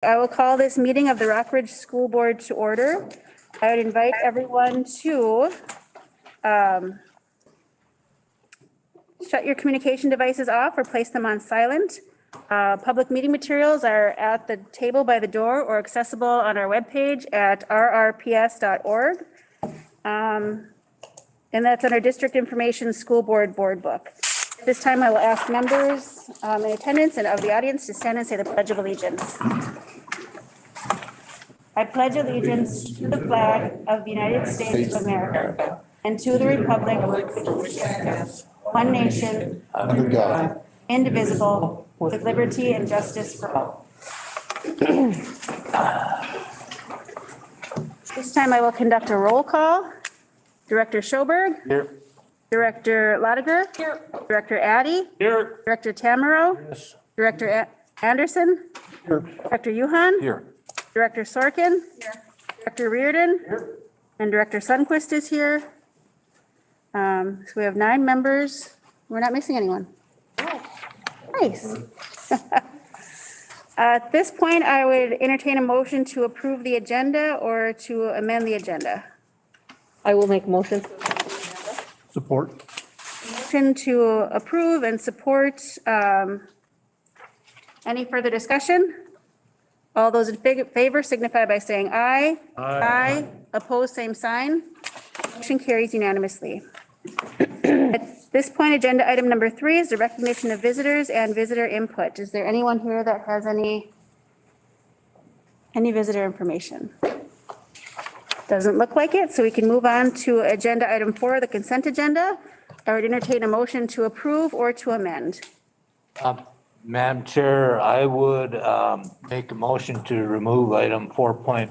I will call this meeting of the Rockridge School Board to order. I would invite everyone to shut your communication devices off or place them on silent. Public meeting materials are at the table by the door or accessible on our webpage at rrps.org. And that's on our district information school board board book. At this time, I will ask members in attendance and of the audience to stand and say the Pledge of Allegiance. I pledge allegiance to the flag of the United States of America and to the republic for which it stands, one nation, under God, indivisible, with liberty and justice for all. This time I will conduct a roll call. Director Schoberg. Here. Director Lotiger. Here. Director Addy. Here. Director Tamaro. Yes. Director Anderson. Here. Director Yuhan. Here. Director Sorkin. Here. Director Reardon. Here. And Director Sundquist is here. So we have 9 members. We're not missing anyone. Nice. At this point, I would entertain a motion to approve the agenda or to amend the agenda. I will make motion. Support. Motion to approve and support. Any further discussion? All those in favor signify by saying aye. Aye. Opposed, same sign. Motion carries unanimously. At this point, agenda item number 3 is the recognition of visitors and visitor input. Is there anyone here that has any visitor information? Doesn't look like it, so we can move on to agenda item 4, the consent agenda. I would entertain a motion to approve or to amend. Madam Chair, I would make a motion to remove item 4.4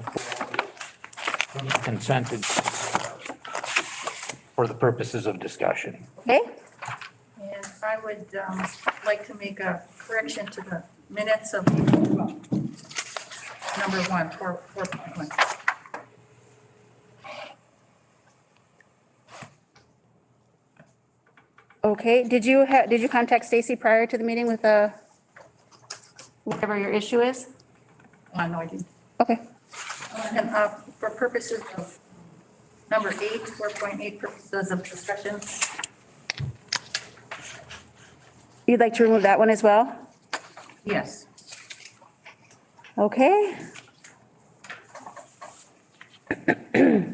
from the consent agenda for the purposes of discussion. Okay, And I would like to make a correction to the minutes of number 4.1. okay. Did you contact Stacy prior to the meeting with whatever your issue is? No, I didn't. Okay. And for purposes of number 8, 4.8 purposes of discussion, You'd like to remove that one as well? yes. Okay.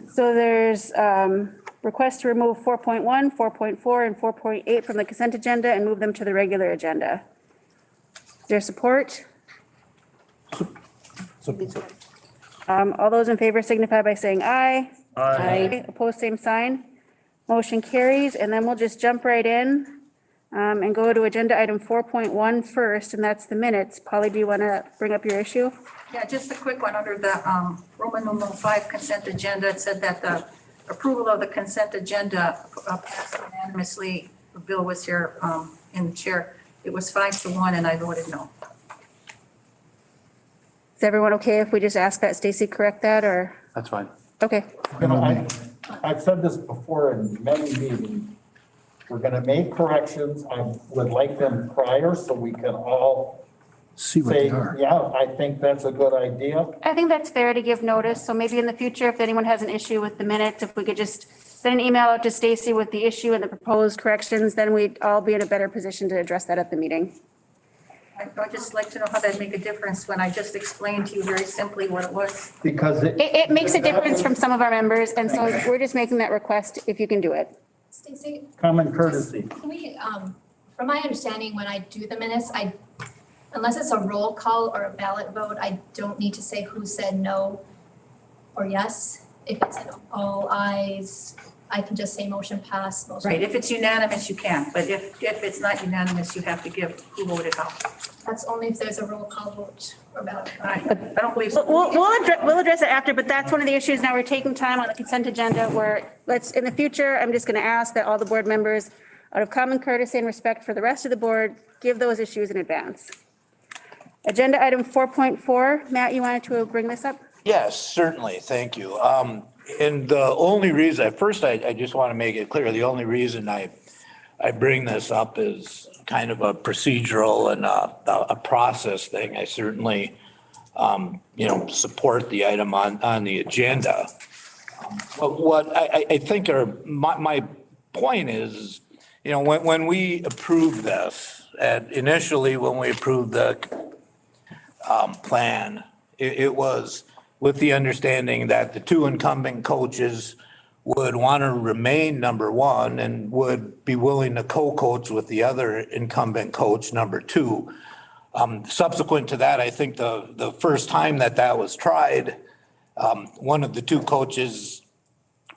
So there's request to remove 4.1, 4.4, and 4.8 from the consent agenda and move them to the regular agenda. Is there support? All those in favor signify by saying aye. Aye. Opposed, same sign. Motion carries, and then we'll just jump right in and go to agenda item 4.1 first, and that's the minutes. Polly, do you want to bring up your issue? Yeah, just a quick one under the Roman numeral 5 consent agenda. It said that the approval of the consent agenda passed unanimously. Bill was here in the chair. It was 5-1, and I voted no. Is everyone okay if we just ask that Stacy correct that, or? That's fine. Okay, You know, I've said this before in many meetings. We're going to make corrections. I would like them prior so we can all See what say, they are. yeah, I think that's a good idea. I think that's fair to give notice, so maybe in the future, if anyone has an issue with the minutes, if we could just send an email out to Stacy with the issue and the proposed corrections, then we'd all be in a better position to address that at the meeting. I'd just like to know how that'd make a difference when I just explained to you very simply what it was. Because It makes a difference from some of our members, and so we're just making that request if you can do it. Stacy, common courtesy. can we, from my understanding, when I do the minutes, unless it's a roll call or a ballot vote, I don't need to say who said no or yes. If it's an all ayes, I can just say motion passed, motion. Right, if it's unanimous, you can, but if it's not unanimous, you have to give who voted how. That's only if there's a roll call vote or ballot vote. I don't believe so. We'll address it after, but that's one of the issues. Now we're taking time on the consent agenda where in the future, I'm just going to ask that all the board members, out of common courtesy and respect for the rest of the board, give those issues in advance. Agenda item 4.4, Matt, you wanted to bring this up? Yes, certainly. Thank you. And the only reason, at first, I just want to make it clear, the only reason I bring this up is kind of a procedural and a process thing. I certainly support the item on the agenda. But what I think my point is, when we approved this, and initially when we approved the plan, it was with the understanding that the two incumbent coaches would want to remain number one and would be willing to co-coach with the other incumbent coach, number two. Subsequent to that, I think the first time that was tried, one of the two coaches,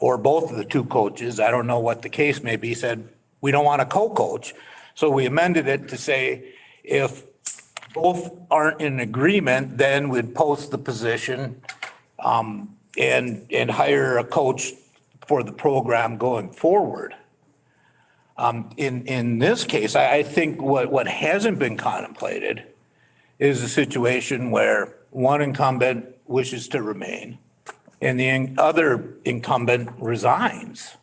or both of the two coaches, I don't know what the case may be, said, we don't want to co-coach. So we amended it to say, if both aren't in agreement, then we'd post the position and hire a coach for the program going forward. In this case, I think what hasn't been contemplated is a situation where one incumbent wishes to remain and the other incumbent resigns.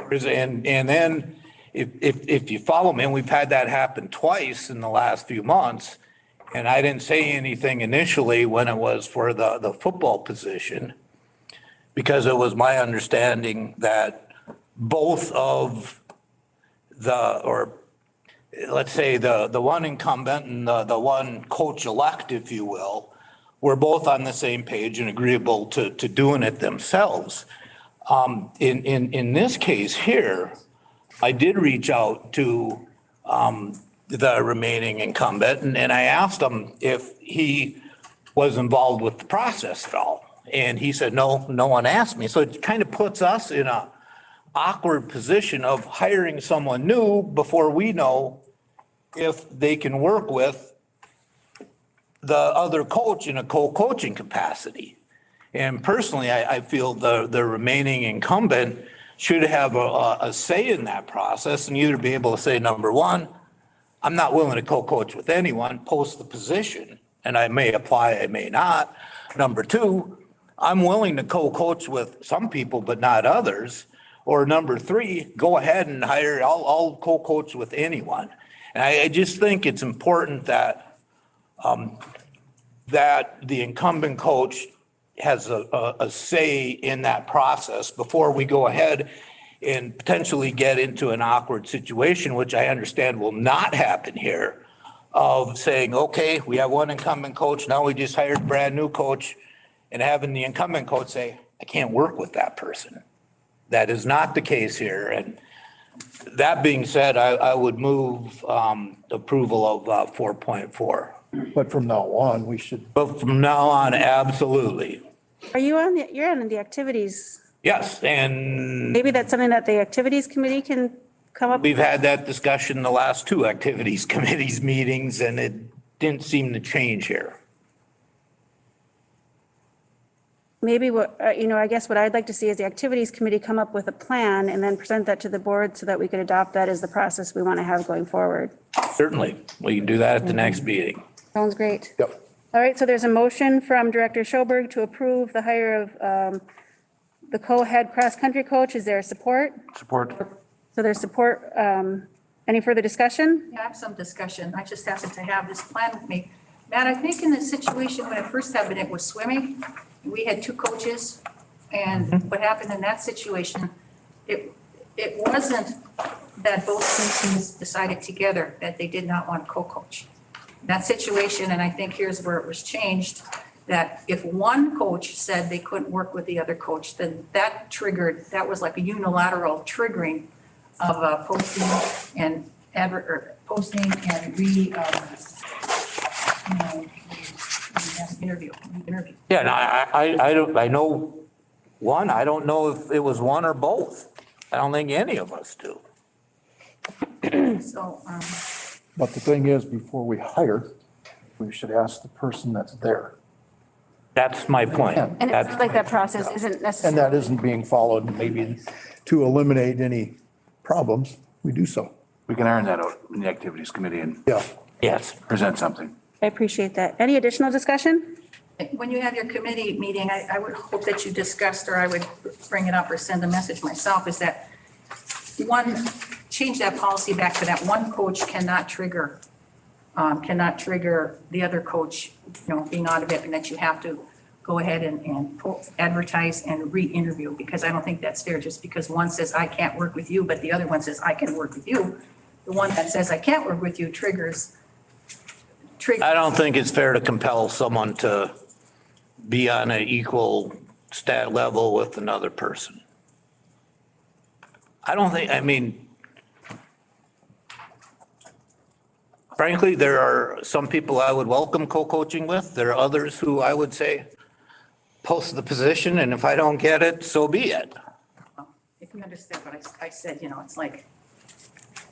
And then if you follow me, and we've had that happen twice in the last few months, and I didn't say anything initially when it was for the football position, because it was my understanding that both of or let's say the one incumbent and the one coach-elect, if you will, were both on the same page and agreeable to doing it themselves. In this case here, I did reach out to the remaining incumbent and I asked him if he was involved with the process at all. And he said, no one asked me. So it kind of puts us in a awkward position of hiring someone new before we know if they can work with the other coach in a co-coaching capacity. And personally, I feel the remaining incumbent should have a say in that process and either be able to say, number one, I'm not willing to co-coach with anyone, post the position, and I may apply, I may not. Number two, I'm willing to co-coach with some people, but not others. Or number three, go ahead and hire, I'll co-coach with anyone. And I just think it's important that the incumbent coach has a say in that process before we go ahead and potentially get into an awkward situation, which I understand will not happen here, of saying, okay, we have one incumbent coach, now we just hired a brand new coach, and having the incumbent coach say, I can't work with that person. That is not the case here. And that being said, I would move approval of 4.4. But from now on, we should, But from now on, absolutely. Are you you're on the activities? Yes, and Maybe that's something that the activities committee can come up with? we've had that discussion the last two activities committees meetings, and it didn't seem to change here. Maybe I guess what I'd like to see is the activities committee come up with a plan and then present that to the board so that we could adopt that as the process we want to have going forward. Certainly, we can do that at the next meeting. Sounds great. yep, All right, so there's a motion from Director Schoberg to approve the hire of the co-head cross-country coach. Is there support? Support. So there's support. Any further discussion? Yeah, I have some discussion. I just happened to have this plan with me. Matt, I think in the situation when it first happened, it was swimming. We had two coaches, and what happened in that situation, it wasn't that both teams decided together that they did not want to co-coach. That situation, and I think here's where it was changed, that if one coach said they couldn't work with the other coach, then that was like a unilateral triggering of posting and interview. Yeah, and I know one, I don't know if it was one or both. I don't think any of us do. So, but the thing is, before we hire, we should ask the person that's there. That's my point. And And it sounds like that process isn't And necessary. that isn't being followed, maybe to eliminate any problems, we do so. We can iron that out in the activities committee and Yeah, Yes. present something. I appreciate that. Any additional discussion? when you have your committee meeting, I would hope that you discussed, or I would bring it up or send a message myself, is that change that policy back to that one coach cannot trigger cannot trigger the other coach, being out of it, and that you have to go ahead and advertise and re-interview, because I don't think that's fair, just because one says, I can't work with you, but the other one says, I can work with you. The one that says, I can't work with you triggers. I don't think it's fair to compel someone to be on an equal stat level with another person. I mean, frankly, there are some people I would welcome co-coaching with. There are others who I would say, post the position, and if I don't get it, so be it. If you understand what I said, it's like,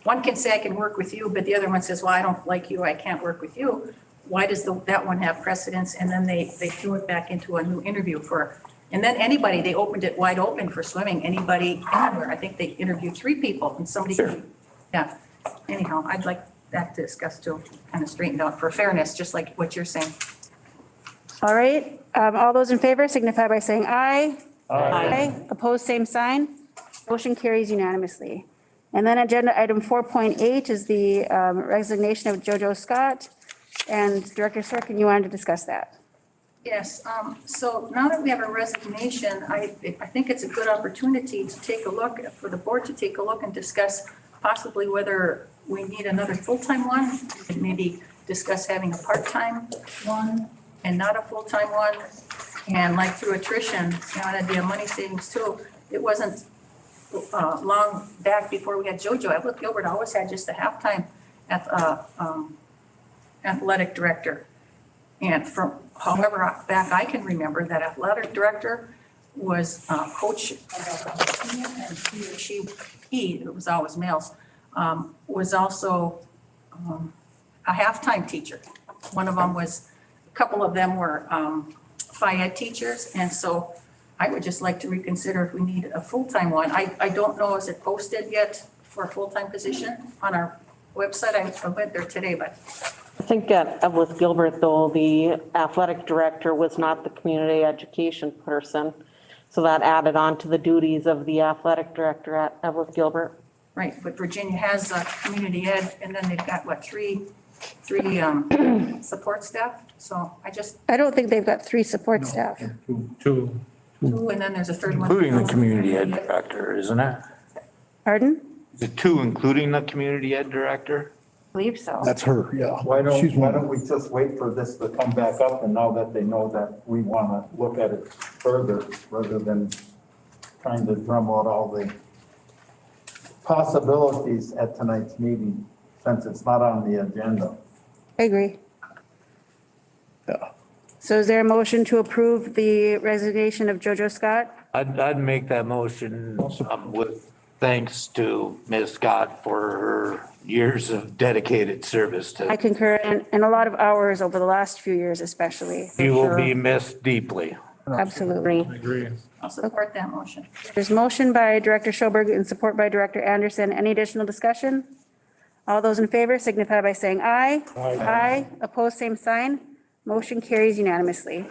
one can say I can work with you, but the other one says, well, I don't like you, I can't work with you. Why does that one have precedence? And then they threw it back into a new interview and then anybody, they opened it wide open for swimming, anybody, anywhere. I think they interviewed 3 people and somebody, yeah. Anyhow, I'd like that discussed to kind of straightened out for fairness, just like what you're saying. All right, all those in favor signify by saying aye. Aye. Opposed, same sign. Motion carries unanimously. And then agenda item 4.8 is the resignation of JoJo Scott. And Director Sorkin, you wanted to discuss that. Yes, so now that we have a resignation, I think it's a good opportunity to take a look, for the board to take a look and discuss possibly whether we need another full-time one, and maybe discuss having a part-time one and not a full-time one. And like through attrition, that'd be a money savings too. It wasn't long back before we had JoJo. Evelyn Gilbert always had just a half-time athletic director. And from however back I can remember, that athletic director was coach of the team, and he, it was always males, was also a half-time teacher. One of them was, a couple of them were Phi Ed teachers, and so I would just like to reconsider if we need a full-time one. I don't know, is it posted yet for a full-time position on our website? I went there today, but. I think at Evelyn Gilbert, though, the athletic director was not the community education person. So that added on to the duties of the athletic director at Evelyn Gilbert. Right, but Virginia has community ed, and then they've got, what, three support staff? So I don't think they've got 3 support staff. Two, two, and then there's a third one. including the community ed director, isn't it? Pardon? Is it 2 including the community ed director? I believe so. That's her, yeah. Why She's one. don't we just wait for this to come back up, and now that they know that we want to look at it further, rather than trying to drum out all the possibilities at tonight's meeting, since it's not on the agenda. I agree. Yeah. So is there a motion to approve the resignation of JoJo Scott? I'd make that motion with thanks to Ms. Scott for her years of dedicated service I to. concur, and a lot of hours over the last few years especially. You will be missed deeply. Absolutely. Agree. I'll support that motion. There's motion by Director Schoberg and support by Director Anderson. Any additional discussion? All those in favor signify by saying aye. Aye. Opposed, same sign. Motion carries unanimously.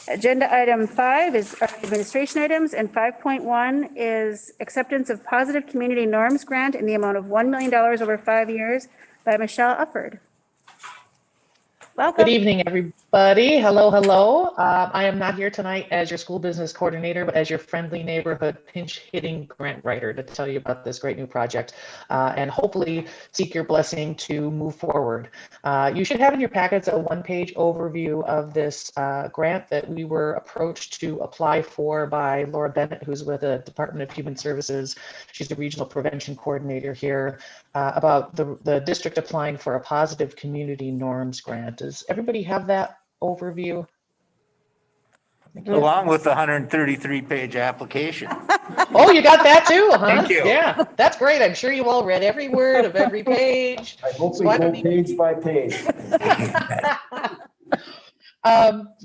Agenda item 5 is our administration items, and 5.1 is acceptance of positive community norms grant in the amount of $1 million over 5 years by Michelle Ufford. Welcome. Good evening, everybody. Hello, hello. I am not here tonight as your school business coordinator, but as your friendly neighborhood pinch hitting grant writer to tell you about this great new project and hopefully seek your blessing to move forward. You should have in your packets a one-page overview of this grant that we were approached to apply for by Laura Bennett, who's with the Department of Human Services. She's the regional prevention coordinator here, about the district applying for a positive community norms grant. Does everybody have that overview? Along with the 133-page application. Oh, you got that too, huh? Thank you. Yeah, that's great. I'm sure you all read every word of every page. I hope So we I go don't even- page by page.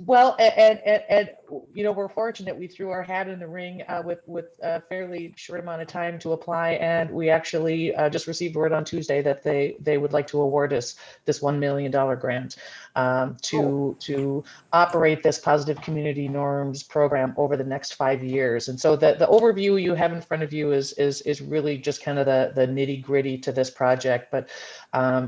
Well, and we're fortunate. We threw our hat in the ring with a fairly short amount of time to apply, and we actually just received word on Tuesday that they would like to award us this $1 million grant to operate this positive community norms program over the next 5 years. And so the overview you have in front of you is really just kind of the nitty gritty to this project. But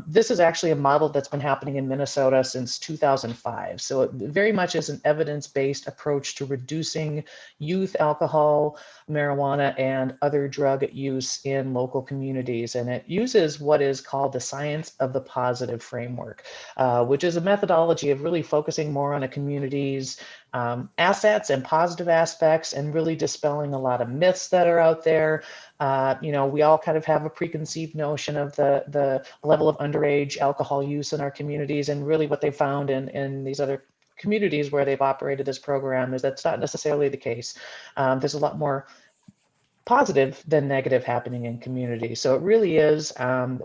this is actually a model that's been happening in Minnesota since 2005. So it very much is an evidence-based approach to reducing youth alcohol, marijuana, and other drug use in local communities. And it uses what is called the science of the positive framework, which is a methodology of really focusing more on a community's assets and positive aspects, and really dispelling a lot of myths that are out there. We all kind of have a preconceived notion of the level of underage alcohol use in our communities, and really what they found in these other communities where they've operated this program is that's not necessarily the case. There's a lot more positive than negative happening in communities. So it really is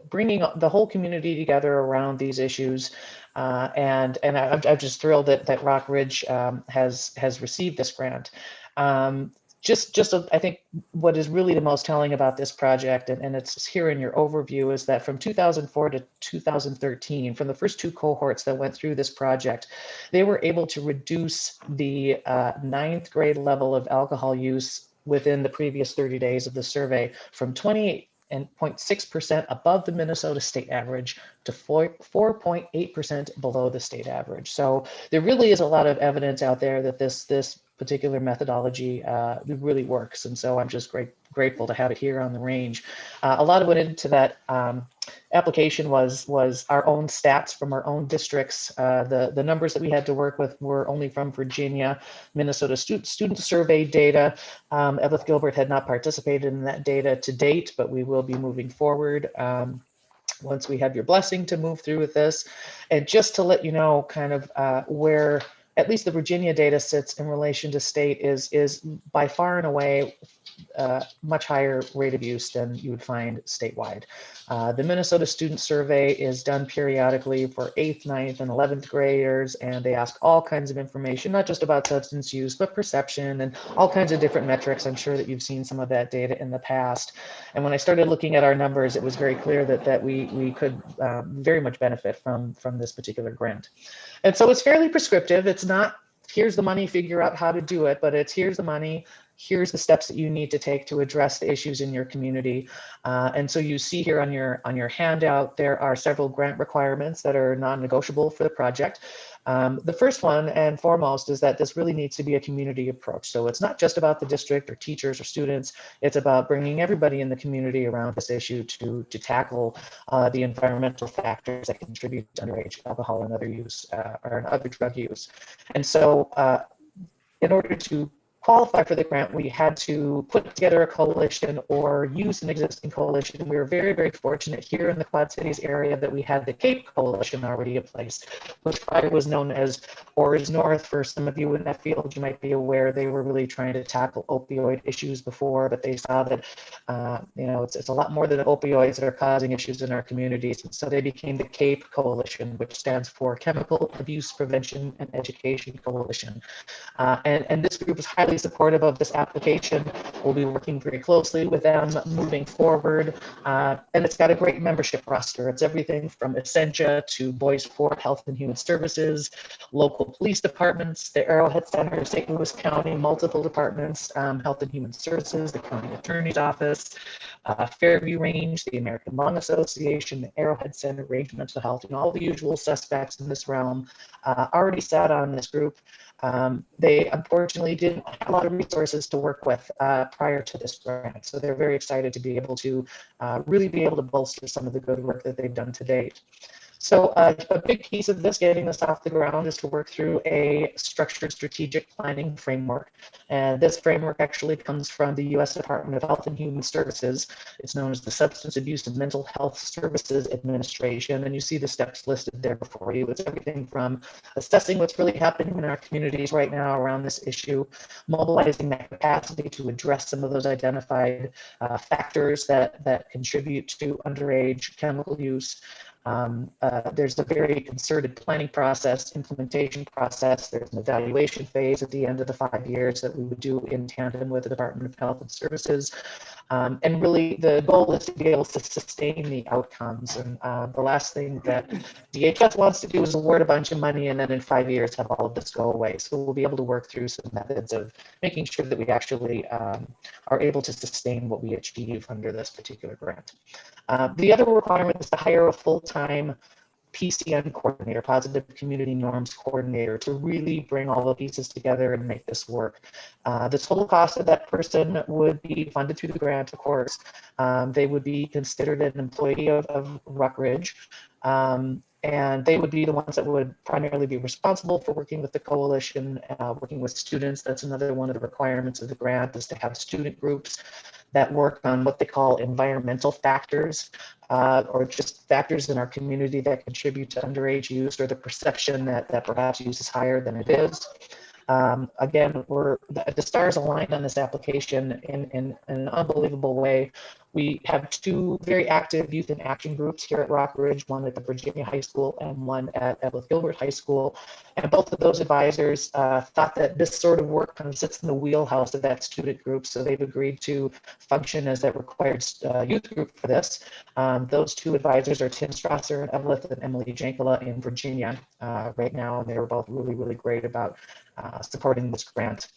bringing the whole community together around these issues. And I'm just thrilled that Rock Ridge has received this grant. I think what is really the most telling about this project, and it's here in your overview, is that from 2004 to 2013, from the first 2 cohorts that went through this project, they were able to reduce the 9th grade level of alcohol use within the previous 30 days of the survey from 28.6% above the Minnesota state average to 4.8% below the state average. So there really is a lot of evidence out there that this particular methodology really works. And so I'm just grateful to have it here on the range. A lot of what went into that application was our own stats from our own districts. The numbers that we had to work with were only from Virginia, Minnesota student survey data. Evelyn Gilbert had not participated in that data to date, but we will be moving forward once we have your blessing to move through with this. And just to let you know kind of where at least the Virginia data sits in relation to state is by far and away much higher rate of use than you would find statewide. The Minnesota Student Survey is done periodically for 8th, 9th, and 11th graders, and they ask all kinds of information, not just about substance use, but perception and all kinds of different metrics. I'm sure that you've seen some of that data in the past. And when I started looking at our numbers, it was very clear that we could very much benefit from this particular grant. And so it's fairly prescriptive. It's not, here's the money, figure out how to do it, but it's here's the money, here's the steps that you need to take to address the issues in your community. And so you see here on your handout, there are several grant requirements that are non-negotiable for the project. The first one and foremost is that this really needs to be a community approach. So it's not just about the district or teachers or students. It's about bringing everybody in the community around this issue to tackle the environmental factors that contribute to underage alcohol and other use or other drug use. And so in order to qualify for the grant, we had to put together a coalition or use an existing coalition. We were very, very fortunate here in the Quad Cities area that we had the Cape Coalition already in place, which prior was known as Oars North. For some of you in that field, you might be aware they were really trying to tackle opioid issues before, but they saw that it's a lot more than opioids that are causing issues in our communities. And so they became the Cape Coalition, which stands for Chemical Abuse Prevention and Education Coalition. And this group is highly supportive of this application. We'll be working very closely with them moving forward. And it's got a great membership roster. It's everything from Essentia to Boys Fort Health and Human Services, local police departments, the Arrowhead Center, St. Louis County, multiple departments, Health and Human Services, the County Attorney's Office, Fairview Range, the American Lung Association, the Arrowhead Center, Range Mental Health, and all the usual suspects in this realm already sat on this group. They unfortunately didn't have a lot of resources to work with prior to this grant. So they're very excited to be able to really be able to bolster some of the good work that they've done to date. So a big piece of this, getting this off the ground, is to work through a structured strategic planning framework. And this framework actually comes from the U.S. Department of Health and Human Services. It's known as the Substance Abuse and Mental Health Services Administration. And you see the steps listed there before you. It's everything from assessing what's really happening in our communities right now around this issue, mobilizing that capacity to address some of those identified factors that contribute to underage chemical use, There's a very concerted planning process, implementation process. There's an evaluation phase at the end of the 5 years that we would do in tandem with the Department of Health and Services. And really the goal is to be able to sustain the outcomes. And the last thing that DHS wants to do is award a bunch of money and then in 5 years have all of this go away. So we'll be able to work through some methods of making sure that we actually are able to sustain what we achieve under this particular grant. The other requirement is to hire a full-time PCN coordinator, positive community norms coordinator, to really bring all the pieces together and make this work. The total cost of that person would be funded through the grant, of course. They would be considered an employee of Rockridge. And they would be the ones that would primarily be responsible for working with the coalition, working with students. That's another one of the requirements of the grant, is to have student groups that work on what they call environmental factors, or just factors in our community that contribute to underage use or the perception that perhaps use is higher than it is. Again, the stars aligned on this application in an unbelievable way. We have 2 very active youth in action groups here at Rockridge, one at the Virginia High School and one at Edwith Gilbert High School. And both of those advisors thought that this sort of work kind of sits in the wheelhouse of that student group. So they've agreed to function as that required youth group for this. Those 2 advisors are Tim Strasser in Edwith and Emily Jankala in Virginia right now. And they were both really, really great about supporting this grant.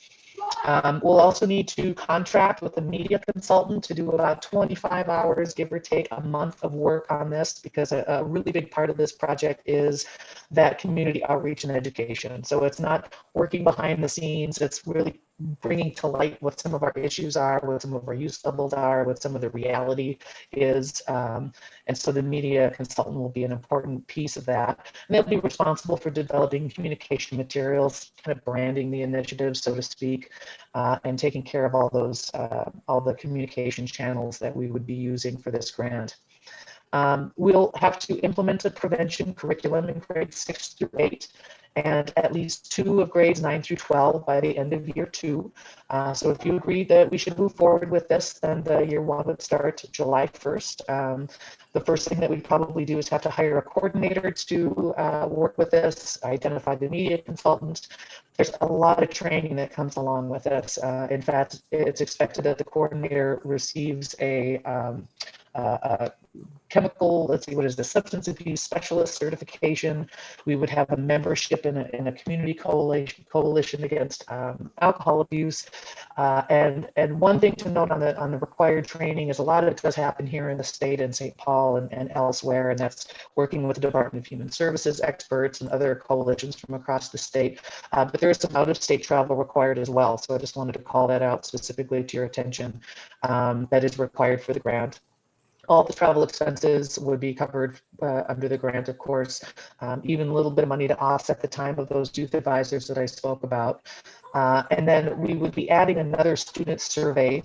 We'll also need to contract with a media consultant to do about 25 hours, give or take a month of work on this, because a really big part of this project is that community outreach and education. So it's not working behind the scenes, it's really bringing to light what some of our issues are, what some of our use levels are, what some of the reality is. And so the media consultant will be an important piece of that. And they'll be responsible for developing communication materials, kind of branding the initiative, so to speak, and taking care of all those, all the communication channels that we would be using for this grant. We'll have to implement a prevention curriculum in grades 6 through 8 and at least 2 of grades 9 through 12 by the end of year 2. So if you agree that we should move forward with this, then the year 1 would start July 1st. The first thing that we'd probably do is have to hire a coordinator to work with this, identify the media consultant. There's a lot of training that comes along with this. In fact, it's expected that the coordinator receives a chemical, let's see, what is the substance abuse specialist certification. We would have a membership in a community coalition against alcohol abuse. And one thing to note on the required training is a lot of it does happen here in the state in St. Paul and elsewhere, and that's working with the Department of Human Services experts and other coalitions from across the state. But there is some out-of-state travel required as well. So I just wanted to call that out specifically to your attention. That is required for the grant. All the travel expenses would be covered under the grant, of course, even a little bit of money to offset the time of those youth advisors that I spoke about. And then we would be adding another student survey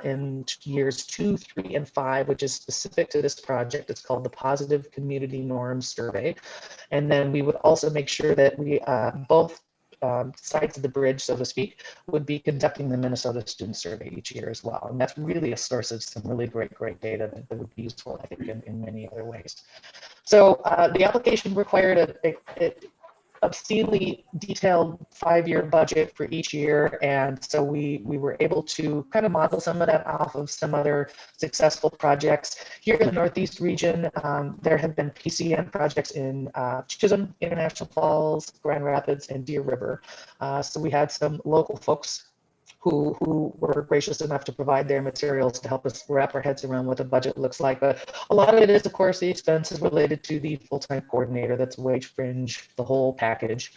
in years 2, 3, and 5, which is specific to this project. It's called the Positive Community Norms Survey. And then we would also make sure that we both sides of the bridge, so to speak, would be conducting the Minnesota Student Survey each year as well. And that's really a source of some really great data that would be useful, I think, in many other ways. So the application required a obscenely detailed 5-year budget for each year. And so we were able to kind of model some of that off of some other successful projects. Here in the Northeast region, there have been PCN projects in Chisholm, International Falls, Grand Rapids, and Deer River. So we had some local folks who were gracious enough to provide their materials to help us wrap our heads around what the budget looks like. But a lot of it is, of course, the expenses related to the full-time coordinator, that's wage fringe, the whole package,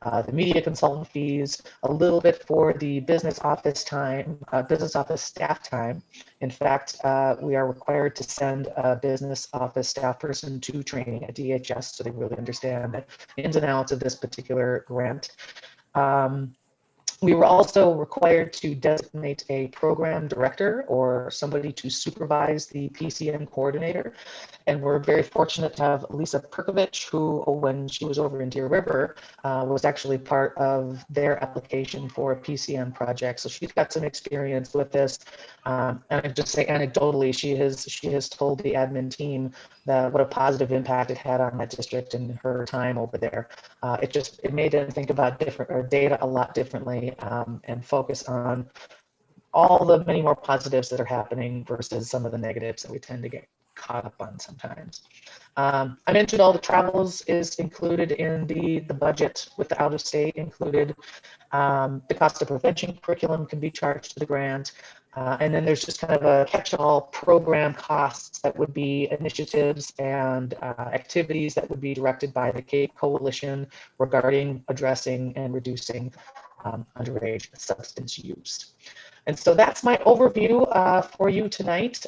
the media consultant fees, a little bit for the business office time, business office staff time. In fact, we are required to send a business office staff person to training at DHS so they really understand the ins and outs of this particular grant. We were also required to designate a program director or somebody to supervise the PCM coordinator. And we're very fortunate to have Lisa Perkovich, who, when she was over in Deer River, was actually part of their application for a PCM project. So she's got some experience with this. And I just say anecdotally, she has told the admin team that what a positive impact it had on that district and her time over there. It made them think about data a lot differently, and focus on all the many more positives that are happening versus some of the negatives that we tend to get caught up on sometimes. I mentioned all the travels is included in the budget, with the out of state included. The cost of prevention curriculum can be charged to the grant. And then there's just kind of a catch-all program costs that would be initiatives and activities that would be directed by the Cape Coalition regarding addressing and reducing underage substance use. And so that's my overview for you tonight.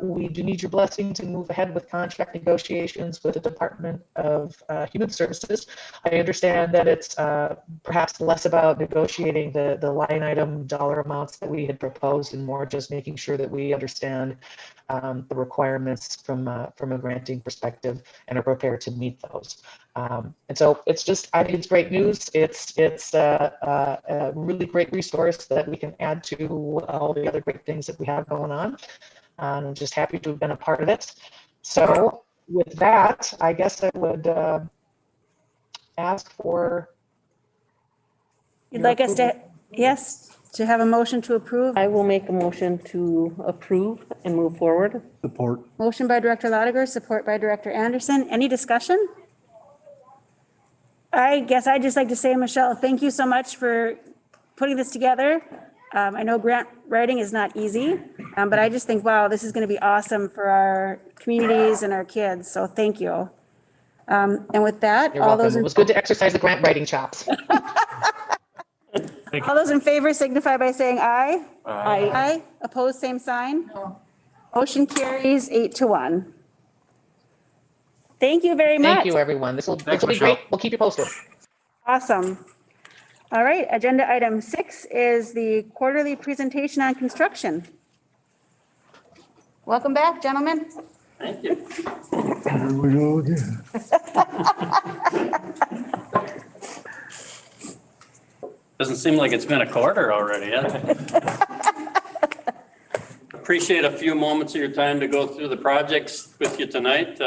We do need your blessing to move ahead with contract negotiations with the Department of Human Services. I understand that it's perhaps less about negotiating the line item dollar amounts that we had proposed, and more just making sure that we understand the requirements from a granting perspective and are prepared to meet those. And so it's just, I think it's great news. It's a really great resource that we can add to all the other great things that we have going on. I'm just happy to have been a part of it. So with that, I guess I would ask for. You'd like us to, yes, to have a motion to approve? I will make a motion to approve and move forward. Support. Motion by Director Lotiger, support by Director Anderson. Any discussion? I guess I'd just like to say, Michelle, thank you so much for putting this together. I know grant writing is not easy, but I just think, wow, this is going to be awesome for our communities and our kids. So thank you. And with that, You're all welcome. those It was good to exercise the grant writing chops. all those in favor signify by saying aye. Aye. Aye. Opposed, same sign. No. Motion carries 8-1. Thank you very much. Thank you, everyone. This will be Michelle. great. We'll keep you posted. Awesome. All right, agenda item 6 is the quarterly presentation on construction. Welcome back, gentlemen. Thank you. Here we go again. Doesn't seem like it's been a quarter already, yeah? Appreciate a few moments of your time to go through the projects with you tonight.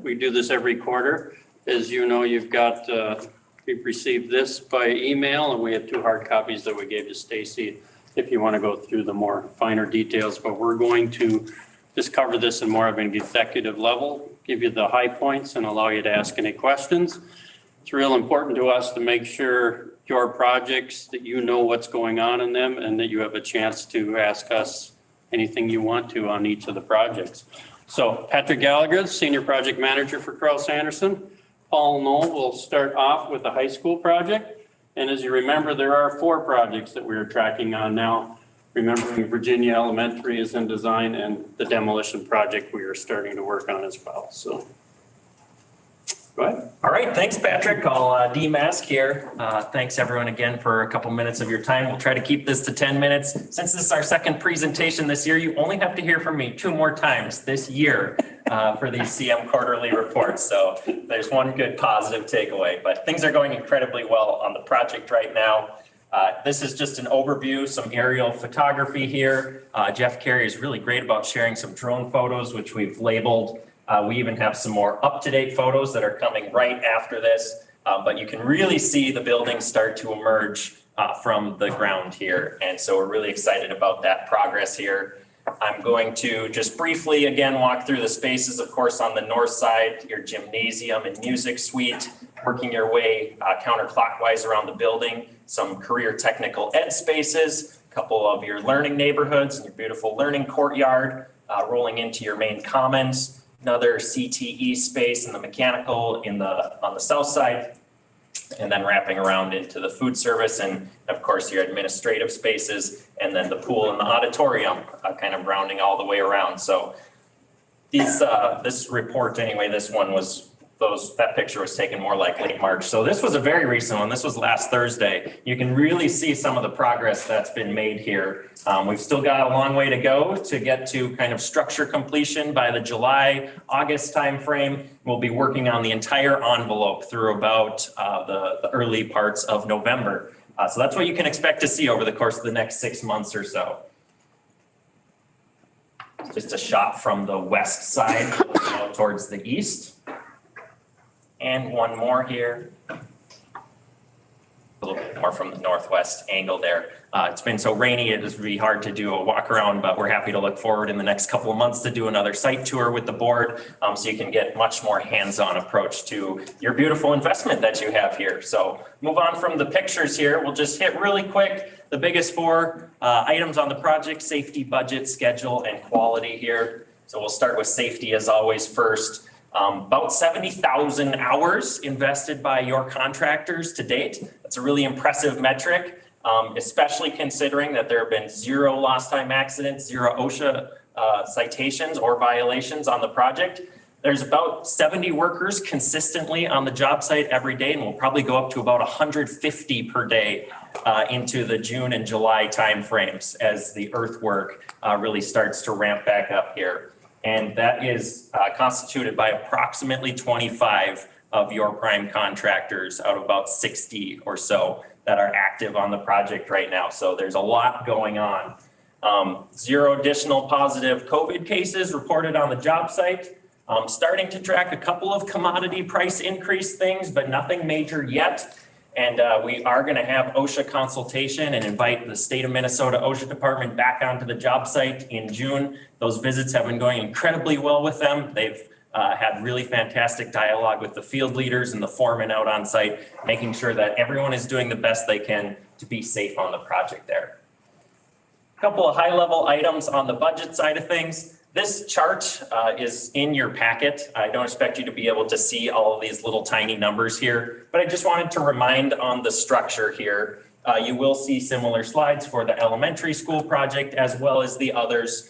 We do this every quarter. As you know, we've received this by email, and we have 2 hard copies that we gave to Stacy if you want to go through the more finer details. But we're going to just cover this in more of an executive level, give you the high points and allow you to ask any questions. It's real important to us to make sure your projects, that you know what's going on in them and that you have a chance to ask us anything you want to on each of the projects. So Patrick Gallagher, Senior Project Manager for Carl Sanderson. Paul Knoll will start off with the high school project. And as you remember, there are 4 projects that we are tracking on now. Remembering Virginia Elementary is in design, and the demolition project we are starting to work on as well. So go ahead. All right, thanks, Patrick. I'll demask here. Thanks everyone again for a couple minutes of your time. We'll try to keep this to 10 minutes. Since this is our second presentation this year, you only have to hear from me 2 more times this year for these CM quarterly reports. So there's one good positive takeaway, but things are going incredibly well on the project right now. This is just an overview, some aerial photography here. Jeff Carey is really great about sharing some drone photos, which we've labeled. We even have some more up-to-date photos that are coming right after this, but you can really see the building start to emerge from the ground here. And so we're really excited about that progress here. I'm going to just briefly again walk through the spaces. Of course, on the north side, your gymnasium and music suite, working your way counterclockwise around the building, some career technical ed spaces, a couple of your learning neighborhoods and your beautiful learning courtyard, rolling into your main commons. Another CTE space in the mechanical on the south side, and then wrapping around into the food service and of course your administrative spaces, and then the pool and the auditorium kind of rounding all the way around. So this report anyway, this one was that picture was taken more like late March. So this was a very recent one. This was last Thursday. You can really see some of the progress that's been made here. We've still got a long way to go to get to kind of structure completion by the July, August timeframe. We'll be working on the entire envelope through about the early parts of November. So that's what you can expect to see over the course of the next 6 months or so. Just a shot from the west side towards the east. And one more here. A little bit more from the northwest angle there. It's been so rainy, it is really hard to do a walk around, but we're happy to look forward in the next couple of months to do another site tour with the board, so you can get much more hands-on approach to your beautiful investment that you have here. So move on from the pictures here. We'll just hit really quick the biggest four items on the project: safety, budget, schedule, and quality here. So we'll start with safety as always first. About 70,000 hours invested by your contractors to date. That's a really impressive metric, especially considering that there have been 0 lost time accidents, 0 OSHA citations or violations on the project. There's about 70 workers consistently on the job site every day, and we'll probably go up to about 150 per day into the June and July timeframes as the earthwork really starts to ramp back up here. And that is constituted by approximately 25 of your prime contractors out of about 60 or so that are active on the project right now. So there's a lot going on. 0 additional positive COVID cases reported on the job site. Starting to track a couple of commodity price increase things, but nothing major yet. And we are going to have OSHA consultation and invite the state of Minnesota OSHA department back onto the job site in June. Those visits have been going incredibly well with them. They've had really fantastic dialogue with the field leaders and the foremen out on site, making sure that everyone is doing the best they can to be safe on the project there. A couple of high-level items on the budget side of things. This chart is in your packet. I don't expect you to be able to see all of these little tiny numbers here, but I just wanted to remind on the structure here. You will see similar slides for the elementary school project as well as the others.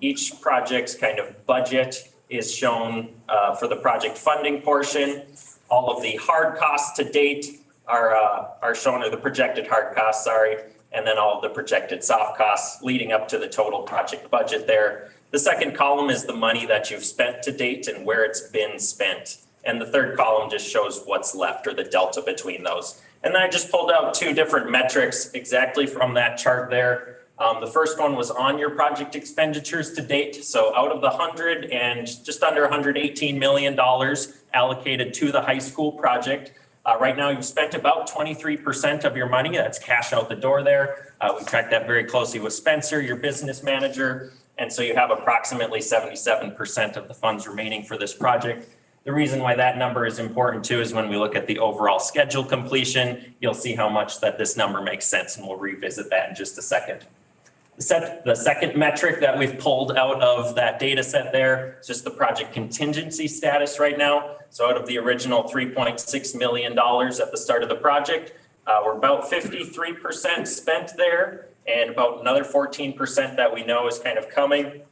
Each project's kind of budget is shown for the project funding portion. All of the hard costs to date are shown, or the projected hard costs, sorry, and then all of the projected soft costs leading up to the total project budget there. The second column is the money that you've spent to date and where it's been spent. And the third column just shows what's left, or the delta between those. And then I just pulled out 2 different metrics exactly from that chart there. The first one was on your project expenditures to date. So out of the just under $118 million allocated to the high school project, right now you've spent about 23% of your money. That's cash out the door there. We tracked that very closely with Spencer, your business manager. And so you have approximately 77% of the funds remaining for this project. The reason why that number is important too is when we look at the overall schedule completion, you'll see how much that this number makes sense, and we'll revisit that in just a second. The second metric that we've pulled out of that data set there is just the project contingency status right now. So out of the original $3.6 million at the start of the project, we're about 53% spent there, and about another 14% that we know is kind of coming.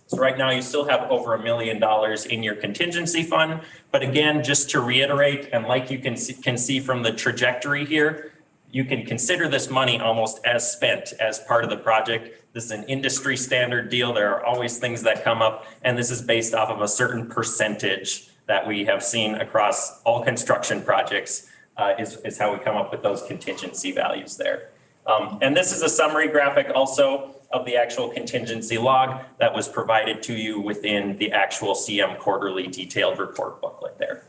So right now you still have over $1 million in your contingency fund. But again, just to reiterate, and like you can see from the trajectory here, you can consider this money almost as spent as part of the project. This is an industry standard deal. There are always things that come up, and this is based off of a certain percentage that we have seen across all construction projects, is how we come up with those contingency values there. And this is a summary graphic also of the actual contingency log that was provided to you within the actual CM quarterly detailed report booklet there.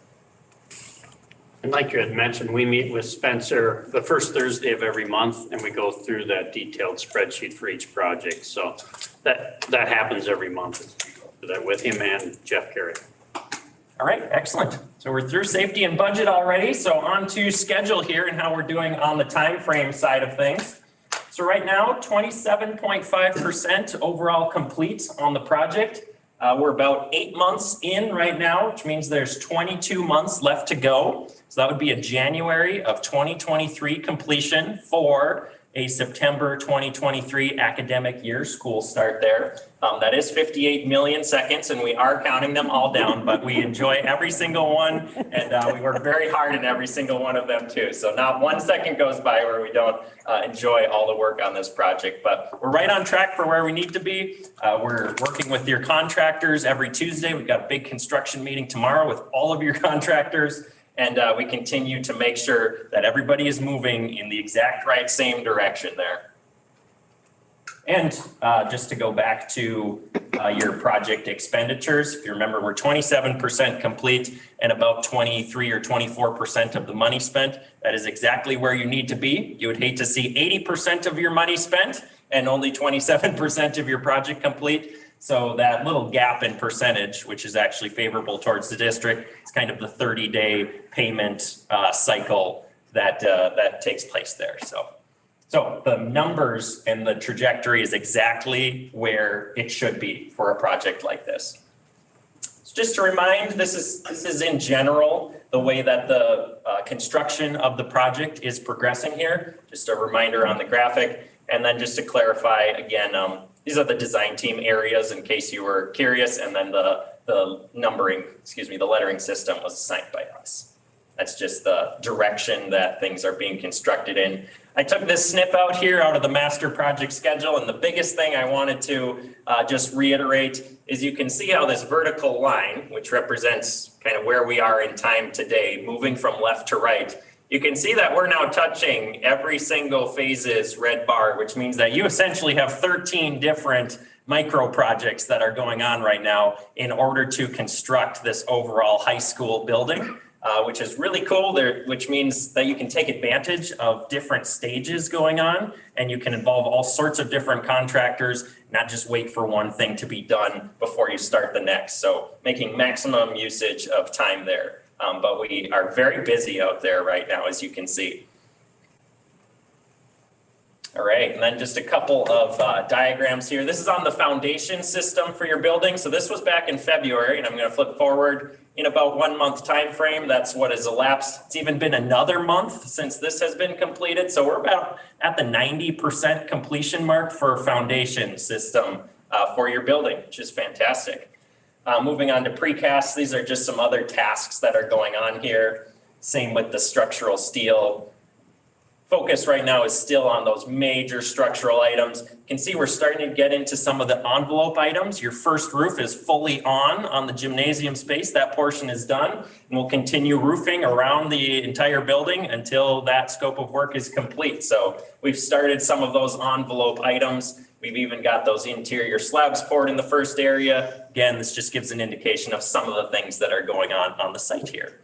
And like you had mentioned, we meet with Spencer the first Thursday of every month, and we go through that detailed spreadsheet for each project. So that happens every month. That with him and Jeff Carey. All right, excellent. So we're through safety and budget already. So on to schedule here and how we're doing on the time frame side of things. So right now, 27.5% overall complete on the project. We're about 8 months in right now, which means there's 22 months left to go. So that would be a January of 2023 completion for a September 2023 academic year school start there. That is 58 million seconds, and we are counting them all down, but we enjoy every single one, and we work very hard in every single one of them too. So not 1 second goes by where we don't enjoy all the work on this project, but we're right on track for where we need to be. We're working with your contractors every Tuesday. We've got a big construction meeting tomorrow with all of your contractors. And we continue to make sure that everybody is moving in the exact right same direction there. And just to go back to your project expenditures, if you remember, we're 27% complete and about 23 or 24% of the money spent. That is exactly where you need to be. You would hate to see 80% of your money spent and only 27% of your project complete. So that little gap in percentage, which is actually favorable towards the district, it's kind of the 30-day payment cycle that takes place there. So the numbers and the trajectory is exactly where it should be for a project like this. So just to remind, this is in general the way that the construction of the project is progressing here. Just a reminder on the graphic, and then just to clarify again. These are the design team areas in case you were curious, and then the numbering, the lettering system was assigned by us. That's just the direction that things are being constructed in. I took this snip out here out of the master project schedule, and the biggest thing I wanted to just reiterate is you can see how this vertical line, which represents kind of where we are in time today, moving from left to right, you can see that we're now touching every single phase's red bar, which means that you essentially have 13 different micro projects that are going on right now in order to construct this overall high school building, which is really cool there, which means that you can take advantage of different stages going on, and you can involve all sorts of different contractors, not just wait for one thing to be done before you start the next. So making maximum usage of time there. But we are very busy out there right now, as you can see. All right, and then just a couple of diagrams here. This is on the foundation system for your building. So this was back in February, and I'm going to flip forward in about 1 month time frame. That's what has elapsed. It's even been another month since this has been completed. So we're about at the 90% completion mark for foundation system for your building, which is fantastic. Moving on to precast, these are just some other tasks that are going on here. Same with the structural steel. Focus right now is still on those major structural items. You can see we're starting to get into some of the envelope items. Your first roof is fully on the gymnasium space. That portion is done, and we'll continue roofing around the entire building until that scope of work is complete. So we've started some of those envelope items. We've even got those interior slabs poured in the first area. Again, this just gives an indication of some of the things that are going on the site here.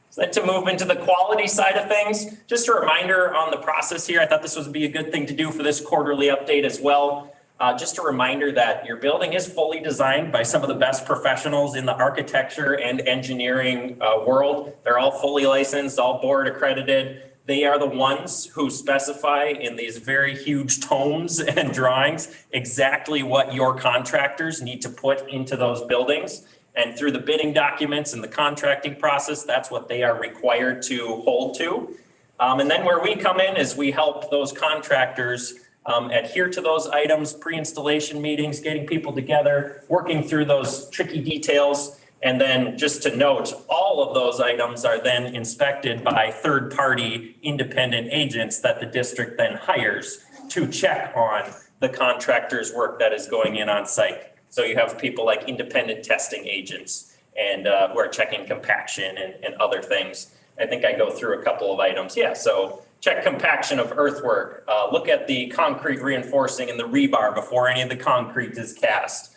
So then to move into the quality side of things, just a reminder on the process here. I thought this would be a good thing to do for this quarterly update as well. Just a reminder that your building is fully designed by some of the best professionals in the architecture and engineering world. They're all fully licensed, all board accredited. They are the ones who specify in these very huge tomes and drawings exactly what your contractors need to put into those buildings. And through the bidding documents and the contracting process, that's what they are required to hold to. And then where we come in is we help those contractors adhere to those items, pre-installation meetings, getting people together, working through those tricky details. And then just to note, all of those items are then inspected by third-party independent agents that the district then hires to check on the contractor's work that is going in on site. So you have people like independent testing agents and who are checking compaction and other things. I think I go through a couple of items. Yeah, so check compaction of earthwork. Look at the concrete reinforcing in the rebar before any of the concrete is cast.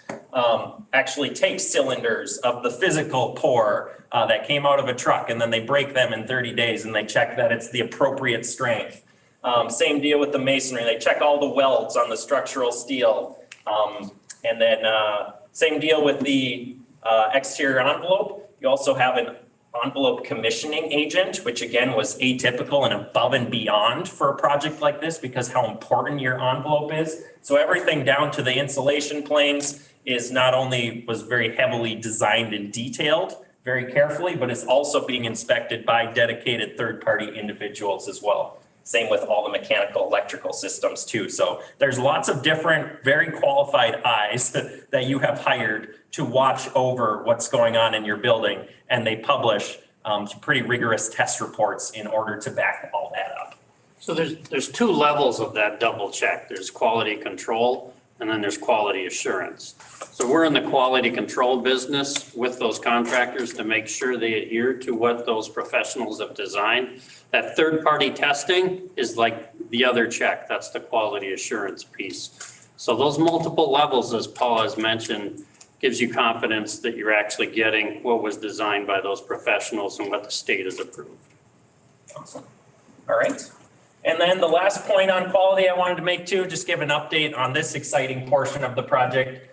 Actually take cylinders of the physical pour that came out of a truck, and then they break them in 30 days and they check that it's the appropriate strength. Same deal with the masonry. They check all the welds on the structural steel. And then same deal with the exterior envelope. You also have an envelope commissioning agent, which again was atypical and above and beyond for a project like this because how important your envelope is. So everything down to the insulation planes is not only was very heavily designed and detailed very carefully, but it's also being inspected by dedicated third-party individuals as well. Same with all the mechanical, electrical systems too. So there's lots of different, very qualified eyes that you have hired to watch over what's going on in your building. And they publish some pretty rigorous test reports in order to back all that up. So there's two levels of that double check. There's quality control and then there's quality assurance. So we're in the quality control business with those contractors to make sure they adhere to what those professionals have designed. That third-party testing is like the other check. That's the quality assurance piece. So those multiple levels, as Paul has mentioned, gives you confidence that you're actually getting what was designed by those professionals and what the state has approved. Awesome. All right. And then the last point on quality I wanted to make too, just give an update on this exciting portion of the project.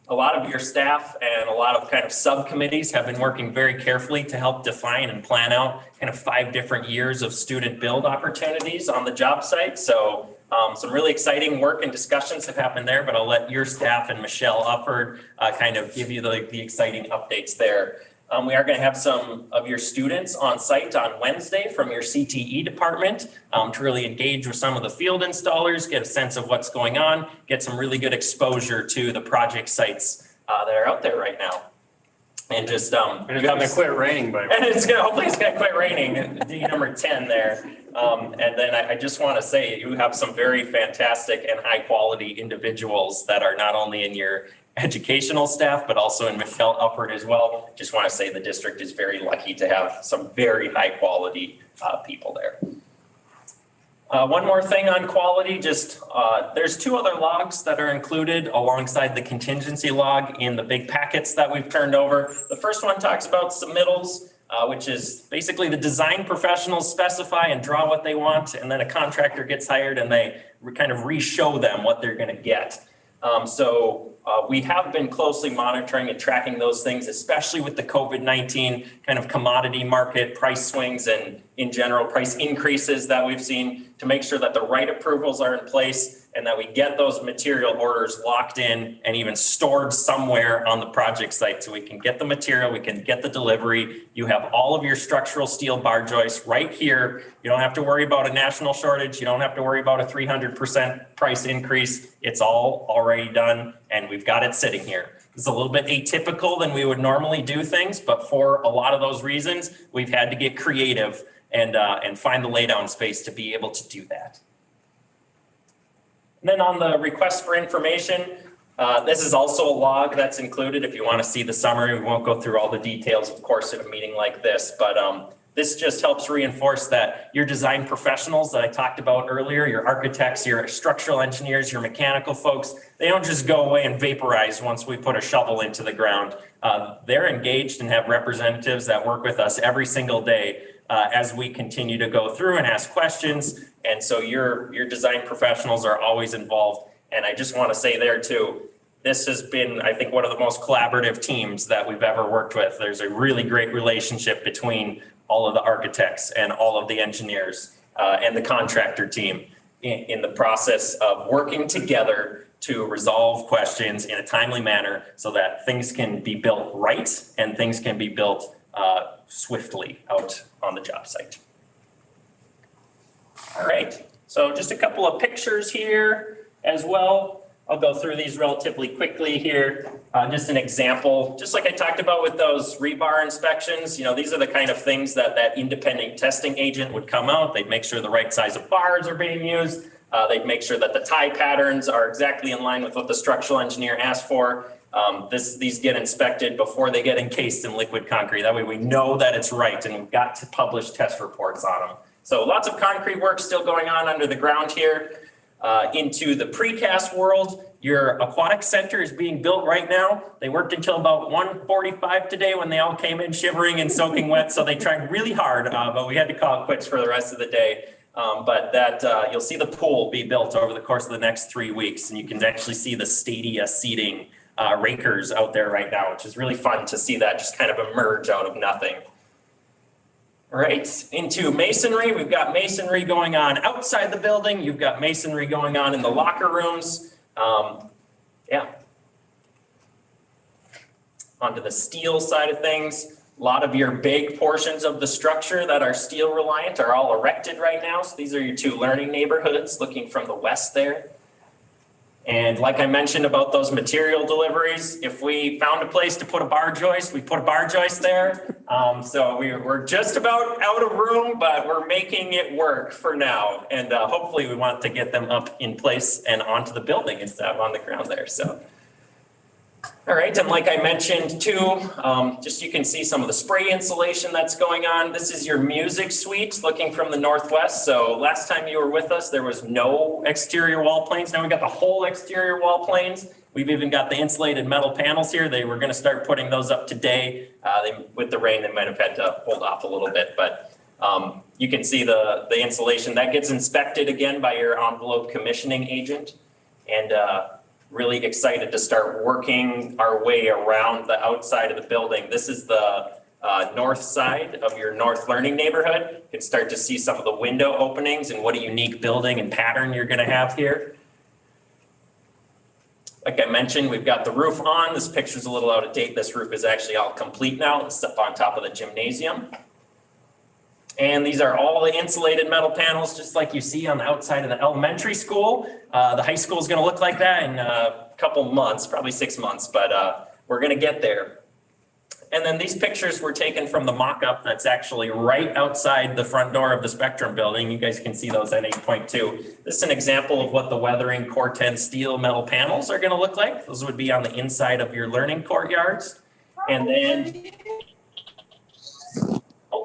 A lot of your staff and a lot of kind of subcommittees have been working very carefully to help define and plan out kind of 5 different years of student build opportunities on the job site. So some really exciting work and discussions have happened there, but I'll let your staff and Michelle Uppard kind of give you the exciting updates there. We are going to have some of your students on site on Wednesday from your CTE department to really engage with some of the field installers, get a sense of what's going on, get some really good exposure to the project sites that are out there right now. And just And it's going to quit raining by. and hopefully it's going to quit raining, D number 10 there. And then I just want to say you have some very fantastic and high quality individuals that are not only in your educational staff, but also in Michelle Uppard as well. Just want to say the district is very lucky to have some very high quality people there. One more thing on quality, just there's 2 other logs that are included alongside the contingency log in the big packets that we've turned over. The first one talks about submittals, which is basically the design professionals specify and draw what they want, and then a contractor gets hired and they kind of re-show them what they're going to get. We have been closely monitoring and tracking those things, especially with the COVID-19 kind of commodity market price swings and in general price increases that we've seen, to make sure that the right approvals are in place and that we get those material orders locked in and even stored somewhere on the project site so we can get the material, we can get the delivery. You have all of your structural steel bar joists right here. You don't have to worry about a national shortage. You don't have to worry about a 300% price increase. It's all already done and we've got it sitting here. It's a little bit atypical than we would normally do things, but for a lot of those reasons, we've had to get creative and find the laydown space to be able to do that. And then on the request for information, this is also a log that's included if you want to see the summary. We won't go through all the details, of course, in a meeting like this, but this just helps reinforce that your design professionals that I talked about earlier, your architects, your structural engineers, your mechanical folks, they don't just go away and vaporize once we put a shovel into the ground. They're engaged and have representatives that work with us every single day as we continue to go through and ask questions. And so your design professionals are always involved. And I just want to say there too, this has been, I think, one of the most collaborative teams that we've ever worked with. There's a really great relationship between all of the architects and all of the engineers and the contractor team in the process of working together to resolve questions in a timely manner so that things can be built right and things can be built swiftly out on the job site. All right, so just a couple of pictures here as well. I'll go through these relatively quickly here. Just an example, just like I talked about with those rebar inspections, these are the kind of things that independent testing agent would come out. They'd make sure the right size of bars are being used. They'd make sure that the tie patterns are exactly in line with what the structural engineer asked for. These get inspected before they get encased in liquid concrete. That way we know that it's right and we've got to publish test reports on them. So lots of concrete work still going on under the ground here. Into the precast world, your Aquatic Center is being built right now. They worked until about 1:45 today when they all came in shivering and soaking wet. So they tried really hard, but we had to call it quits for the rest of the day. But you'll see the pool be built over the course of the next 3 weeks. And you can actually see the Stadia seating rakers out there right now, which is really fun to see that just kind of emerge out of nothing. All right, into masonry, we've got masonry going on outside the building. You've got masonry going on in the locker rooms. Onto the steel side of things. A lot of your big portions of the structure that are steel reliant are all erected right now. So these are your two learning neighborhoods looking from the west there. And like I mentioned about those material deliveries, if we found a place to put a bar joist, we put a bar joist there. So we're just about out of room, but we're making it work for now. And hopefully we want to get them up in place and onto the building instead of on the ground there. So. All right, and like I mentioned too, just you can see some of the spray insulation that's going on. This is your music suite looking from the northwest. So last time you were with us, there was no exterior wall planes. Now we got the whole exterior wall planes. We've even got the insulated metal panels here. They were going to start putting those up today. With the rain, they might have had to hold off a little bit, but you can see the insulation that gets inspected again by your envelope commissioning agent. And really excited to start working our way around the outside of the building. This is the north side of your North Learning neighborhood. You can start to see some of the window openings and what a unique building and pattern you're going to have here. Like I mentioned, we've got the roof on. This picture's a little out of date. This roof is actually all complete now. It's up on top of the gymnasium. And these are all the insulated metal panels, just like you see on the outside of the elementary school. The high school is going to look like that in a couple months, probably 6 months, but we're going to get there. And then these pictures were taken from the mock-up that's actually right outside the front door of the Spectrum building. You guys can see those at 8.2. This is an example of what the weathering Core 10 steel metal panels are going to look like. Those would be on the inside of your learning courtyards. And then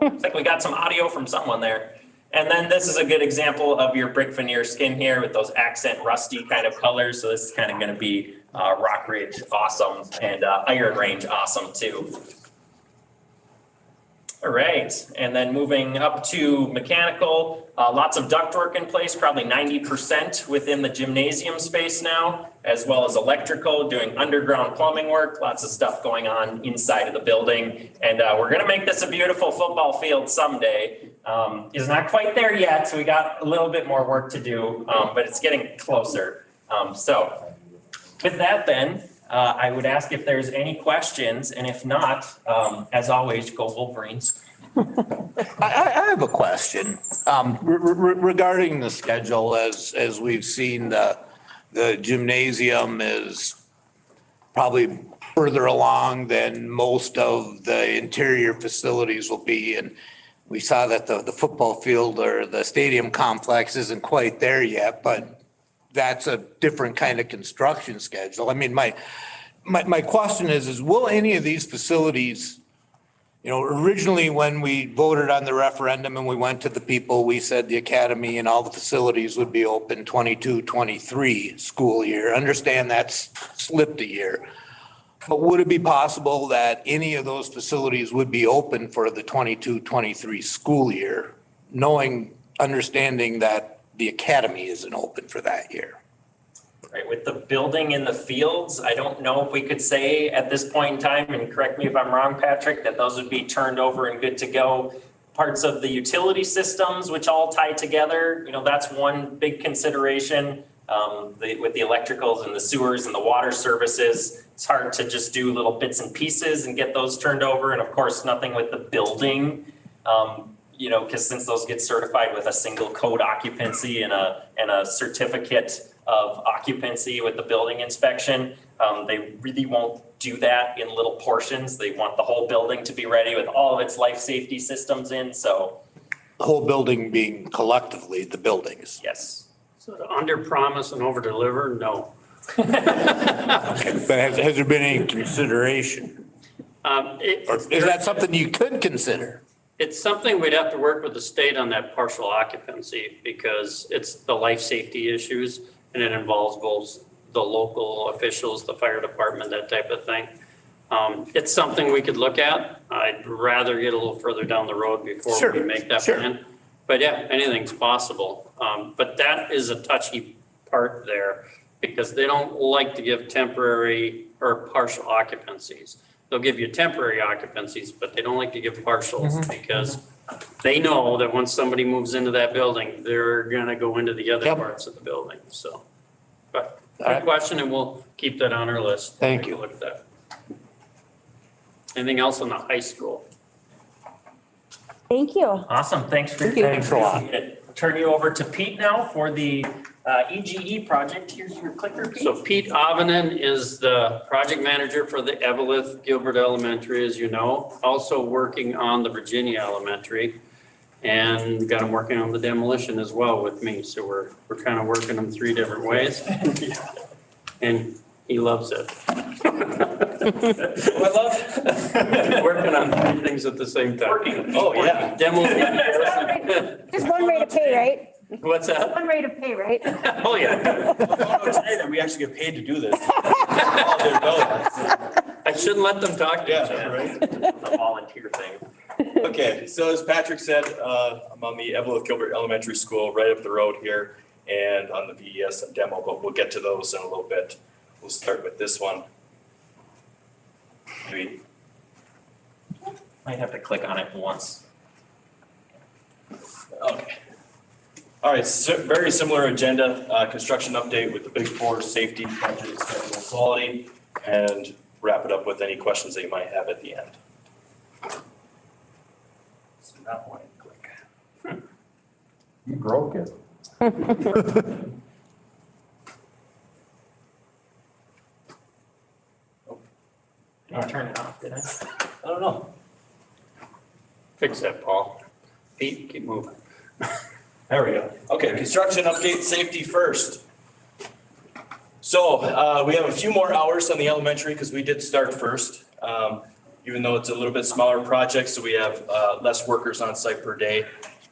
looks like we got some audio from someone there. And then this is a good example of your brick veneer skin here with those accent rusty kind of colors. So this is kind of going to be Rock Ridge awesome and Iron Range awesome too. All right, and then moving up to mechanical, lots of ductwork in place, probably 90% within the gymnasium space now, as well as electrical, doing underground plumbing work, lots of stuff going on inside of the building. And we're gonna make this a beautiful football field someday. It's not quite there yet, so we got a little bit more work to do, but it's getting closer. So with that then, I would ask if there's any questions, and if not, as always, go Wolverines. I have a question regarding the schedule. As we've seen, the gymnasium is probably further along than most of the interior facilities will be. And we saw that the football field or the stadium complex isn't quite there yet, but that's a different kind of construction schedule. I mean, my question is will any of these facilities, originally when we voted on the referendum and we went to the people, we said the academy and all the facilities would be open 22-23 school year. Understand that's slipped a year. But would it be possible that any of those facilities would be open for the 22-23 school year, understanding that the academy isn't open for that year? Right, with the building in the fields, I don't know if we could say at this point in time, and correct me if I'm wrong, Patrick, that those would be turned over and good to go. Parts of the utility systems, which all tie together, that's one big consideration. With the electricals and the sewers and the water services, it's hard to just do little bits and pieces and get those turned over. And of course, nothing with the building. Because since those get certified with a single code occupancy and a certificate of occupancy with the building inspection, they really won't do that in little portions. They want the whole building to be ready with all of its life safety systems in, so. The whole building being collectively the buildings? Yes. So to under promise and over deliver, no. But has there been any consideration? Or is that something you could consider? It's something we'd have to work with the state on, that partial occupancy, because it's the life safety issues and it involves both the local officials, the fire department, that type of thing. It's something we could look at. I'd rather get a little further down the road before we make that plan. But yeah, anything's possible. But that is a touchy part there because they don't like to give temporary or partial occupancies. They'll give you temporary occupancies, but they don't like to give partials because they know that once somebody moves into that building, they're gonna go into the other parts of the building, so. But good question, and we'll keep that on our list. Thank you. Look at that. Anything else on the high school? Thank you. Awesome, thanks for your time. Thanks a lot. Appreciate it. I'll turn you over to Pete now for the EGE project. Here's your clicker, Pete. So Pete Avenen is the project manager for the Evelyn Gilbert Elementary, as you know, also working on the Virginia Elementary. And got him working on the demolition as well with me. So we're kind of working them 3 different ways. And he loves it. I love Working on 3 things at the same time. Oh, yeah. Demolition. There's one rate of pay, right? What's that? One rate of pay, right? Oh, yeah. Today that we actually get paid to do this. I shouldn't let them talk to each other. Right. a volunteer thing. Okay, so as Patrick said, I'm on the Evelyn Gilbert Elementary School right up the road here and on the VES demo, but we'll get to those in a little bit. We'll start with this one. Maybe Might have to click on it once. Okay. All right, so very similar agenda, construction update with the big 4: safety, budget, schedule, and quality, and wrap it up with any questions that you might have at the end. So now one click. You broke it. Did I turn it off, did I? I don't know. Fix that, Paul. Pete, keep moving. There we go. Okay, construction update, safety first. So we have a few more hours on the elementary because we did start first. Even though it's a little bit smaller project, so we have less workers on site per day.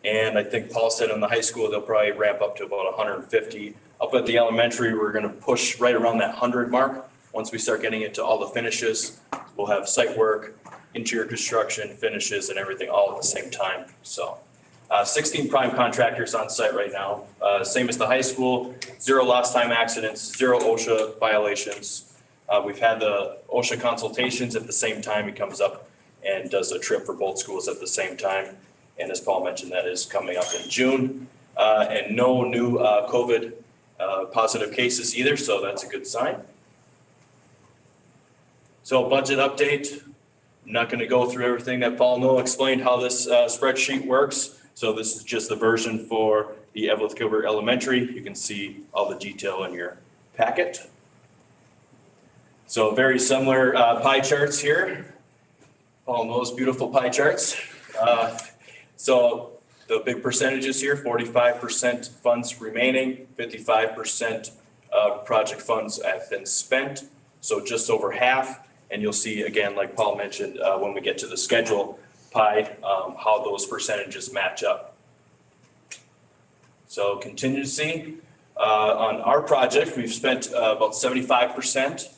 And I think Paul said on the high school, they'll probably ramp up to about 150. Up at the elementary, we're gonna push right around that 100 mark. Once we start getting into all the finishes, we'll have site work, interior construction, finishes, and everything all at the same time, so. 16 prime contractors on site right now, same as the high school, 0 lost time accidents, 0 OSHA violations. We've had the OSHA consultations at the same time. He comes up and does a trip for both schools at the same time. And as Paul mentioned, that is coming up in June. And no new COVID positive cases either, so that's a good sign. So budget update. I'm not going to go through everything that Paul explained how this spreadsheet works. So this is just the version for the Evelyn Gilbert Elementary. You can see all the detail in your packet. So very similar pie charts here. Paul knows beautiful pie charts. So the big percentages here, 45% funds remaining, 55% project funds have been spent. So just over half. And you'll see again, like Paul mentioned, when we get to the schedule pie, how those percentages match up. So contingency, on our project, we've spent about 75%.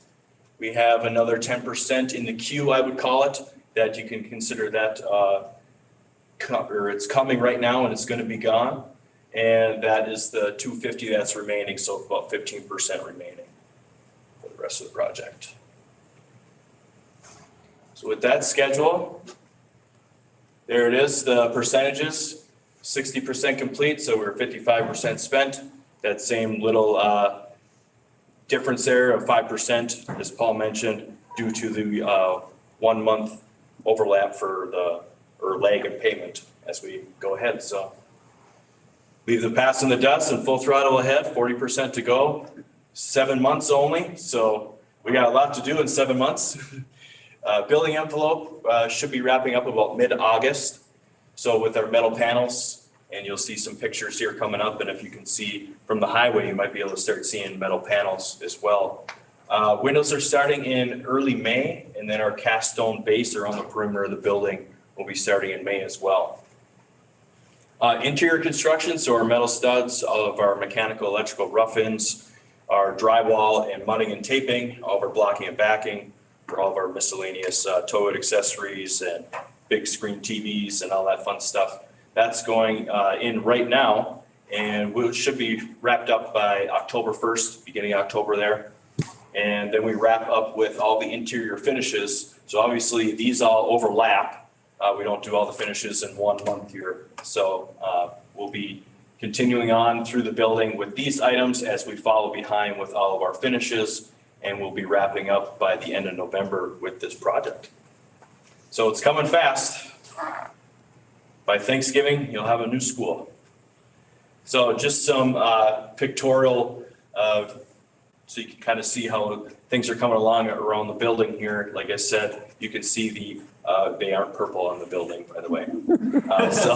We have another 10% in the queue, I would call it, that you can consider that, or it's coming right now and it's gonna be gone. And that is the 250 that's remaining, so about 15% remaining for the rest of the project. So with that schedule, there it is, the percentages, 60% complete, so we're 55% spent. That same little difference there of 5%, as Paul mentioned, due to the 1 month overlap for or lag in payment as we go ahead. So leave the past in the dust and full throttle ahead, 40% to go, 7 months only. So we got a lot to do in 7 months. Building envelope should be wrapping up about mid-August. So with our metal panels, and you'll see some pictures here coming up. And if you can see from the highway, you might be able to start seeing metal panels as well. Windows are starting in early May, and then our cast stone base around the perimeter of the building will be starting in May as well. Interior construction, so our metal studs, all of our mechanical, electrical rough-ins, our drywall and mudding and taping, all of our blocking and backing, for all of our miscellaneous tow accessories and big screen TVs and all that fun stuff. That's going in right now, and we should be wrapped up by October 1st, beginning of October there. And then we wrap up with all the interior finishes. So obviously these all overlap. We don't do all the finishes in 1 month here. So we'll be continuing on through the building with these items as we follow behind with all of our finishes. And we'll be wrapping up by the end of November with this project. So it's coming fast. by Thanksgiving, you'll have a new school. So just some pictorial, so you can kind of see how things are coming along around the building here. Like I said, you can see they aren't purple on the building, by the way. So,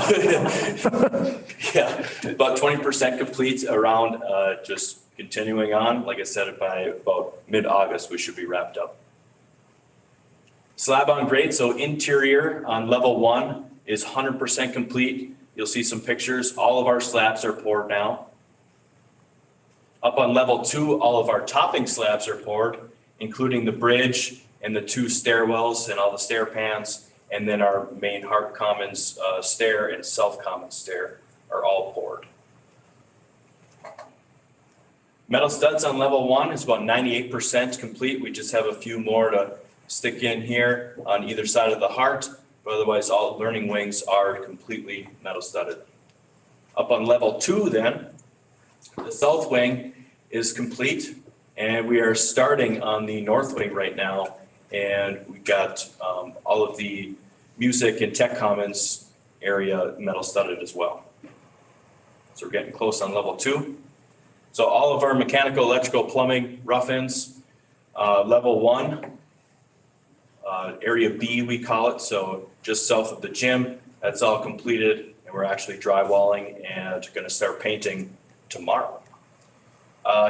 yeah, about 20% complete around, just continuing on. Like I said, by about mid-August, we should be wrapped up. Slab on grade, so interior on level 1 is 100% complete. You'll see some pictures. All of our slabs are poured now. Up on level 2, all of our topping slabs are poured, including the bridge and the 2 stairwells and all the stair pans. And then our main Hart Commons stair and South Commons stair are all poured. Metal studs on level 1 is about 98% complete. We just have a few more to stick in here on either side of the heart, but otherwise all learning wings are completely metal studded. Up on level 2 then, the south wing is complete, and we are starting on the north wing right now, and we got all of the music and tech commons area metal studded as well. So we're getting close on level 2. So all of our mechanical, electrical, plumbing, rough-ins, level 1, area B we call it, so just south of the gym, that's all completed, and we're actually drywalling and gonna start painting tomorrow.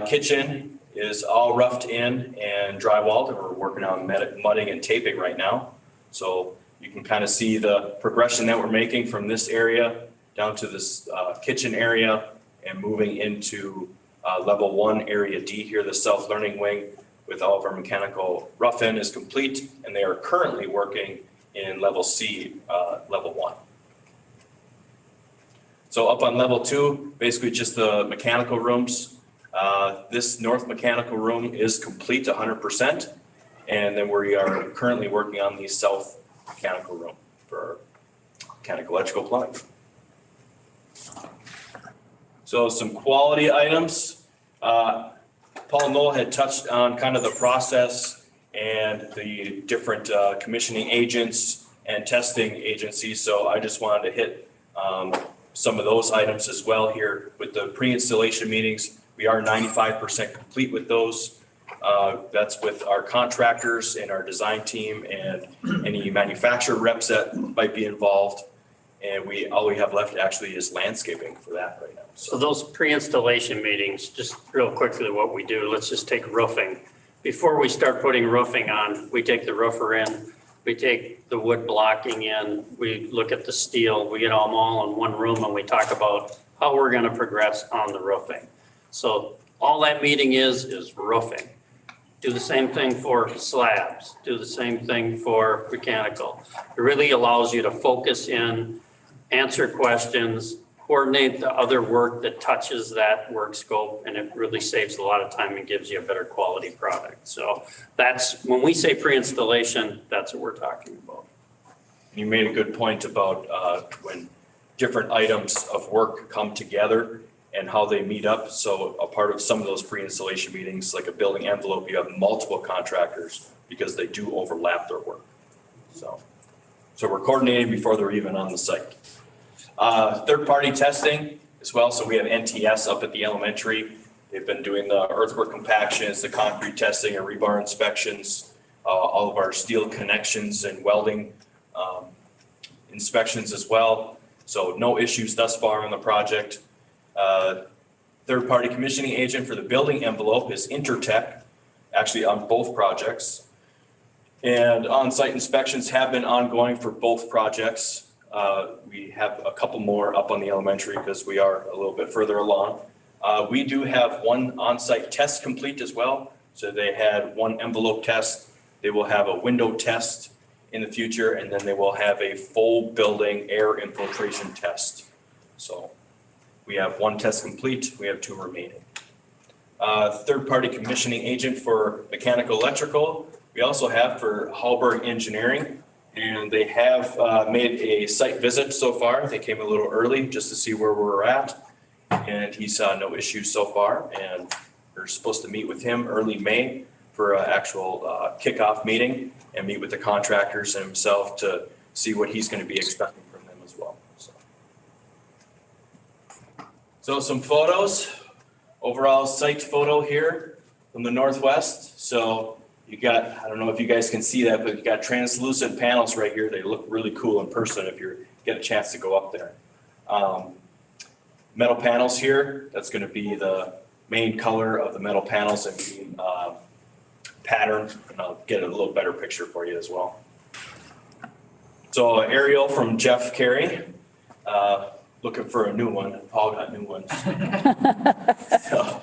Kitchen is all roughed in and drywalled, and we're working on mudding and taping right now. So you can kind of see the progression that we're making from this area down to this kitchen area and moving into level 1, area D here, the South Learning Wing, with all of our mechanical rough-in is complete, and they are currently working in level C, level 1. So up on level 2, basically just the mechanical rooms. This north mechanical room is complete 100%, and then we are currently working on the south mechanical room for mechanical, electrical, plumbing. So some quality items. Paul Knoll had touched on kind of the process and the different commissioning agents and testing agencies. So I just wanted to hit some of those items as well here with the pre-installation meetings. We are 95% complete with those. That's with our contractors and our design team and any manufacturer reps that might be involved. And all we have left actually is landscaping for that right now. So those pre-installation meetings, just real quickly what we do, let's just take roofing. Before we start putting roofing on, we take the roofer in, we take the wood blocking in, we look at the steel, we get them all in one room and we talk about how we're gonna progress on the roofing. So all that meeting is roofing. Do the same thing for slabs, do the same thing for mechanical. It really allows you to focus in, answer questions, coordinate the other work that touches that work scope, and it really saves a lot of time and gives you a better quality product. So that's, when we say pre-installation, that's what we're talking about. You made a good point about when different items of work come together and how they meet up. So a part of some of those pre-installation meetings, like a building envelope, you have multiple contractors because they do overlap their work. So we're coordinating before they're even on the site. Third-party testing as well. So we have NTS up at the elementary. They've been doing the earthwork compactions, the concrete testing, and rebar inspections, all of our steel connections and welding inspections as well. So no issues thus far on the project. Third-party commissioning agent for the building envelope is Intertech, actually on both projects. And on-site inspections have been ongoing for both projects. We have a couple more up on the elementary because we are a little bit further along. We do have one on-site test complete as well. So they had one envelope test. They will have a window test in the future, and then they will have a full building air infiltration test. So we have one test complete. We have 2 remaining. Third-party commissioning agent for mechanical electrical. We also have for Hallberg Engineering. And they have made a site visit so far. They came a little early just to see where we're at. And he saw no issues so far. And we're supposed to meet with him early May for an actual kickoff meeting and meet with the contractors and himself to see what he's going to be expecting from them as well. So So some photos, overall site photo here from the northwest. So you got, I don't know if you guys can see that, but you got translucent panels right here. They look really cool in person if you get a chance to go up there. Metal panels here, that's gonna be the main color of the metal panels and being pattern, and I'll get a little better picture for you as well. So aerial from Jeff Carey, looking for a new one. Paul got new ones. So,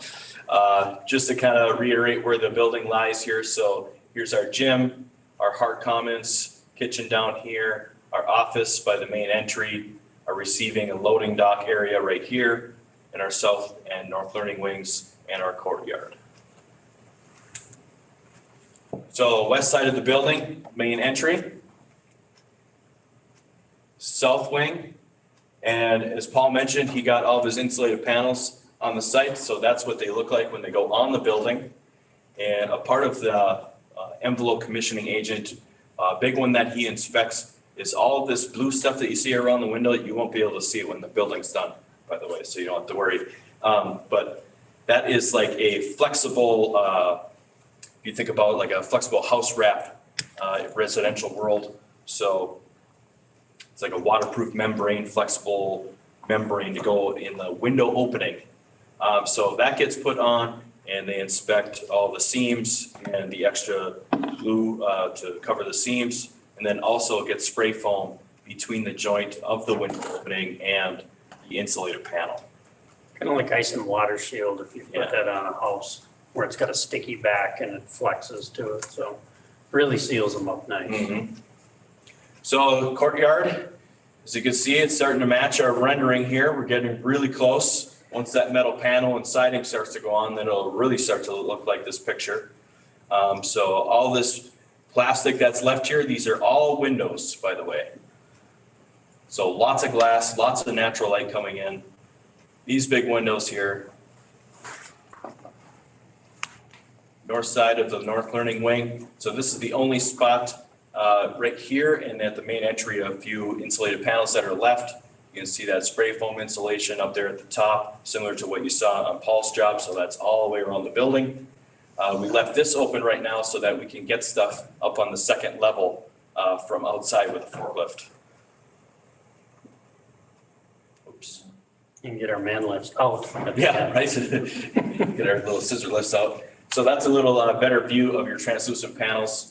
just to kind of reiterate where the building lies here. So here's our gym, our hard commons, kitchen down here, our office by the main entry, our receiving and loading dock area right here, and our south and north learning wings and our courtyard. So west side of the building, main entry, south wing, and as Paul mentioned, he got all of his insulated panels on the site, so that's what they look like when they go on the building. And a part of the envelope commissioning agent, big one that he inspects is all of this blue stuff that you see around the window. You won't be able to see it when the building's done, by the way, so you don't have to worry. But that is like a flexible, if you think about like a flexible house wrap residential world. So it's like a waterproof membrane, flexible membrane to go in the window opening. So that gets put on and they inspect all the seams and the extra glue to cover the seams. And then also get spray foam between the joint of the window opening and the insulated panel. Kind of like ice and water shield if you put that on a house where it's got a sticky back and it flexes to it. So really seals them up nice. Mm-hmm. So courtyard, as you can see, it's starting to match our rendering here. We're getting really close. Once that metal panel and siding starts to go on, then it'll really start to look like this picture. So all this plastic that's left here, these are all windows, by the way. So lots of glass, lots of natural light coming in. These big windows here. North side of the North Learning Wing. So this is the only spot right here, and at the main entry, a few insulated panels that are left. You can see that spray foam insulation up there at the top, similar to what you saw on Paul's job. So that's all the way around the building. We left this open right now so that we can get stuff up on the second level from outside with a forklift. Oops. You can get our man lifts out. Yeah, right. Get our little scissor lifts out. So that's a little better view of your translucent panels.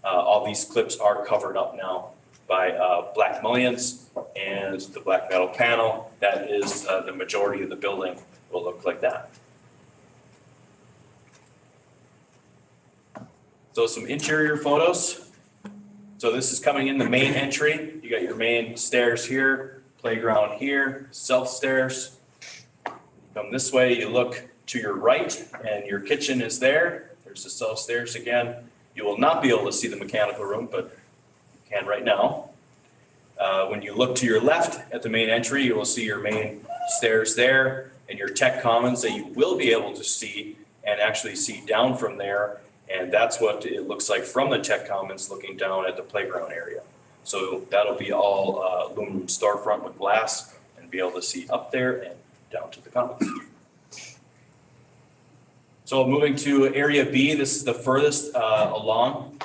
All these clips are covered up now by black mullions and the black metal panel. That is the majority of the building will look like that. So some interior photos. So this is coming in the main entry. You got your main stairs here, playground here, self stairs. Come this way, you look to your right and your kitchen is there. There's the self stairs again. You will not be able to see the mechanical room, but you can right now. When you look to your left at the main entry, you will see your main stairs there and your tech commons that you will be able to see and actually see down from there. And that's what it looks like from the tech commons looking down at the playground area. So that'll be all aluminum storefront with glass and be able to see up there and down to the commons. So moving to area B, this is the furthest along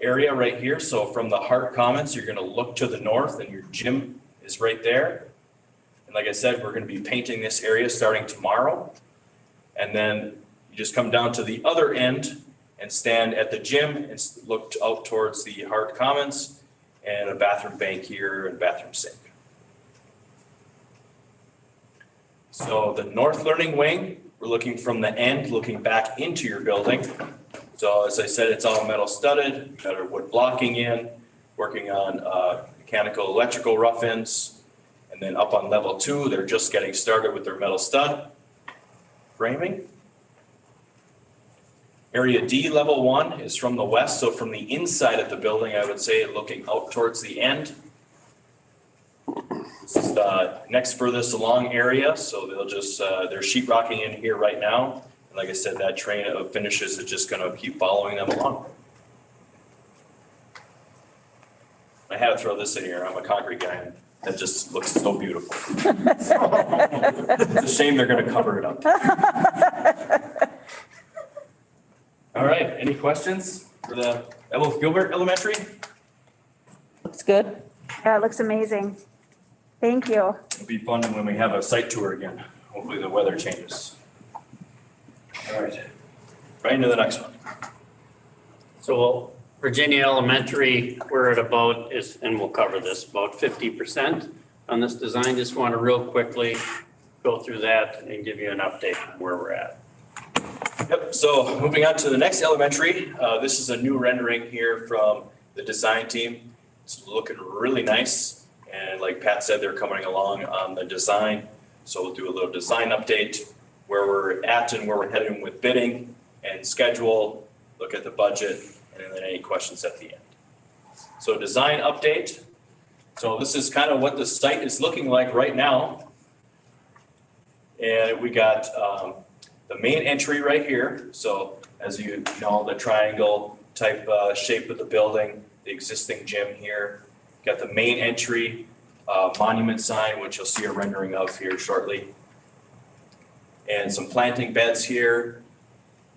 area right here. So from the Hart Commons, you're gonna look to the north and your gym is right there. And like I said, we're gonna be painting this area starting tomorrow. And then you just come down to the other end and stand at the gym and look out towards the Hart Commons and a bathroom bank here and bathroom sink. So the North Learning Wing, we're looking from the end, looking back into your building. So as I said, it's all metal studded, we've got our wood blocking in, working on mechanical, electrical rough-ins. And then up on level 2, they're just getting started with their metal stud framing. Area D, level 1, is from the west, so from the inside of the building, I would say, looking out towards the end. This is the next furthest along area, so they'll just, they're sheetrocking in here right now. And like I said, that train of finishes is just gonna keep following them along. I had to throw this in here, I'm a concrete guy, and That just looks so beautiful. It's a shame they're gonna cover it up. All right, any questions for the Ellis Gilbert Elementary? Looks good. Yeah, it looks amazing. Thank you. It'll be fun when we have a site tour again. Hopefully the weather changes. All right, right into the next one. So Virginia Elementary, we're at about and we'll cover this, about 50% on this design. Just want to real quickly go through that and give you an update on where we're at. Yep, so moving on to the next elementary, this is a new rendering here from the design team. It's looking really nice. And like Pat said, they're coming along on the design. So we'll do a little design update, where we're at and where we're heading with bidding and schedule, look at the budget, and then any questions at the end. So design update. So this is kind of what the site is looking like right now. And we got the main entry right here. So as you know, the triangle type shape of the building, the existing gym here. Got the main entry, monument sign, which you'll see a rendering of here shortly. And some planting beds here.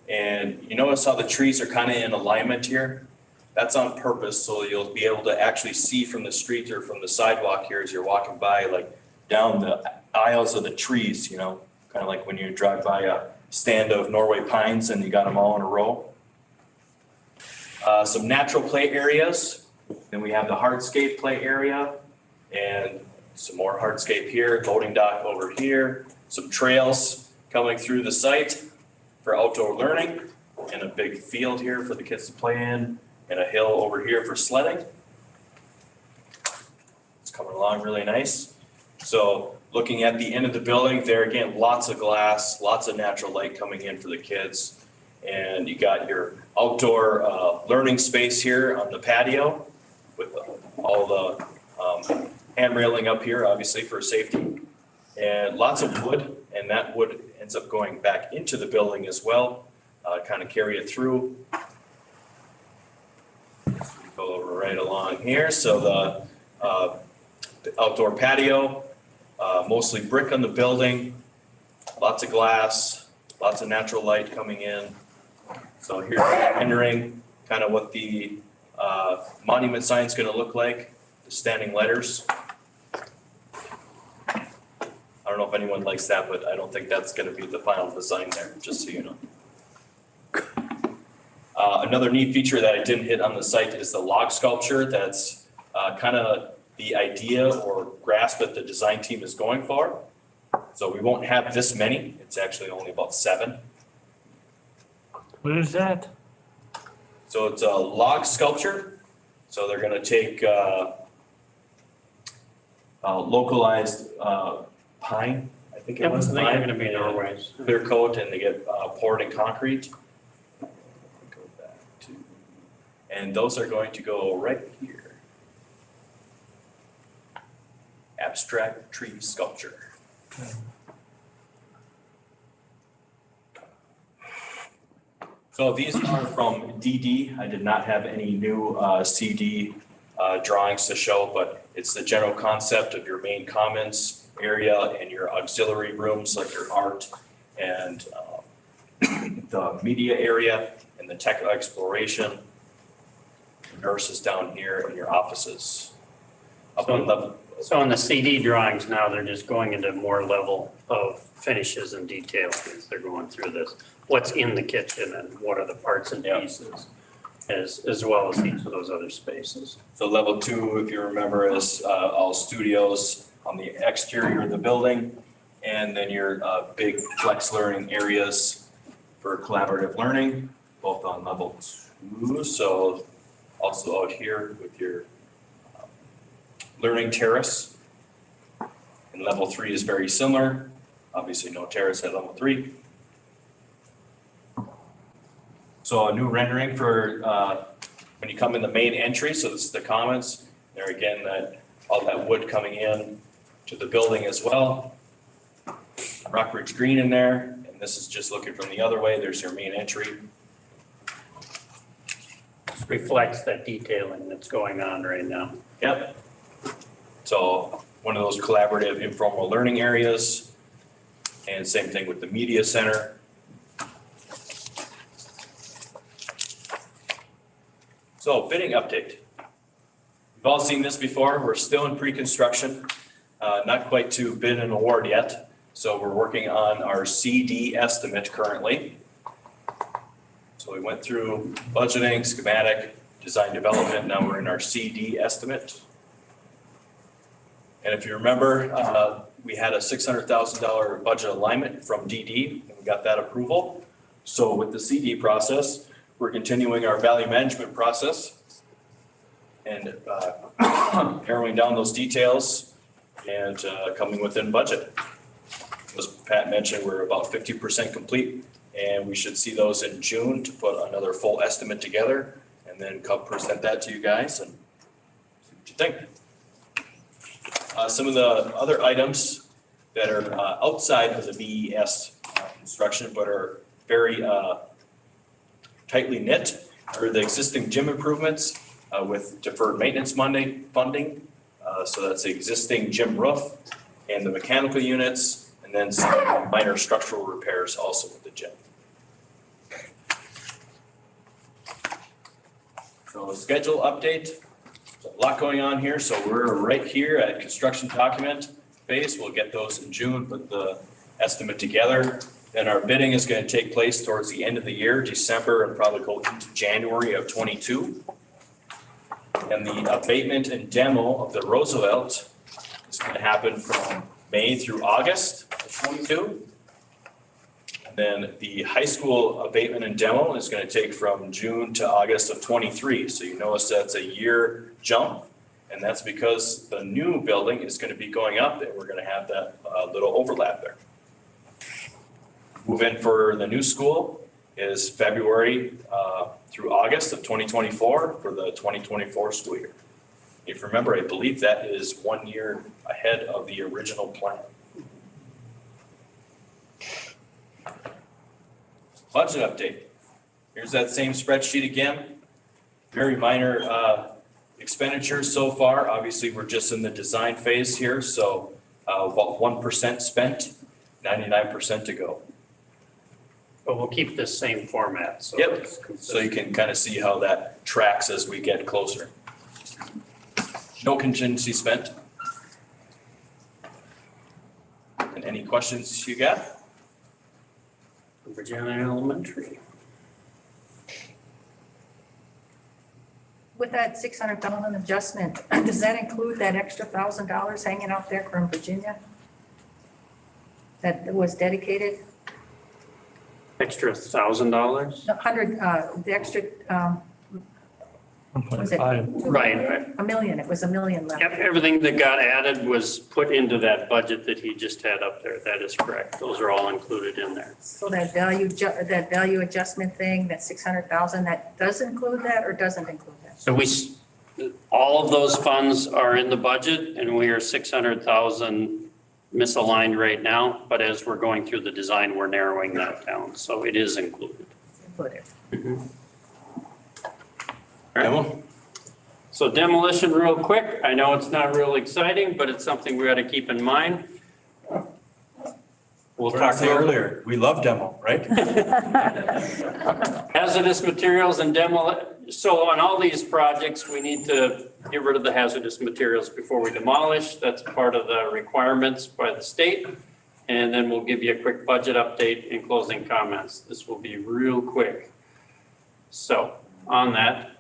And you notice how the trees are kind of in alignment here? That's on purpose, so you'll be able to actually see from the street or from the sidewalk here as you're walking by, like down the aisles of the trees, you know, kind of like when you drive by a stand of Norway pines and you got them all in a row. Some natural play areas. Then we have the hardscape play area and some more hardscape here, loading dock over here, some trails coming through the site for outdoor learning, and a big field here for the kids to play in, and a hill over here for sledding. It's coming along really nice. So looking at the end of the building, there again, lots of glass, lots of natural light coming in for the kids. And you got your outdoor learning space here on the patio with all the hand railing up here, obviously for safety. And lots of wood, and that wood ends up going back into the building as well, kind of carry it through. Go right along here. So the outdoor patio, mostly brick on the building, lots of glass, lots of natural light coming in. So here's rendering kind of what the monument sign is going to look like, the standing letters. I don't know if anyone likes that, but I don't think that's going to be the final design there, just so you know. Another neat feature that I didn't hit on the site is the log sculpture. That's kind of the idea or grasp that the design team is going for. So we won't have this many. It's actually only about 7. What is that? So it's a log sculpture. So they're going to take localized pine, I think it was. I think pine, they're going to be doorways. Clear coat, and they get poured in concrete. Go back to, and those are going to go right here. Abstract tree sculpture. So these are from DD. I did not have any new CD drawings to show, but it's the general concept of your main commons area and your auxiliary rooms like your art and the media area and the tech exploration. Nurses down here and your offices. Up on level. So on the CD drawings now, they're just going into more level of finishes and detail as they're going through this. What's in the kitchen and what are the parts and pieces, as well as each of those other spaces. So level 2, if you remember, is all studios on the exterior of the building. And then your big flex learning areas for collaborative learning, both on level 2. So also out here with your learning terrace. And level 3 is very similar. Obviously no terrace at level 3. So a new rendering for when you come in the main entry. So this is the commons. There again, that all that wood coming in to the building as well. Rockridge green in there. And this is just looking from the other way. There's your main entry. Reflects that detailing that's going on right now. Yep. So one of those collaborative informal learning areas. And same thing with the media center. So bidding update. We've all seen this before. We're still in pre-construction, not quite to bid and award yet. So we're working on our CD estimate currently. So we went through budgeting, schematic, design development. Now we're in our CD estimate. And if you remember, we had a $600,000 budget alignment from DD, and we got that approval. So with the CD process, we're continuing our value management process and narrowing down those details and coming within budget. As Pat mentioned, we're about 50% complete, and we should see those in June to put another full estimate together and then come present that to you guys and see what you think. Some of the other items that are outside of the VES construction but are very tightly knit are the existing gym improvements with deferred maintenance funding. So that's the existing gym roof and the mechanical units, and then some minor structural repairs also with the gym. So schedule update. A lot going on here, so we're right here at construction document phase. We'll get those in June, put the estimate together. Then our bidding is going to take place towards the end of the year, December, and probably go into January of 22. And the abatement and demo of the Roosevelt is going to happen from May through August of 22. And then the high school abatement and demo is going to take from June to August of 23. So you notice that's a year jump, and that's because the new building is going to be going up, and we're going to have that little overlap there. Move in for the new school is February through August of 2024 for the 2024 school year. If you remember, I believe that is 1 year ahead of the original plan. Budget update. Here's that same spreadsheet again. Very minor expenditures so far. Obviously, we're just in the design phase here, so about 1% spent, 99% to go. But we'll keep this same format, so. Yep, it's consistent. so you can kind of see how that tracks as we get closer. No contingency spent. And any questions you got? Virginia Elementary. With that $600,000 adjustment, does that include that extra $1,000 hanging out there from Virginia? That was dedicated? Extra $1,000? 100, the extra, was it? Right. $1 million, it was $1 million left. Everything that got added was put into that budget that he just had up there. That is correct. Those are all included in there. So that value adjustment thing, that 600,000, that does include that or doesn't include that? So all of those funds are in the budget, and we are 600,000 misaligned right now, but as we're going through the design, we're narrowing that down, so it is included. Included. All right. So demolition real quick. I know it's not real exciting, but it's something we got to keep in mind. We'll talk earlier, we love demo, right? hazardous materials and so on all these projects, we need to get rid of the hazardous materials before we demolish. That's part of the requirements by the state. And then we'll give you a quick budget update and closing comments. This will be real quick. So on that,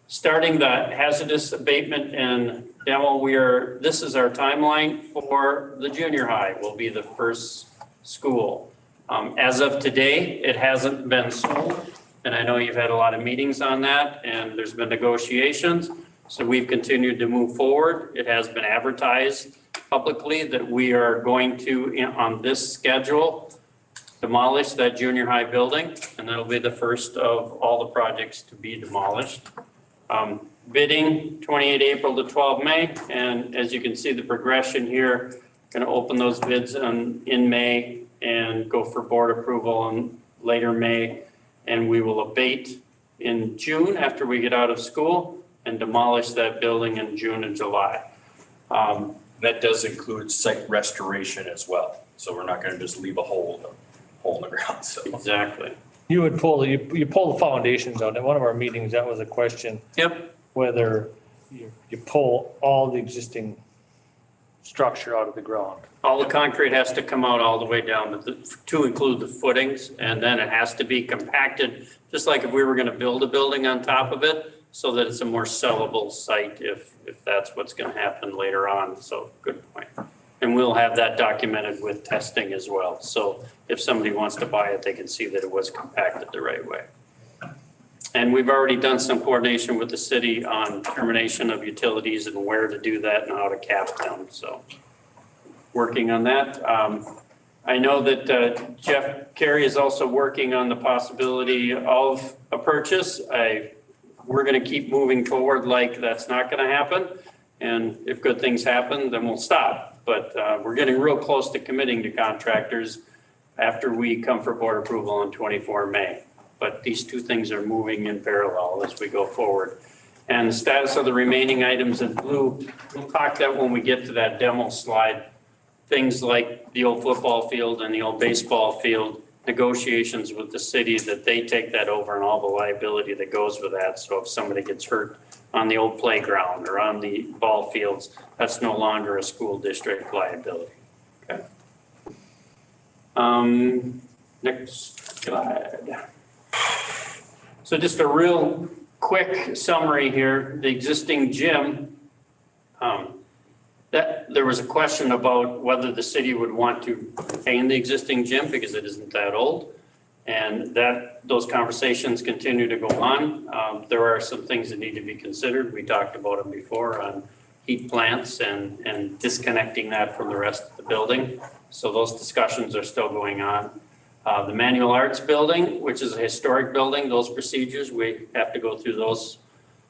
starting the hazardous abatement and demo, this is our timeline for the junior high, will be the first school. As of today, it hasn't been sold. And I know you've had a lot of meetings on that and there's been negotiations. So we've continued to move forward. It has been advertised publicly that we are going to, on this schedule, demolish that junior high building. And that'll be the first of all the projects to be demolished. Bidding 28 April to 12 May. And as you can see, the progression here, going to open those bids in May and go for board approval in later May. And we will abate in June after we get out of school and demolish that building in June and July. That does include site restoration as well. So we're not gonna just leave a hole in the ground, so. Exactly. You would pull, you pull the foundations out. At one of our meetings, that was a question, Yep. whether you pull all the existing structure out of the ground. All the concrete has to come out all the way down to include the footings, and then it has to be compacted, just like if we were gonna build a building on top of it, so that it's a more sellable site if that's what's gonna happen later on. So good point. And we'll have that documented with testing as well. So if somebody wants to buy it, they can see that it was compacted the right way. And we've already done some coordination with the city on termination of utilities and where to do that and how to cap them, so working on that. I know that Jeff Carey is also working on the possibility of a purchase. We're gonna keep moving forward like that's not gonna happen. And if good things happen, then we'll stop. But we're getting real close to committing to contractors after we come for board approval on 24 May. But these two things are moving in parallel as we go forward. And the status of the remaining items in blue, we'll talk that when we get to that demo slide. Things like the old football field and the old baseball field, negotiations with the city that they take that over and all the liability that goes with that. So if somebody gets hurt on the old playground or on the ball fields, that's no longer a school district liability. Okay. Next slide. So just a real quick summary here, the existing gym, that there was a question about whether the city would want to maintain the existing gym because it isn't that old. And those conversations continue to go on. There are some things that need to be considered. We talked about them before on heat plants and disconnecting that from the rest of the building. So those discussions are still going on. The Manual Arts Building, which is a historic building, those procedures, we have to go through those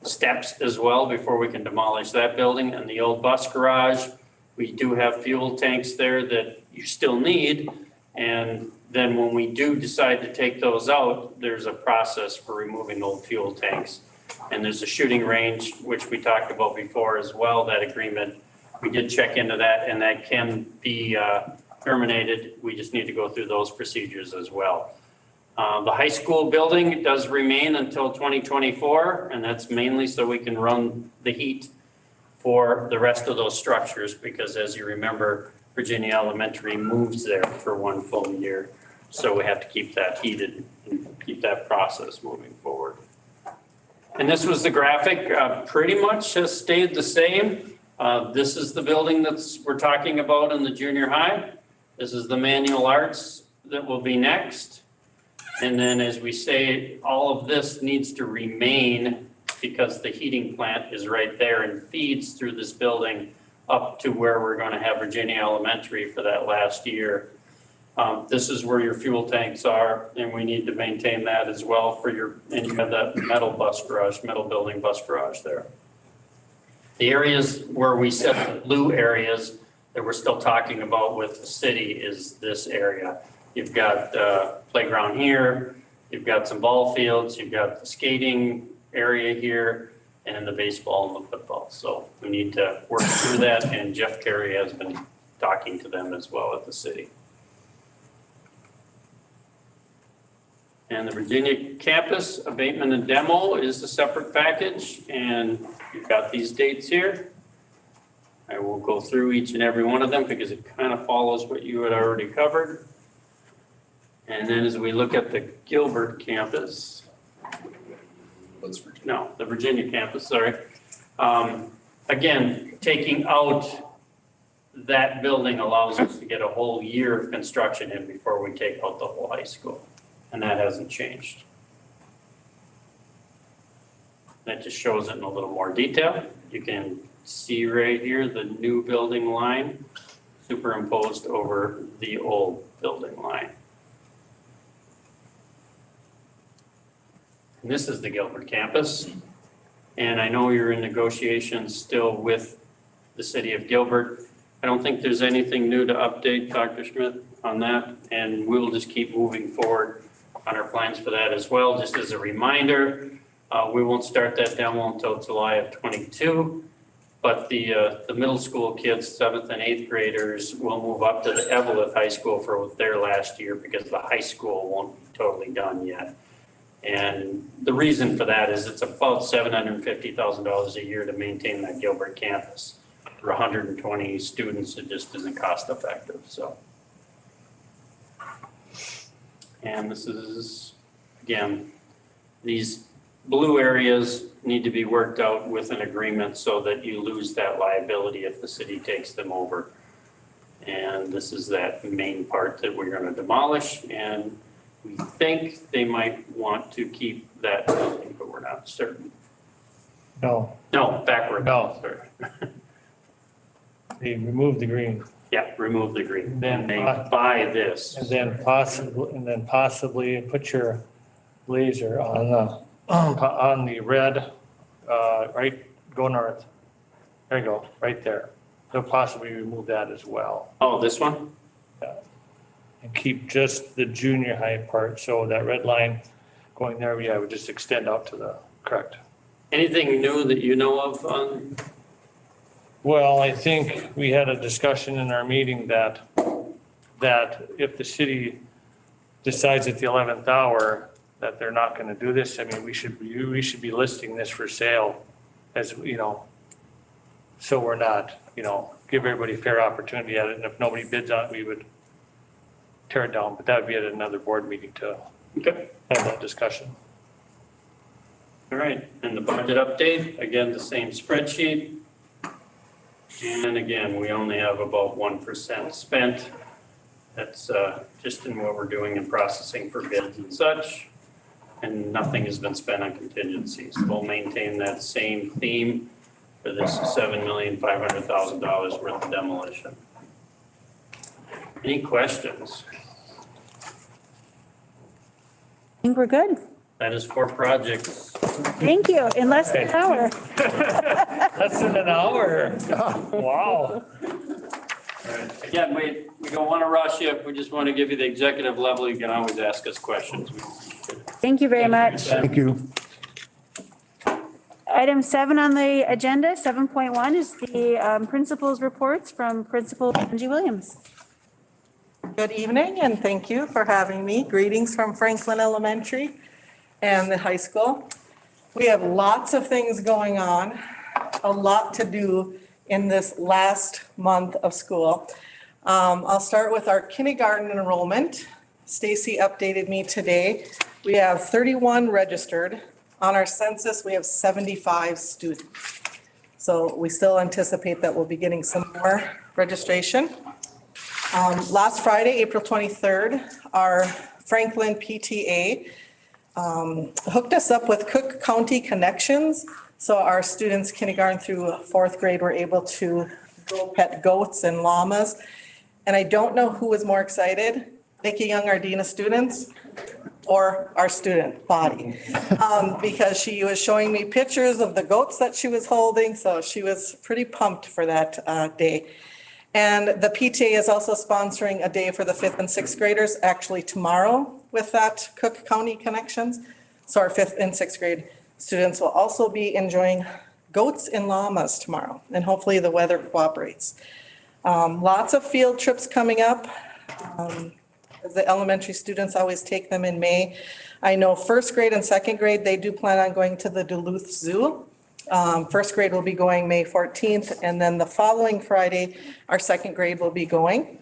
steps as well before we can demolish that building. And the old bus garage, we do have fuel tanks there that you still need. And then when we do decide to take those out, there's a process for removing old fuel tanks. And there's a shooting range, which we talked about before as well, that agreement. We did check into that and that can be terminated. We just need to go through those procedures as well. The high school building does remain until 2024, and that's mainly so we can run the heat for the rest of those structures, because as you remember, Virginia Elementary moves there for one full year. So we have to keep that heated and keep that process moving forward. And this was the graphic, pretty much has stayed the same. This is the building we're talking about in the junior high. This is the Manual Arts that will be next. And then as we say, all of this needs to remain because the heating plant is right there and feeds through this building up to where we're going to have Virginia Elementary for that last year. This is where your fuel tanks are, and we need to maintain that as well and you have that metal building bus garage there. The areas where we set the blue areas that we're still talking about with the city is this area. You've got playground here, you've got some ball fields, you've got the skating area here, and the baseball and the football. So we need to work through that, and Jeff Carey has been talking to them as well at the city. And the Virginia campus abatement and demo is a separate package, and you've got these dates here. I will go through each and every one of them because it kind of follows what you had already covered. And then as we look at the Gilbert campus, the Virginia campus, sorry. Again, taking out that building allows us to get a whole year of construction in before we take out the whole high school. And that hasn't changed. That just shows it in a little more detail. You can see right here the new building line superimposed over the old building line. And this is the Gilbert campus. And I know you're in negotiations still with the city of Gilbert. I don't think there's anything new to update, Dr. Smith, on that. And we'll just keep moving forward on our plans for that as well. Just as a reminder, we won't start that demo until July of 22. But the middle school kids, 7th and 8th graders, will move up to the Evelyn High School for their last year because the high school won't be totally done yet. And the reason for that is it's about $750,000 a year to maintain that Gilbert campus. For 120 students, it just isn't cost effective, so. And this is, again, these blue areas need to be worked out with an agreement so that you lose that liability if the city takes them over. And this is that main part that we're gonna demolish, and we think they might want to keep that building, but we're not certain. No, No, backward. No. Sorry. they removed the green. Yeah, remove the green. Then- And they buy this. And then possibly put your laser on the red, right, go north. There you go, right there. They'll possibly remove that as well. Oh, this one? And keep just the junior high part, so that red line going there, yeah, would just extend out to the, correct. Anything new that you know of on? Well, I think we had a discussion in our meeting that if the city decides at the 11th hour that they're not gonna do this, I mean, we should be listing this for sale as, you know, so we're not, you know, give everybody fair opportunity at it, and if nobody bids on it, we would tear it down, but that would be at another board meeting to Okay. have that discussion. All right, and the budget update, again, the same spreadsheet. And again, we only have about 1% spent. That's just in what we're doing in processing for bids and such. And nothing has been spent on contingencies. We'll maintain that same theme for this $7,500,000 worth of demolition. Any questions? I think we're good. That is 4 projects. Thank you, in less than an hour. Less than an hour. Wow. Again, we don't want to rush you. We just want to give you the executive level. You can always ask us questions. Thank you very much. Thank you. Item 7 on the agenda, 7.1, is the principal's reports from Principal Angie Williams. Good evening, and thank you for having me. Greetings from Franklin Elementary and the high school. We have lots of things going on, a lot to do in this last month of school. I'll start with our kindergarten enrollment. Stacy updated me today. We have 31 registered. On our census, we have 75 students. So we still anticipate that we'll be getting some more registration. Last Friday, April 23rd, our Franklin PTA hooked us up with Cook County Connections. So our students, kindergarten through 4th grade, were able to go pet goats and llamas. And I don't know who was more excited, Nikki Young Ardena students or our student body. Because she was showing me pictures of the goats that she was holding. So she was pretty pumped for that day. And the PTA is also sponsoring a day for the 5th and 6th graders, actually tomorrow with that Cook County Connections. So our 5th and 6th grade students will also be enjoying goats and llamas tomorrow, and hopefully the weather cooperates. Lots of field trips coming up. The elementary students always take them in May. I know 1st grade and 2nd grade, they do plan on going to the Duluth Zoo. 1st grade will be going May 14th, and then the following Friday, our 2nd grade will be going.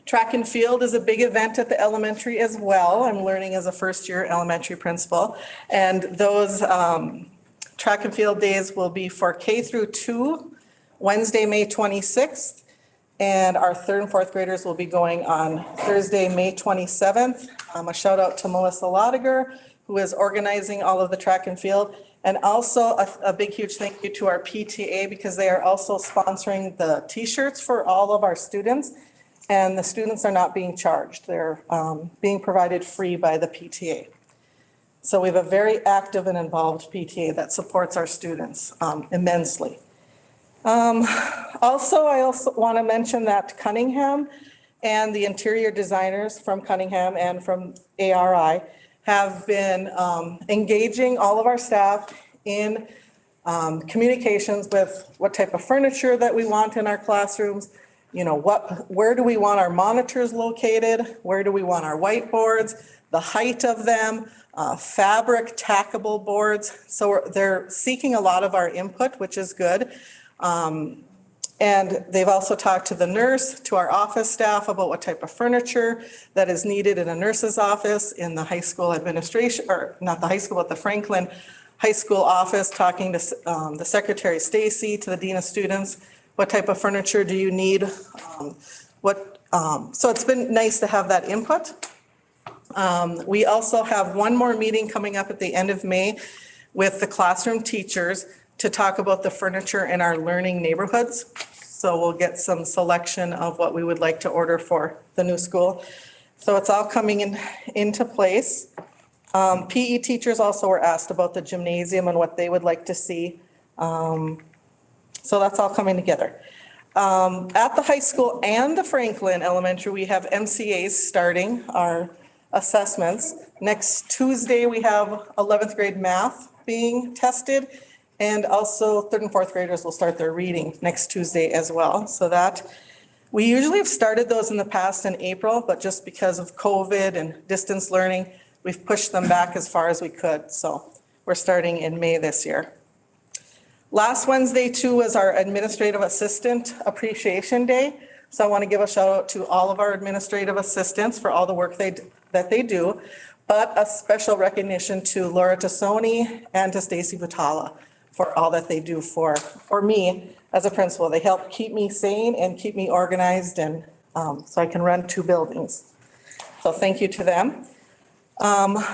Track and field is a big event at the elementary as well. I'm learning as a 1st-year elementary principal. And those track and field days will be for K through 2, Wednesday, May 26th. And our 3rd and 4th graders will be going on Thursday, May 27th. A shout out to Melissa Lodiger, who is organizing all of the track and field. And also a big, huge thank you to our PTA, because they are also sponsoring the t-shirts for all of our students. And the students are not being charged. They're being provided free by the PTA. So we have a very active and involved PTA that supports our students immensely. Also, I also want to mention that Cunningham and the interior designers from Cunningham and from ARI have been engaging all of our staff in communications with what type of furniture that we want in our classrooms, you know, where do we want our monitors located? Where do we want our whiteboards? The height of them, fabric, tackable boards. So they're seeking a lot of our input, which is good. And they've also talked to the nurse, to our office staff about what type of furniture that is needed in a nurse's office, in the high school administration, or not the high school, but the Franklin High School office, talking to the Secretary Stacy, to the Dean of Students, what type of furniture do you need? So it's been nice to have that input. We also have one more meeting coming up at the end of May with the classroom teachers to talk about the furniture in our learning neighborhoods. So we'll get some selection of what we would like to order for the new school. So it's all coming into place. PE teachers also were asked about the gymnasium and what they would like to see. So that's all coming together. At the high school and the Franklin Elementary, we have MCAs starting our assessments. Next Tuesday, we have 11th grade math being tested. And also 3rd and 4th graders will start their reading next Tuesday as well. So that, we usually have started those in the past in April, but just because of COVID and distance learning, we've pushed them back as far as we could. So we're starting in May this year. Last Wednesday too was our Administrative Assistant Appreciation Day. So I want to give a shout out to all of our administrative assistants for all the work that they do, but a special recognition to Laura Tassoni and to Stacy Butala for all that they do for me as a principal. They help keep me sane and keep me organized, and so I can run 2 buildings. So thank you to them.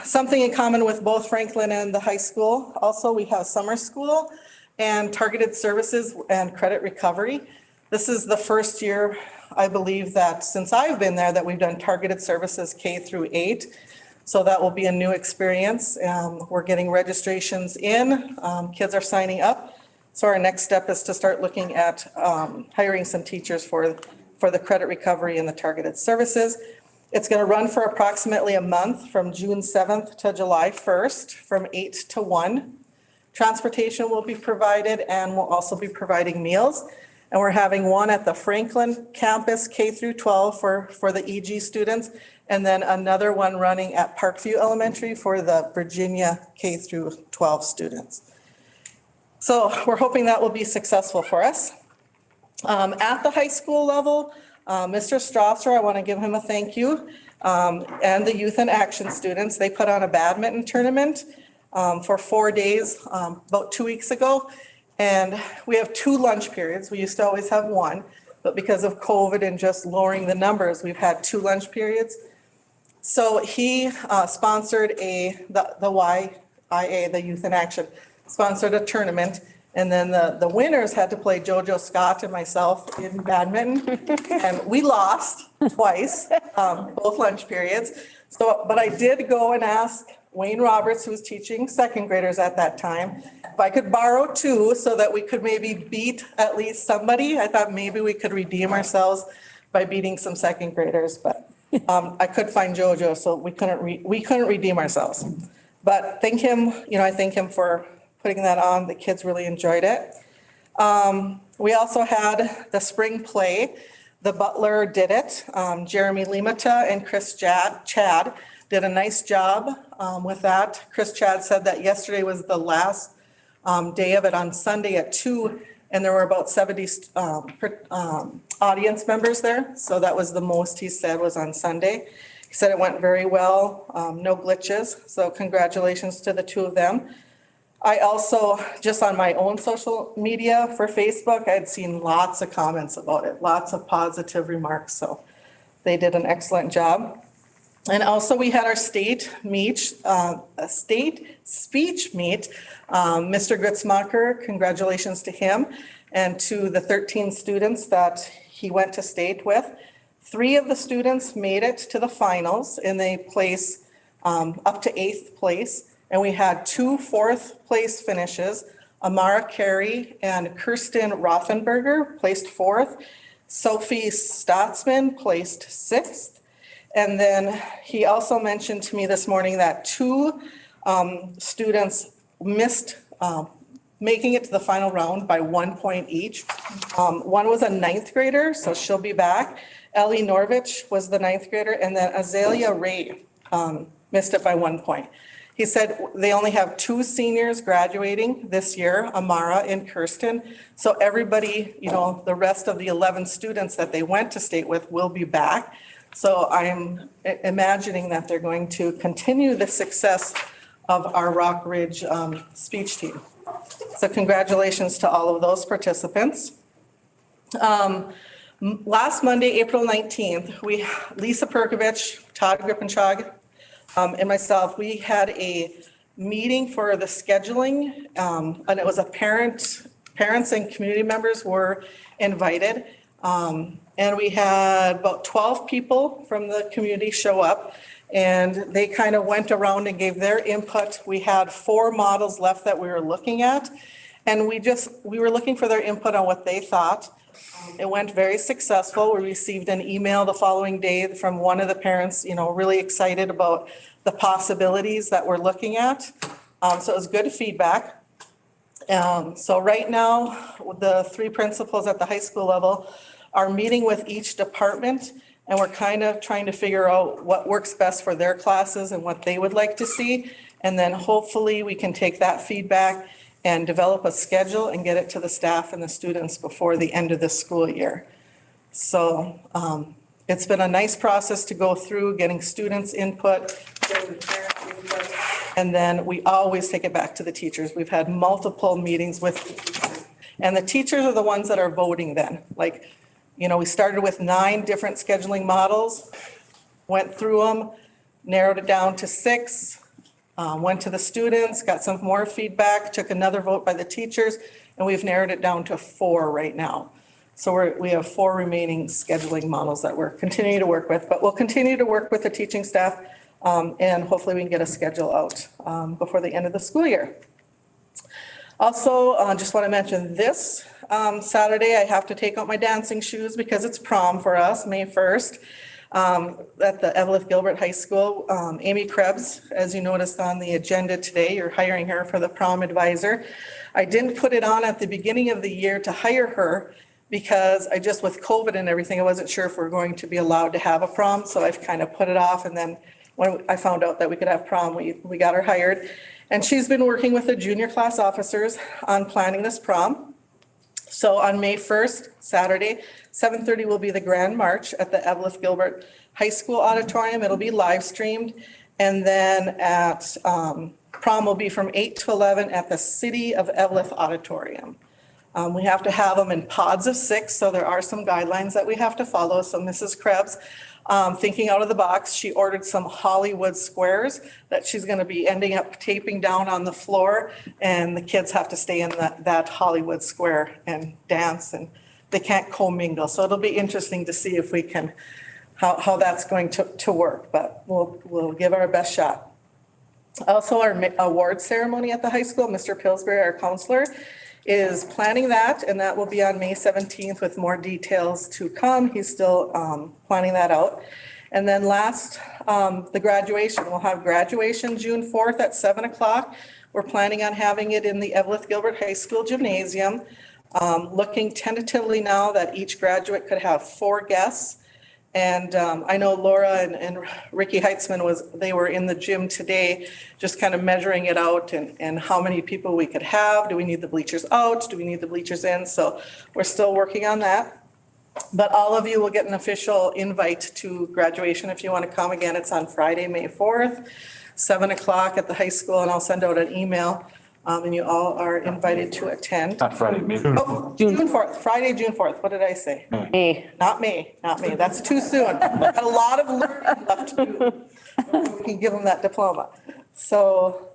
Something in common with both Franklin and the high school. Also, we have summer school and targeted services and credit recovery. This is the first year, I believe, that since I've been there, that we've done targeted services K through 8. So that will be a new experience. We're getting registrations in, kids are signing up. So our next step is to start looking at hiring some teachers for the credit recovery and the targeted services. It's going to run for approximately a month from June 7th to July 1st from 8 to 1. Transportation will be provided, and we'll also be providing meals. And we're having one at the Franklin campus K through 12 for the EG students, and then another one running at Parkview Elementary for the Virginia K through 12 students. So we're hoping that will be successful for us. At the high school level, Mr. Strasser, I want to give him a thank you, and the Youth in Action students. They put on a badminton tournament for 4 days about 2 weeks ago. And we have 2 lunch periods. We used to always have 1, but because of COVID and just lowering the numbers, we've had 2 lunch periods. So he sponsored the YIA, the Youth in Action, sponsored a tournament. And then the winners had to play JoJo Scott and myself in badminton. And we lost twice, both lunch periods. So, but I did go and ask Wayne Roberts, who was teaching 2nd graders at that time, if I could borrow 2 so that we could maybe beat at least somebody. I thought maybe we could redeem ourselves by beating some 2nd graders, but I could find JoJo, so we couldn't redeem ourselves. But thank him, I thank him for putting that on. The kids really enjoyed it. We also had the spring play. The Butler did it. Jeremy Limata and Chris Chad did a nice job with that. Chris Chad said that yesterday was the last day of it on Sunday at 2, and there were about 70 audience members there. So that was the most he said was on Sunday. He said it went very well, no glitches. So congratulations to the 2 of them. I also, just on my own social media for Facebook, I had seen lots of comments about it, lots of positive remarks. So they did an excellent job. And also we had our state speech meet. Mr. Gritzmacher, congratulations to him and to the 13 students that he went to state with. 3 of the students made it to the finals, and they placed up to 8th place. And we had 2 4th place finishes. Amara Carey and Kirsten Rothenberger placed 4th. Sophie Stotzman placed 6th. And then he also mentioned to me this morning that 2 students missed making it to the final round by 1 point each. One was a ninth grader, so she'll be back. Ellie Norvich was the ninth grader, and then Azalea Ray missed it by 1 point. He said they only have 2 seniors graduating this year, Amara and Kirsten. So everybody, the rest of the 11 students that they went to state with will be back. So I'm imagining that they're going to continue the success of our Rock Ridge speech team. So congratulations to all of those participants. Last Monday, April 19th, Lisa Perkovich, Todd Grippenchog, and myself, we had a meeting for the scheduling, and it was parents and community members were invited. And we had about 12 people from the community show up, and they kind of went around and gave their input. We had 4 models left that we were looking at, and we were looking for their input on what they thought. It went very successful. We received an email the following day from one of the parents, really excited about the possibilities that we're looking at. So it was good feedback. So right now, the 3 principals at the high school level are meeting with each department, and we're kind of trying to figure out what works best for their classes and what they would like to see. And then hopefully we can take that feedback and develop a schedule and get it to the staff and the students before the end of the school year. So it's been a nice process to go through, getting students' input, getting parents' input, and then we always take it back to the teachers. We've had multiple meetings with the teachers, and the teachers are the ones that are voting then. We started with 9 different scheduling models, went through them, narrowed it down to 6, went to the students, got some more feedback, took another vote by the teachers, and we've narrowed it down to 4 right now. So we have 4 remaining scheduling models that we're continuing to work with, but we'll continue to work with the teaching staff, and hopefully we can get a schedule out before the end of the school year. Also, just want to mention this Saturday, I have to take out my dancing shoes because it's prom for us, May 1st. At the Evelyn Gilbert High School. Amy Krebs, as you noticed on the agenda today, you're hiring her for the prom advisor. I didn't put it on at the beginning of the year to hire her because with COVID and everything, I wasn't sure if we're going to be allowed to have a prom. So I've kind of put it off. And then when I found out that we could have prom, we got her hired. And she's been working with the junior class officers on planning this prom. So on May 1st, Saturday, 7:30 will be the Grand March at the Evelyn Gilbert High School Auditorium. It'll be live streamed. And then prom will be from 8 to 11 at the City of Evelyn Auditorium. We have to have them in pods of 6, so there are some guidelines that we have to follow. So Mrs. Krebs, thinking out of the box, she ordered some Hollywood squares that she's going to be ending up taping down on the floor, and the kids have to stay in that Hollywood square and dance, and they can't commingle. So it'll be interesting to see if we can, how that's going to work, but we'll give our best shot. Also, our award ceremony at the high school, Mr. Pillsbury, our counselor, is planning that, and that will be on May 17th with more details to come. He's still planning that out. And then last, the graduation. We'll have graduation June 4th at 7 o'clock. We're planning on having it in the Evelyn Gilbert High School Gymnasium. Looking tentatively now that each graduate could have 4 guests. And I know Laura and Ricky Heitzman they were in the gym today, just kind of measuring it out and how many people we could have. Do we need the bleachers out? Do we need the bleachers in? So we're still working on that. But all of you will get an official invite to graduation if you want to come. Again, it's on Friday, May 4th, 7 o'clock at the high school, and I'll send out an email. And you all are invited to attend. Not Friday, May. Oh, June 4th, Friday, June 4th. What did I say? May. Not May. That's too soon. Got a lot of learning left to do. We can give them that diploma. So,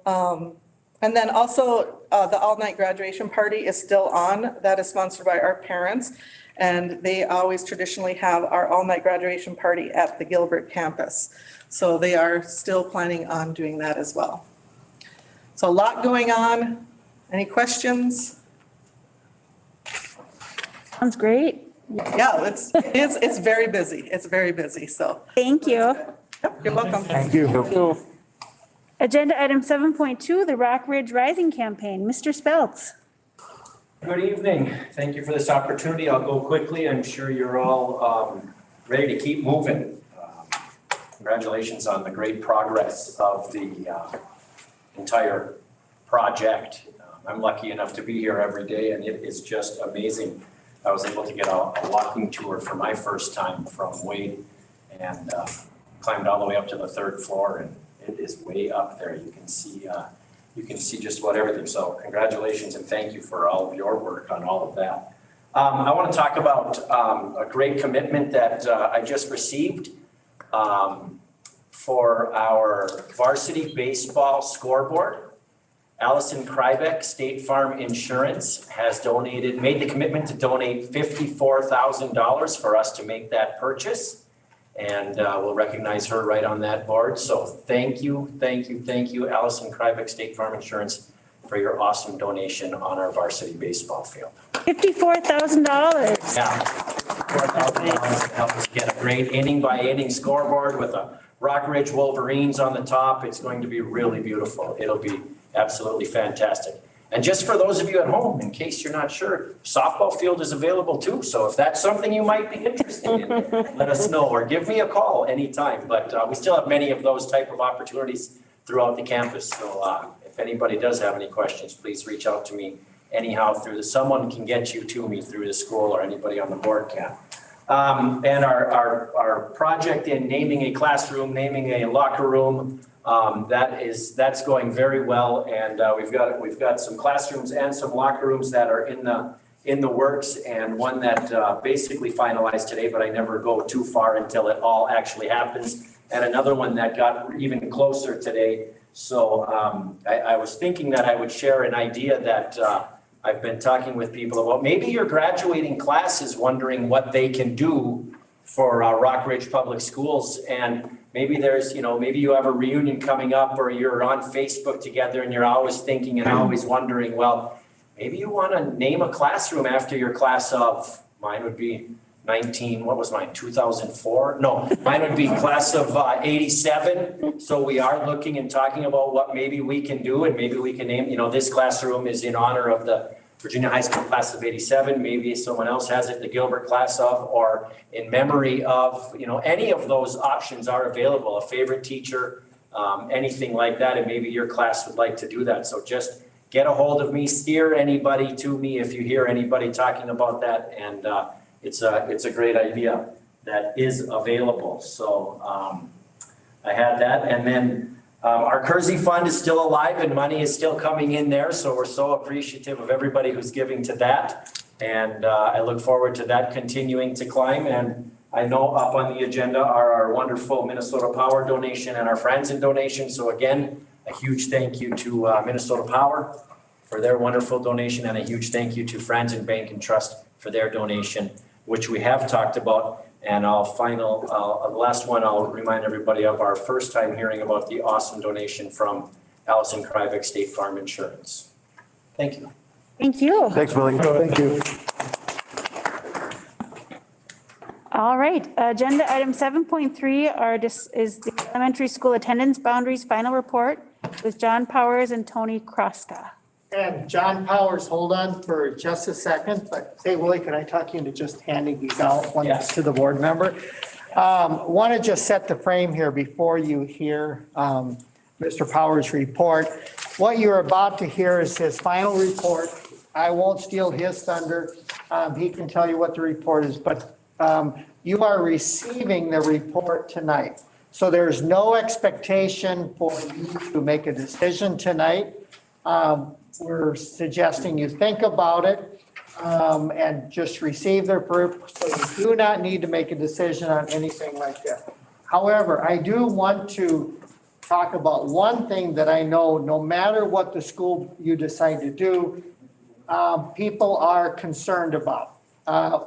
and then also the all-night graduation party is still on. That is sponsored by our parents. And they always traditionally have our all-night graduation party at the Gilbert campus. So they are still planning on doing that as well. So a lot going on. Any questions? Sounds great. Yeah, it's very busy. It's very busy, so. Thank you. Yep, you're welcome. Thank you. Agenda item 7.2, the Rock Ridge Rising Campaign. Mr. Speltz. Good evening. Thank you for this opportunity. I'll go quickly. I'm sure you're all ready to keep moving. Congratulations on the great progress of the entire project. I'm lucky enough to be here every day, and it is just amazing. I was able to get a walking tour for my first time from Wade and climbed all the way up to the 3rd floor, and it is way up there. You can see just about everything. So congratulations and thank you for all of your work on all of that. I want to talk about a great commitment that I just received for our varsity baseball scoreboard. Allison Krybeck, State Farm Insurance, has made the commitment to donate $54,000 for us to make that purchase. And we'll recognize her right on that board. So thank you, Allison Krybeck, State Farm Insurance, for your awesome donation on our varsity baseball field. $54,000. Yeah, $54,000 to help us get a great inning by inning scoreboard with a Rock Ridge Wolverines on the top. It's going to be really beautiful. It'll be absolutely fantastic. And just for those of you at home, in case you're not sure, softball field is available too. So if that's something you might be interested in, let us know or give me a call anytime. But we still have many of those type of opportunities throughout the campus. So if anybody does have any questions, please reach out to me anyhow someone can get you to me through the school or anybody on the board can. And our project in naming a classroom, naming a locker room, that's going very well, and we've got some classrooms and some locker rooms that are in the works, and one that basically finalized today, but I never go too far until it all actually happens, and another one that got even closer today. So I was thinking that I would share an idea that I've been talking with people about. Maybe your graduating class is wondering what they can do for Rock Ridge Public Schools, and maybe maybe you have a reunion coming up, or you're on Facebook together and you're always thinking and always wondering, well, maybe you want to name a classroom after your class of, mine would be 2004? No, mine would be class of 87. So we are looking and talking about what maybe we can do, and maybe we can name, this classroom is in honor of the Virginia High School class of 87, maybe someone else has it, the Gilbert class of, or in memory of, any of those options are available, a favorite teacher, anything like that, and maybe your class would like to do that. So just get a hold of me, steer anybody to me if you hear anybody talking about that, and it's a great idea that is available. So I had that, and then our Kersey Fund is still alive and money is still coming in there. So we're so appreciative of everybody who's giving to that. And I look forward to that continuing to climb. And I know up on the agenda are our wonderful Minnesota Power donation and our Franzen donation. So again, a huge thank you to Minnesota Power for their wonderful donation, and a huge thank you to Franzen Bank and Trust for their donation, which we have talked about. And the last one, I'll remind everybody of our first time hearing about the awesome donation from Allison Krybeck, State Farm Insurance. Thank you. Thank you. Thanks, Willie. Thank you. All right, agenda item 7.3 is the elementary school attendance boundaries final report with John Powers and Tony Kroska. And John Powers, hold on for just a second, but say, Willie, can I talk you into just handing these out once to the board member? Want to just set the frame here before you hear Mr. Powers' report. What you're about to hear is his final report. I won't steal his thunder. He can tell you what the report is, but you are receiving the report tonight. So there's no expectation for you to make a decision tonight. We're suggesting you think about it and just receive their proof. So you do not need to make a decision on anything like that. However, I do want to talk about one thing that I know, no matter what the school you decide to do, people are concerned about.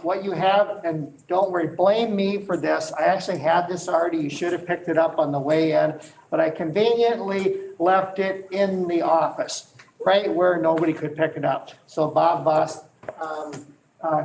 What you have, and don't worry, blame me for this. I actually had this already. You should have picked it up on the way in, but I conveniently left it in the office, right where nobody could pick it up. So Bob Voss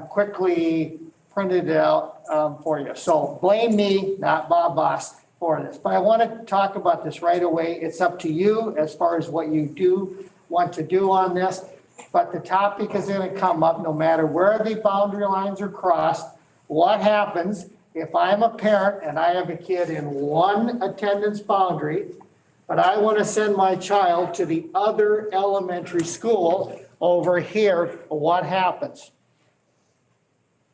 quickly printed it out for you. So blame me, not Bob Voss, for this. But I want to talk about this right away. It's up to you as far as what you do want to do on this. but the topic is going to come up no matter where the boundary lines are crossed. What happens if I'm a parent and I have a kid in one attendance boundary, but I want to send my child to the other elementary school over here? What happens?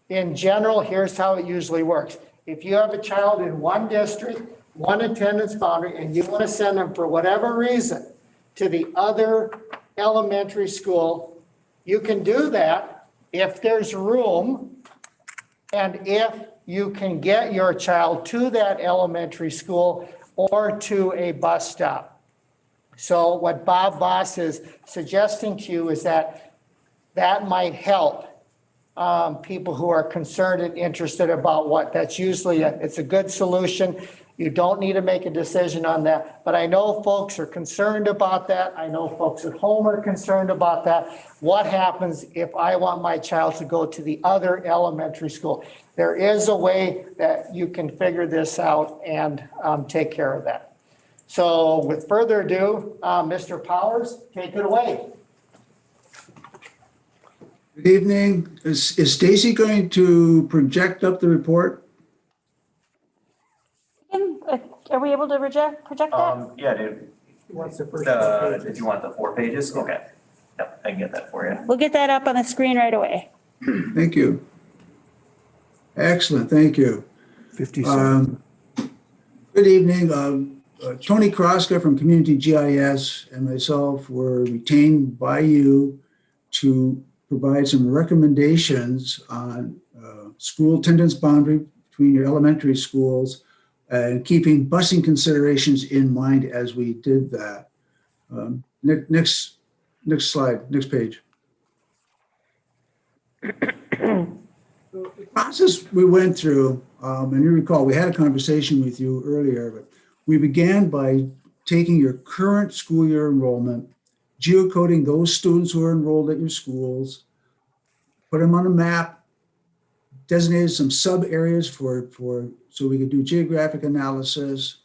In general, here's how it usually works. If you have a child in one district, one attendance boundary, and you want to send them for whatever reason to the other elementary school, you can do that if there's room and if you can get your child to that elementary school or to a bus stop. So what Bob Voss is suggesting to you is that might help people who are concerned and interested about what. That's usually, it's a good solution. You don't need to make a decision on that, but I know folks are concerned about that. I know folks at home are concerned about that. What happens if I want my child to go to the other elementary school? There is a way that you can figure this out and take care of that. So with further ado, Mr. Powers, take it away. Good evening. Is Stacy going to project up the report? Are we able to project that? Yeah, dude. What's the first If you want the 4 pages, okay. Yep, I can get that for you. We'll get that up on the screen right away. Thank you. Excellent, thank you. 57. Good evening. Tony Kroska from Community GIS and myself were retained by you to provide some recommendations on school attendance boundary between your elementary schools and keeping busing considerations in mind as we did that. Next slide, next page. The process we went through, and you recall, we had a conversation with you earlier, but we began by taking your current school year enrollment, geocoding those students who are enrolled at your schools, put them on a map, designated some sub areas so we could do geographic analysis.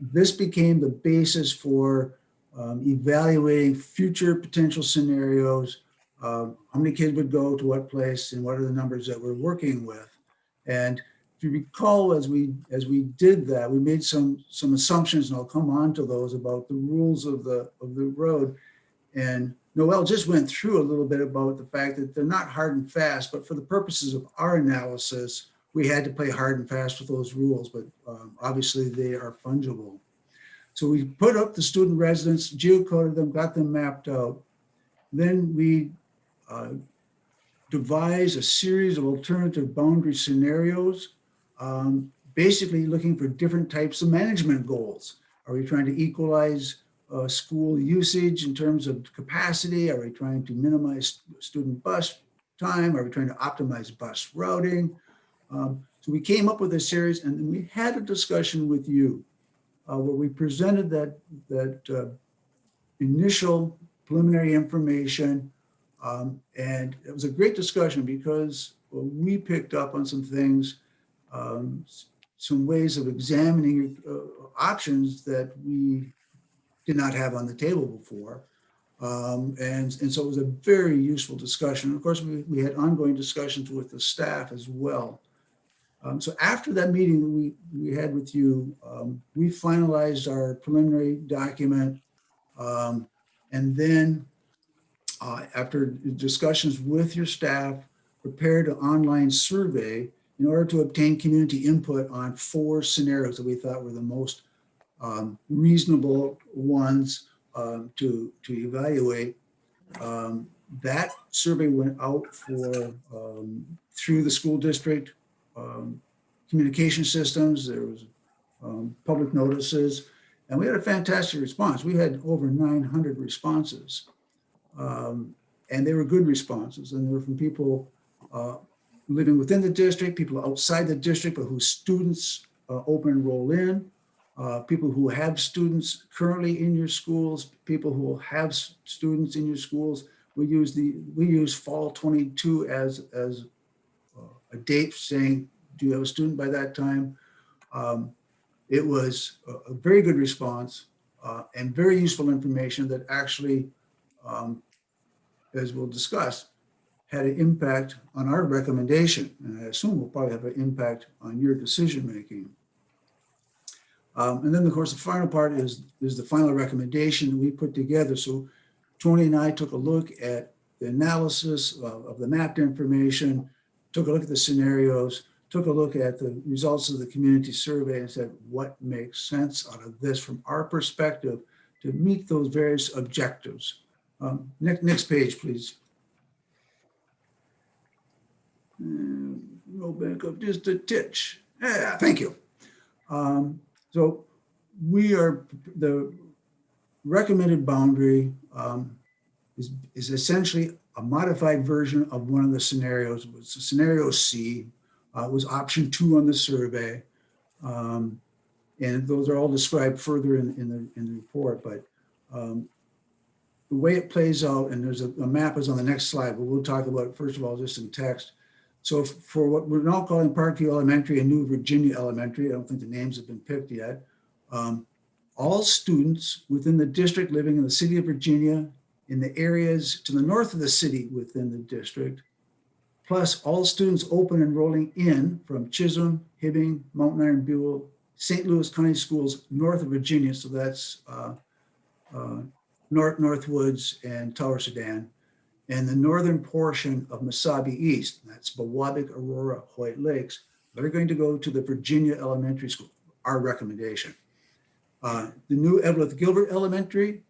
This became the basis for evaluating future potential scenarios. How many kids would go to what place and what are the numbers that we're working with? And if you recall, as we did that, we made some assumptions, and I'll come on to those about the rules of the road. And Noel just went through a little bit about the fact that they're not hard and fast, but for the purposes of our analysis, we had to play hard and fast with those rules, but obviously they are fungible. So we put up the student residents, geocoded them, got them mapped out. Then we devised a series of alternative boundary scenarios, basically looking for different types of management goals. Are we trying to equalize school usage in terms of capacity? Are we trying to minimize student bus time? Are we trying to optimize bus routing? So we came up with a series, and then we had a discussion with you where we presented that initial preliminary information. And it was a great discussion because we picked up on some things, some ways of examining options that we did not have on the table before. And so it was a very useful discussion. Of course, we had ongoing discussions with the staff as well. So after that meeting we had with you, we finalized our preliminary document. And then after discussions with your staff, prepared an online survey in order to obtain community input on 4 scenarios that we thought were the most reasonable ones to evaluate. That survey went out through the school district communication systems. There was public notices, and we had a fantastic response. We had over 900 responses, and they were good responses, and they were from people living within the district, people outside the district, but whose students open enroll in, people who have students currently in your schools, people who will have students in your schools. We use fall 22 as a date saying, do you have a student by that time? It was a very good response and very useful information that actually as we'll discuss, had an impact on our recommendation, and I assume will probably have an impact on your decision-making. And then, of course, the final part is the final recommendation that we put together. So Tony and I took a look at the analysis of the mapped information, took a look at the scenarios, took a look at the results of the community survey and said, what makes sense out of this from our perspective to meet those various objectives. Next page, please. Roll back up just a titch. Yeah, thank you. So the recommended boundary is essentially a modified version of one of the scenarios. It was scenario C, was option 2 on the survey. And those are all described further in the report, but the way it plays out, and there's a map is on the next slide, but we'll talk about it first of all, just in text. So for what we're now calling Parkview Elementary and New Virginia Elementary, I don't think the names have been picked yet. All students within the district living in the city of Virginia, in the areas to the north of the city within the district, plus all students open enrolling in from Chisholm, Hibbing, Mountain Iron, Buell, St. Louis County Schools north of Virginia. So that's Northwoods and Tower Sedan, and the northern portion of Mesabi East, that's Bewabic, Aurora, Hoyt Lakes. They're going to go to the Virginia Elementary School, our recommendation. The new Eveleth Gilbert Elementary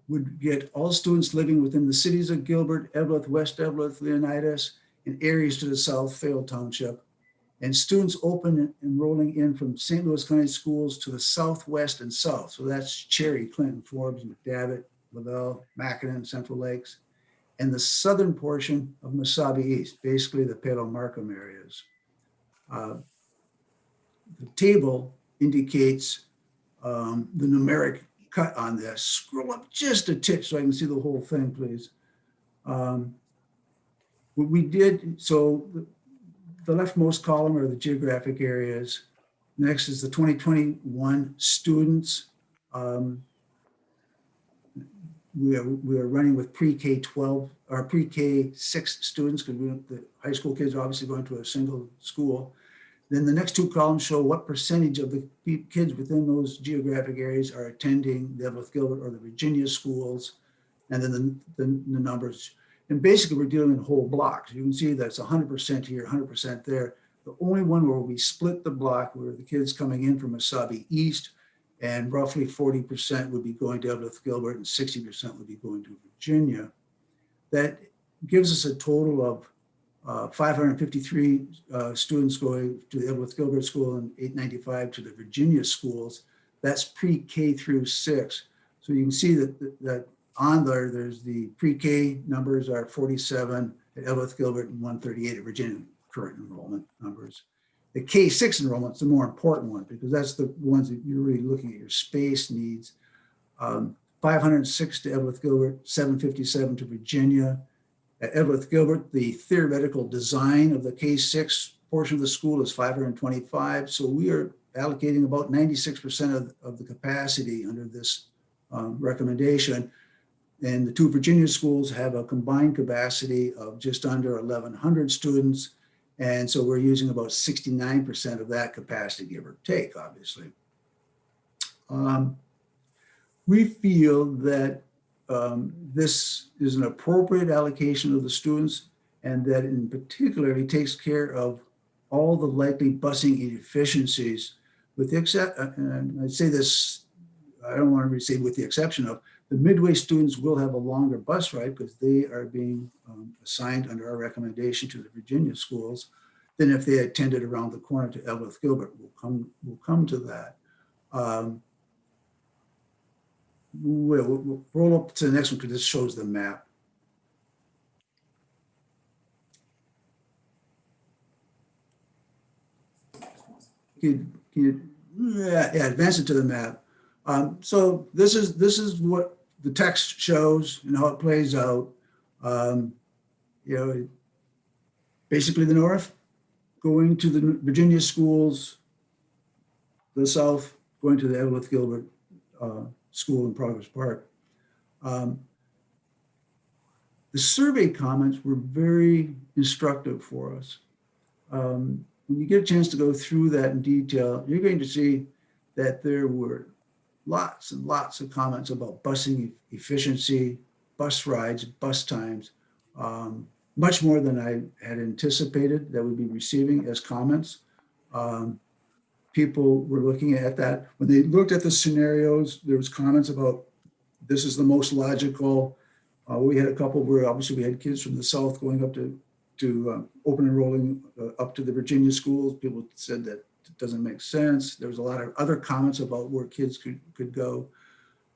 would get all students living within the cities of Gilbert, Eveleth, West Eveleth, Leonidas, and areas to the south, Fayette Township. And students open enrolling in from St. Louis County Schools to the southwest and south. So that's Cherry, Clinton, Forbes, McDavitt, Lavelle, Mackinac, Central Lakes, and the southern portion of Mesabi East, basically the Palo Markham areas. The table indicates the numeric cut on this. Scroll up just a titch so I can see the whole thing, please. What we did, so the leftmost column are the geographic areas. Next is the 2021 students. We are running with pre-K 12 or pre-K 6 students because the high school kids are obviously going to a single school. Then the next 2 columns show what percentage of the kids within those geographic areas are attending the Eveleth Gilbert or the Virginia schools, and then the numbers. And basically we're dealing in whole blocks. You can see that's 100% here, 100% there. The only one where we split the block were the kids coming in from Mesabi East, and roughly 40% would be going to Eveleth Gilbert and 60% would be going to Virginia. That gives us a total of 553 students going to the Eveleth Gilbert School and 895 to the Virginia schools. That's pre-K through 6. So you can see that on there's the pre-K numbers are 47 at Eveleth Gilbert and 138 at Virginia, current enrollment numbers. The K-6 enrollment is the more important one because that's the ones that you're really looking at your space needs. 506 to Eveleth Gilbert, 757 to Virginia. At Eveleth Gilbert, the theoretical design of the K-6 portion of the school is 525. So we are allocating about 96% of the capacity under this recommendation. And the 2 Virginia schools have a combined capacity of just under 1,100 students. And so we're using about 69% of that capacity, give or take, obviously. We feel that this is an appropriate allocation of the students and that in particular, it takes care of all the likely busing inefficiencies with the and I say this, I don't want to say with the exception of, the Midway students will have a longer bus ride because they are being assigned under our recommendation to the Virginia schools than if they attended around the corner to Eveleth Gilbert. We'll come to that. We'll roll up to the next one because this shows the map. Can you advance it to the map. So this is what the text shows and how it plays out. Basically the north going to the Virginia schools, the south going to the Eveleth Gilbert school in Progress Park. The survey comments were very instructive for us. When you get a chance to go through that in detail, you're going to see that there were lots and lots of comments about busing efficiency, bus rides, bus times, much more than I had anticipated that we'd be receiving as comments. People were looking at that. When they looked at the scenarios, there was comments about this is the most logical. We had a couple where obviously we had kids from the south going up to open enrolling up to the Virginia schools. People said that it doesn't make sense. There was a lot of other comments about where kids could go.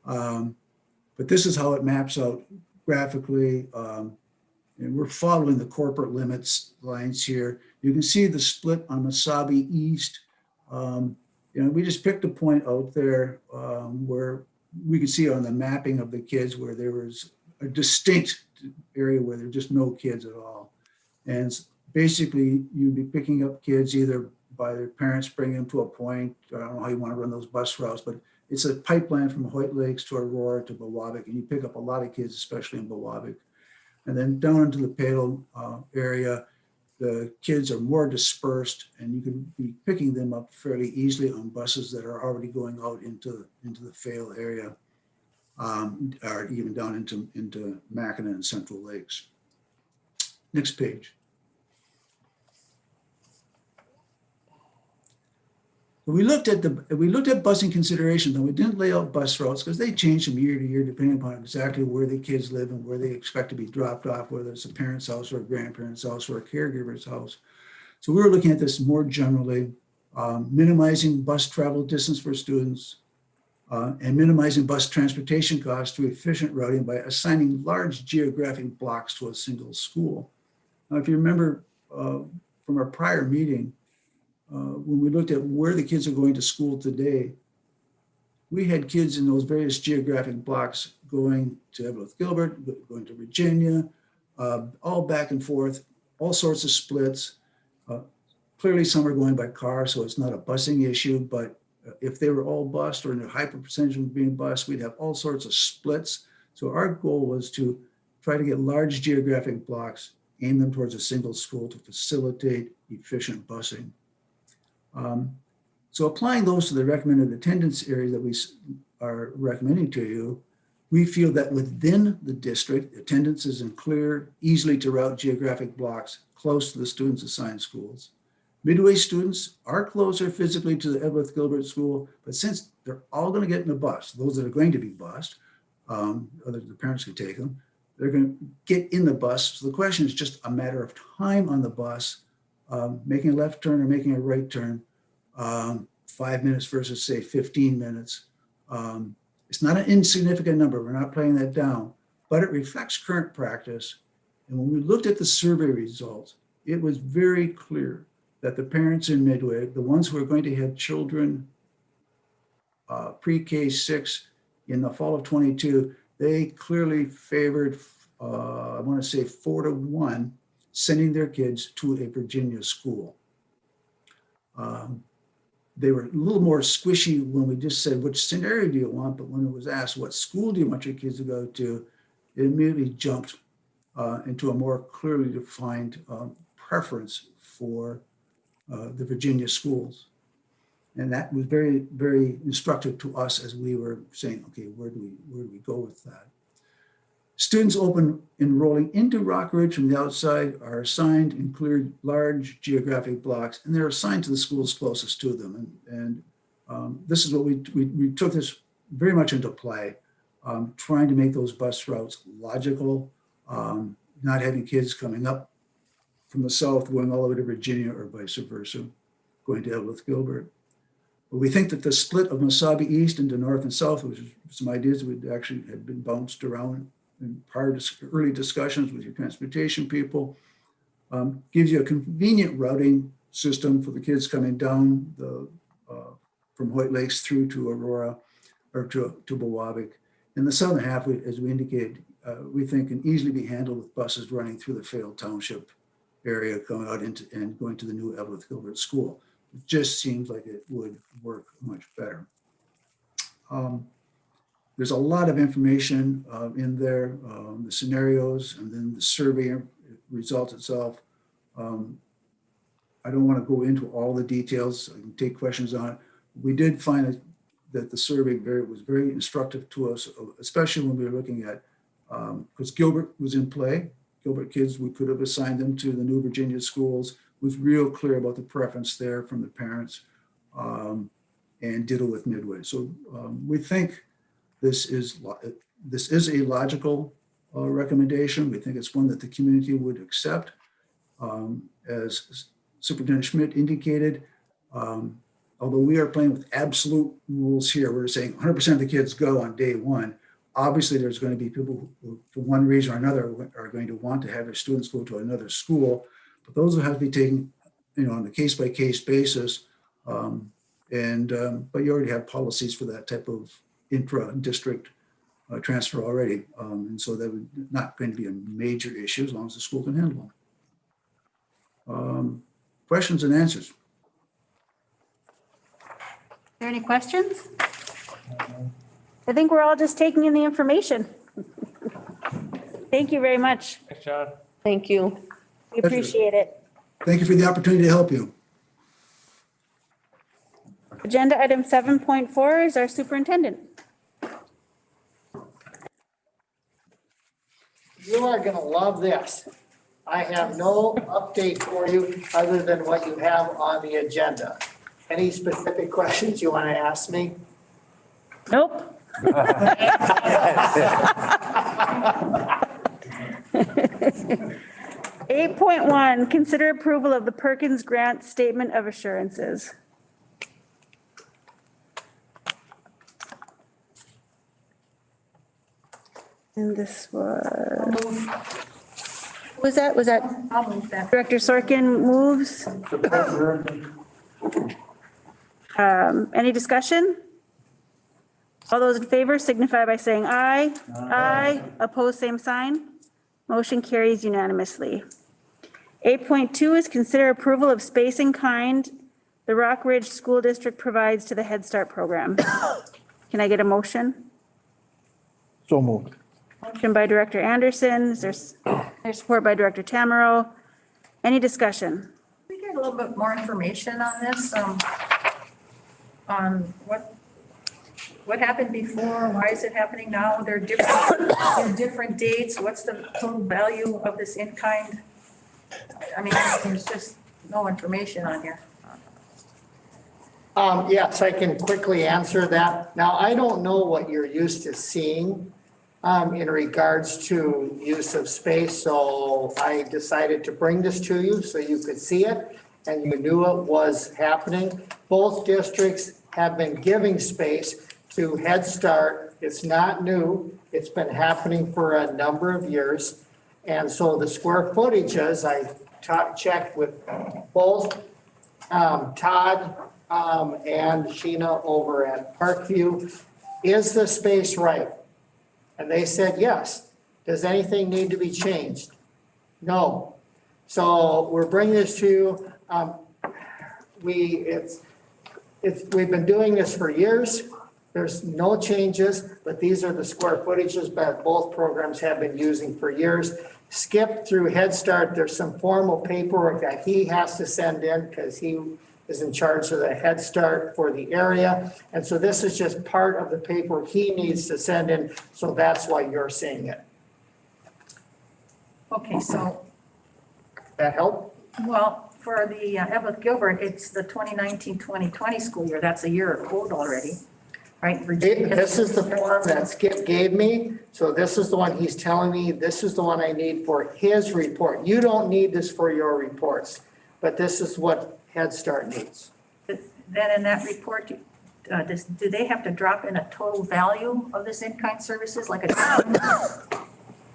But this is how it maps out graphically. And we're following the corporate limits lines here. You can see the split on Mesabi East. We just picked a point out there where we could see on the mapping of the kids where there was a distinct area where there were just no kids at all. And basically you'd be picking up kids either by their parents bringing them to a point. I don't know how you want to run those bus routes, but it's a pipeline from Hoyt Lakes to Aurora to Bowabic, and you pick up a lot of kids, especially in Bowabic. And then down into the Palo area, the kids are more dispersed, and you can be picking them up fairly easily on buses that are already going out into the Fale area, or even down into Mackinac and Central Lakes. Next page. We looked at busing considerations, and we didn't lay out bus routes because they change from year to year depending upon exactly where the kids live and where they expect to be dropped off, whether it's a parent's house or a grandparent's house or a caregiver's house. So we were looking at this more generally, minimizing bus travel distance for students and minimizing bus transportation costs through efficient routing by assigning large geographic blocks to a single school. Now, if you remember from our prior meeting, when we looked at where the kids are going to school today, we had kids in those various geographic blocks going to Evelyn Gilbert, going to Virginia, all back and forth, all sorts of splits. Clearly some are going by car, so it's not a busing issue, but if they were all bused or in a hyper percentage of being bused, we'd have all sorts of splits. So our goal was to try to get large geographic blocks, aim them towards a single school to facilitate efficient busing. So applying those to the recommended attendance areas that we are recommending to you, we feel that within the district, attendance is in clear, easily to route geographic blocks close to the students assigned schools. Midway students are closer physically to the Edward Gilbert School, but since they're all going to get in a bus, those that are going to be bused, other the parents can take them, they're going to get in the bus. So the question is just a matter of time on the bus, making a left turn or making a right turn, 5 minutes versus say 15 minutes. It's not an insignificant number. We're not playing that down, but it reflects current practice. And when we looked at the survey results, it was very clear that the parents in Midway, the ones who are going to have children pre-K 6 in the fall of 22, they clearly favored, I want to say 4-1, sending their kids to a Virginia school. They were a little more squishy when we just said, which scenario do you want? But when it was asked, what school do you want your kids to go to? It immediately jumped into a more clearly defined preference for the Virginia schools. And that was very, very instructive to us as we were saying, okay, where do we go with that? Students open enrolling into Rockridge from the outside are assigned in clear large geographic blocks, and they're assigned to the schools closest to them. And this is what we took this very much into play, trying to make those bus routes logical, not having kids coming up from the south going all the way to Virginia or vice versa, going to Edward Gilbert. But we think that the split of Mesabi East into north and south, which is some ideas that actually had been bounced around in prior early discussions with your transportation people, gives you a convenient routing system for the kids coming down from Hoyt Lakes through to Aurora or to Bowabic. In the southern half, as we indicated, we think can easily be handled with buses running through the Fale Township area, going out into and going to the new Edward Gilbert School. It just seems like it would work much better. There's a lot of information in there, the scenarios, and then the survey results itself. I don't want to go into all the details. I can take questions on it. We did find that the survey was very instructive to us, especially when we were looking at, because Gilbert was in play. Gilbert kids, we could have assigned them to the New Virginia schools, was real clear about the preference there from the parents, and ditto with Midway. So we think this is a logical recommendation. We think it's one that the community would accept. As Superintendent Schmidt indicated, although we are playing with absolute rules here, we're saying 100% of the kids go on day one. Obviously, there's going to be people who, for one reason or another, are going to want to have their students go to another school, but those will have to be taken, on a case-by-case basis. But you already have policies for that type of intra-district transfer already, and so that would not going to be a major issue as long as the school can handle them. Questions and answers. Are there any questions? I think we're all just taking in the information. Thank you very much. Thanks, John. Thank you. We appreciate it. Thank you for the opportunity to help you. Agenda item 7.4 is our superintendent. You are going to love this. I have no update for you other than what you have on the agenda. Any specific questions you want to ask me? Nope. 8.1, consider approval of the Perkins Grant Statement of Assurances. And this was was that I'll move that. Director Sorkin moves? Any discussion? All those in favor signify by saying aye. Aye. Opposed, same sign. Motion carries unanimously. 8.2 is consider approval of space in kind the Rock Ridge School District provides to the Head Start program. Can I get a motion? So moved. Motion by Director Anderson. There's support by Director Tamero. Any discussion? We get a little bit more information on this, on what happened before, why is it happening now? They're different dates. What's the total value of this in kind? I mean, there's just no information on here. Yes, I can quickly answer that. Now, I don't know what you're used to seeing in regards to use of space, so I decided to bring this to you so you could see it and you knew it was happening. Both districts have been giving space to Head Start. It's not new. It's been happening for a number of years. And so the square footages, I checked with both Todd and Sheena over at Parkview. Is the space right? And they said, yes. Does anything need to be changed? No. So we're bringing this to you. We've been doing this for years. There's no changes, but these are the square footages that both programs have been using for years. Skip through Head Start. There's some formal paperwork that he has to send in because he is in charge of the Head Start for the area. And so this is just part of the paperwork he needs to send in. So that's why you're seeing it. Okay, so, That help? well, for the Evelyn Gilbert, it's the 2019-2020 school year. That's a year old already, right? This is the form that Skip gave me. So this is the one he's telling me, this is the one I need for his report. You don't need this for your reports, but this is what Head Start needs. Then in that report, do they have to drop in a total value of this in-kind services, like a?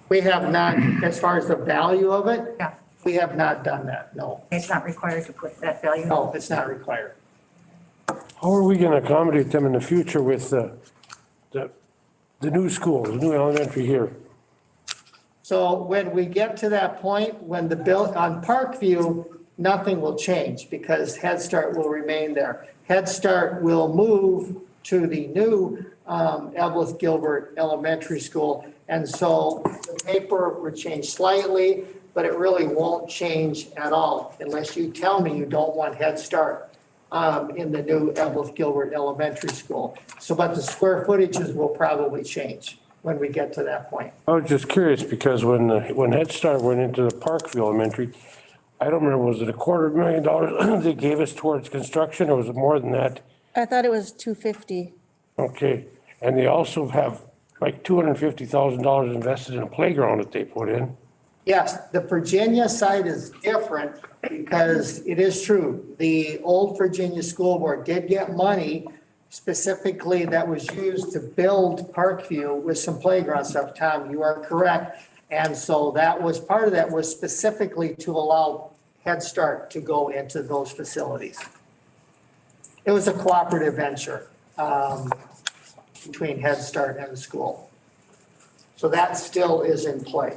We have not, as far as the value of it. Yeah. We have not done that, no. It's not required to put that value? No, it's not required. How are we going to accommodate them in the future with the new school, the new elementary here? So when we get to that point, when the bill on Parkview, nothing will change because Head Start will remain there. Head Start will move to the new Evelyn Gilbert Elementary School. And so the paper would change slightly, but it really won't change at all unless you tell me you don't want Head Start in the new Evelyn Gilbert Elementary School. So, but the square footages will probably change when we get to that point. I was just curious because when Head Start went into the Parkview Elementary, I don't remember, was it $250,000 they gave us towards construction or was it more than that? I thought it was 250. Okay, and they also have like $250,000 invested in a playground that they put in. Yes, the Virginia side is different because it is true. The old Virginia School Board did get money specifically that was used to build Parkview with some playground stuff. Tom, you are correct. And so that was, part of that was specifically to allow Head Start to go into those facilities. It was a cooperative venture between Head Start and the school. So that still is in play.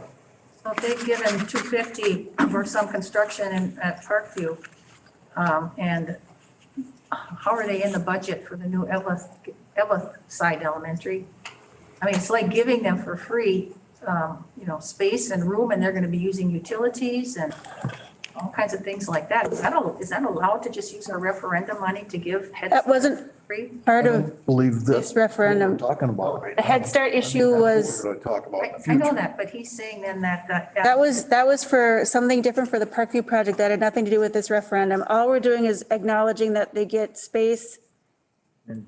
So if they've given 250 for some construction at Parkview, and how are they in the budget for the new Evelyn side elementary? I mean, it's like giving them for free, space and room, and they're going to be using utilities and all kinds of things like that. Is that allowed to just use our referendum money to give Head Start? That wasn't free? part of Believe this referendum. Talking about right The Head Start issue was, We're going to talk about in the I future. know that, but he's saying then that. that was for something different for the Parkview project that had nothing to do with this referendum. All we're doing is acknowledging that they get space in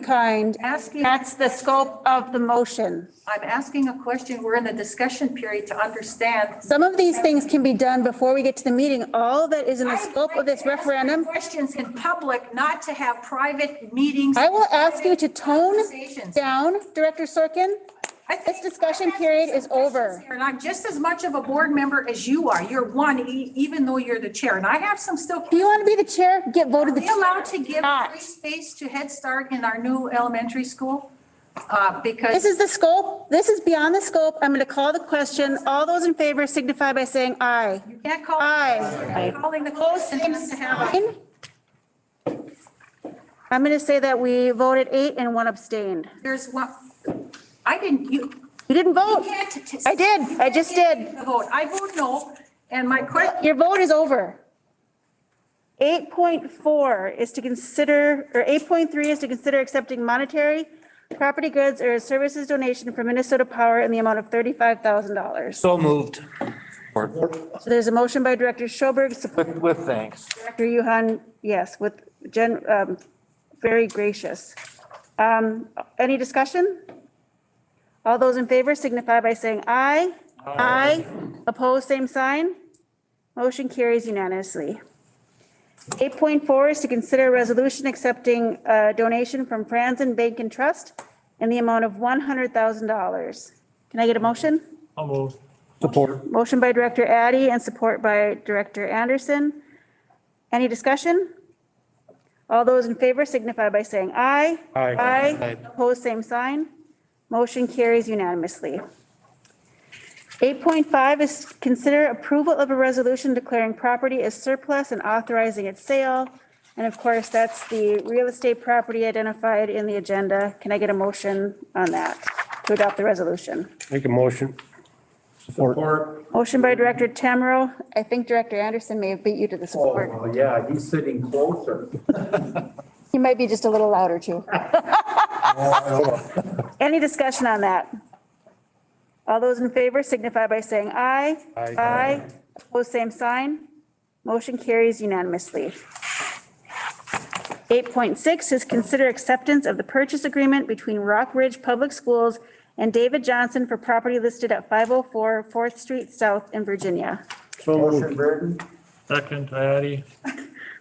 kind. That's the scope of the motion. I'm asking a question. We're in the discussion period to understand. Some of these things can be done before we get to the meeting. All that is in the scope of this referendum. Questions in public, not to have private meetings. I will ask you to tone down, Director Sorkin. This discussion period is over. And I'm just as much of a board member as you are. You're one, even though you're the chair. And I have some still. Do you want to be the chair? Get voted the chair. Are we allowed to give free space to Head Start in our new elementary school? Because this is the scope. This is beyond the scope. I'm going to call the question. All those in favor signify by saying aye. You can't call. Aye. Calling the question to have a. I'm going to say that we voted 8 and 1 abstained. There's one. I didn't, you didn't vote. I did. I just did. Vote. I vote no. And my question. Your vote is over. 8.4 is to consider, or 8.3 is to consider accepting monetary, property goods, or services donation from Minnesota Power in the amount of $35,000. So moved. So there's a motion by Director Schoberg, support With thanks. Director Yuhan, yes, with very gracious. Any discussion? All those in favor signify by saying aye. Aye. Opposed, same sign. Motion carries unanimously. 8.4 is to consider a resolution accepting a donation from Franzen Bank and Trust in the amount of $100,000. Can I get a motion? I'll move. Support. Motion by Director Addy and support by Director Anderson. Any discussion? All those in favor signify by saying aye. Aye. Aye. Opposed, same sign. Motion carries unanimously. 8.5 is consider approval of a resolution declaring property as surplus and authorizing its sale. And of course, that's the real estate property identified in the agenda. Can I get a motion on that to adopt the resolution? Make a motion. Support. Motion by Director Tamero. I think Director Anderson may have beat you to the support. Oh, yeah, he's sitting closer. He might be just a little louder too. Any discussion on that? All those in favor signify by saying aye. Aye. Aye. Opposed, same sign. Motion carries unanimously. 8.6 is consider acceptance of the purchase agreement between Rock Ridge Public Schools and David Johnson for property listed at 504 4th Street South in Virginia. So moved. Motion Burton. Second, Addy.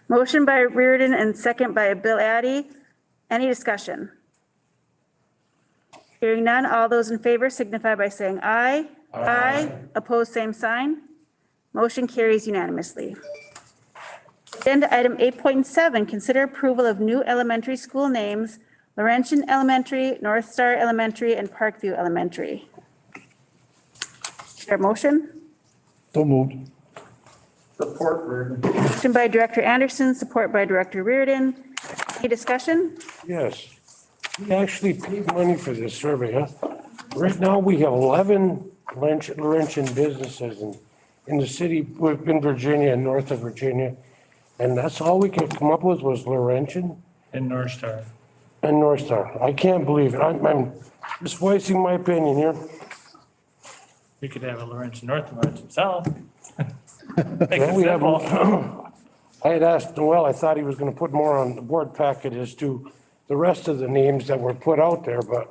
Motion by Reardon and second by Bill Addy. Any discussion? Hearing none, all those in favor signify by saying aye. Aye. Opposed, same sign. Motion carries unanimously. Agenda item 8.7, consider approval of new elementary school names, Laurentian Elementary, North Star Elementary, and Parkview Elementary. Is there a motion? So moved. Support Burton. Motion by Director Anderson, support by Director Reardon. Any discussion? Yes. we actually paid money for this survey, huh? Right now, we have 11 Laurentian businesses in the city, in Virginia and north of Virginia. And that's all we could come up with was Laurentian And North Star. and North Star. I can't believe it. I'm just voicing my opinion here. We could have a Laurentian North and Laurentian South. Make Well, it we have, simple. I had asked Noel, I thought he was gonna put more on the board packet as to the rest of the names that were put out there, but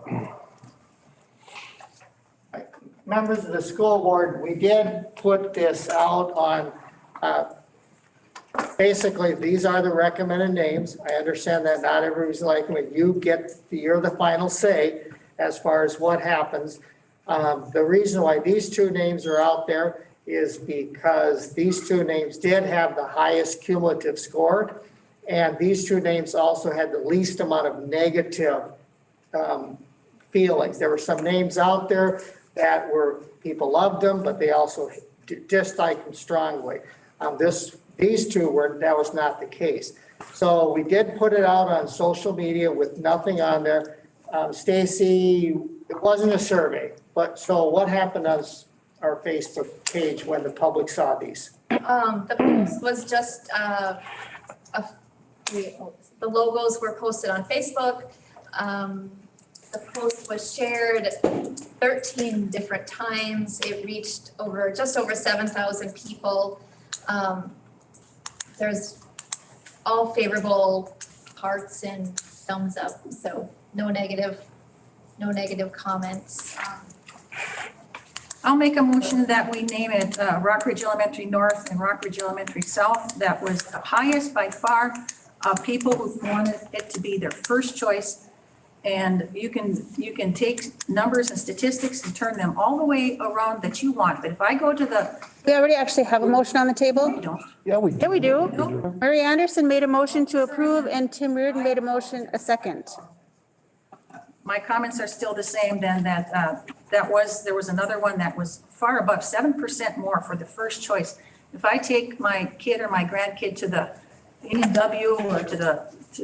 Members of the school board, we did put this out on, basically, these are the recommended names. I understand that not everybody's liking it. You're the final say as far as what happens. The reason why these two names are out there is because these two names did have the highest cumulative score. And these two names also had the least amount of negative feelings. There were some names out there that people loved them, but they also disliked them strongly. These two that was not the case. So we did put it out on social media with nothing on there. Stacy, it wasn't a survey, but so what happened on our Facebook page when the public saw these? The post was just, the logos were posted on Facebook. The post was shared 13 different times. It reached just over 7,000 people. There's all favorable parts and thumbs up, so no negative comments. I'll make a motion that we name it Rockridge Elementary North and Rockridge Elementary South. That was the highest by far of people who wanted it to be their first choice. And you can take numbers and statistics and turn them all the way around that you want. But if I go to We already actually have a motion on the table? we don't. Yeah, we Yeah, we do. Murray Anderson made a motion to approve and Tim Reardon made a motion, a second. My comments are still the same then there was another one that was far above 7% more for the first choice. If I take my kid or my grandkid to the A&W or to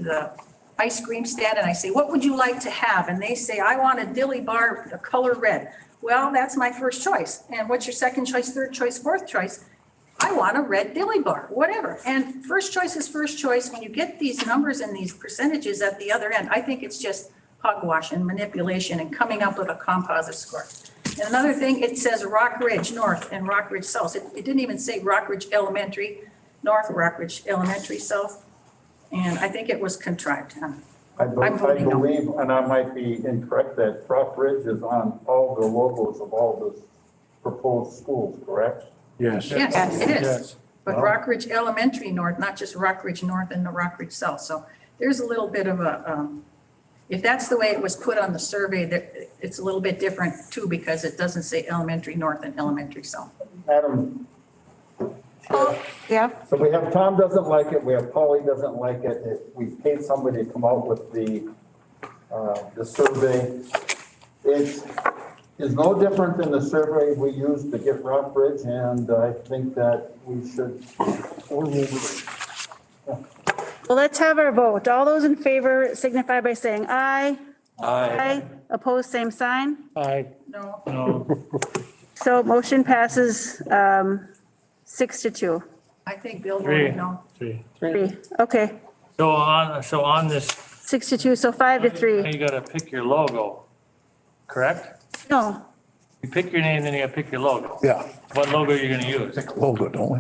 the ice cream stand and I say, what would you like to have? And they say, I want a dilly bar, the color red. Well, that's my first choice. And what's your second choice, third choice, fourth choice? I want a red dilly bar, whatever. And first choice is first choice. When you get these numbers and these percentages at the other end, I think it's just hogwash and manipulation and coming up with a composite score. And another thing, it says Rockridge North and Rockridge South. It didn't even say Rockridge Elementary North, Rockridge Elementary South. And I think it was contrived. I I'm voting no. believe, and I might be incorrect, that Rockridge is on all the logos of all the proposed schools, correct? yes. Yes, it is. Yes. But Rockridge Elementary North, not just Rockridge North and the Rockridge South. So there's a little bit of a, if that's the way it was put on the survey, it's a little bit different too, because it doesn't say Elementary North and Elementary South. Madam, Yeah, so we have Tom doesn't like it, we have Polly doesn't like it. We paid somebody to come out with the survey. It is no different than the survey we used to get Rockridge, and I think that we should. well, let's have our vote. All those in favor signify by saying aye. Aye. Opposed, same sign. I, No, No, So motion passes 6-2. I think Bill Three. voted no. 3. 3. Okay, So on this, 6-2, so 5-3. you gotta pick your logo, correct? No, You pick your name, then you gotta pick your logo. Yeah, What logo are you gonna use? pick a logo, don't we?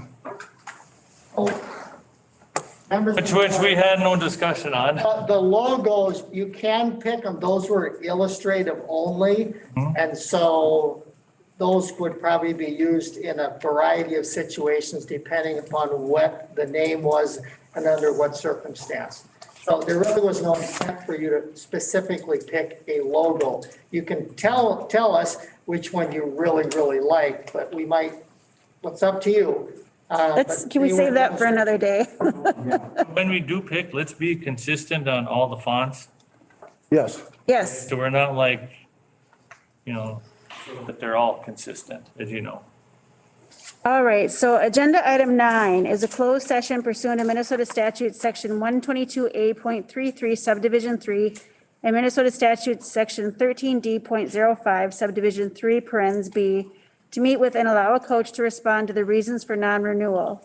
Members of the Which board, we had no discussion on. The logos, you can pick them. Those were illustrative only. And so those would probably be used in a variety of situations depending upon what the name was and under what circumstance. So there really was no intent for you to specifically pick a logo. You can tell us which one you really, really like, but we might, it's up to you. can we save that for another day? When we do pick, let's be consistent on all the fonts. Yes. Yes, So we're not like, that they're all consistent, as you know. all right, so agenda item 9 is a closed session pursuant to Minnesota statute section 122A.33 subdivision 3 and Minnesota statute section 13D.05 subdivision 3 parens B to meet with and allow a coach to respond to the reasons for non-renewal.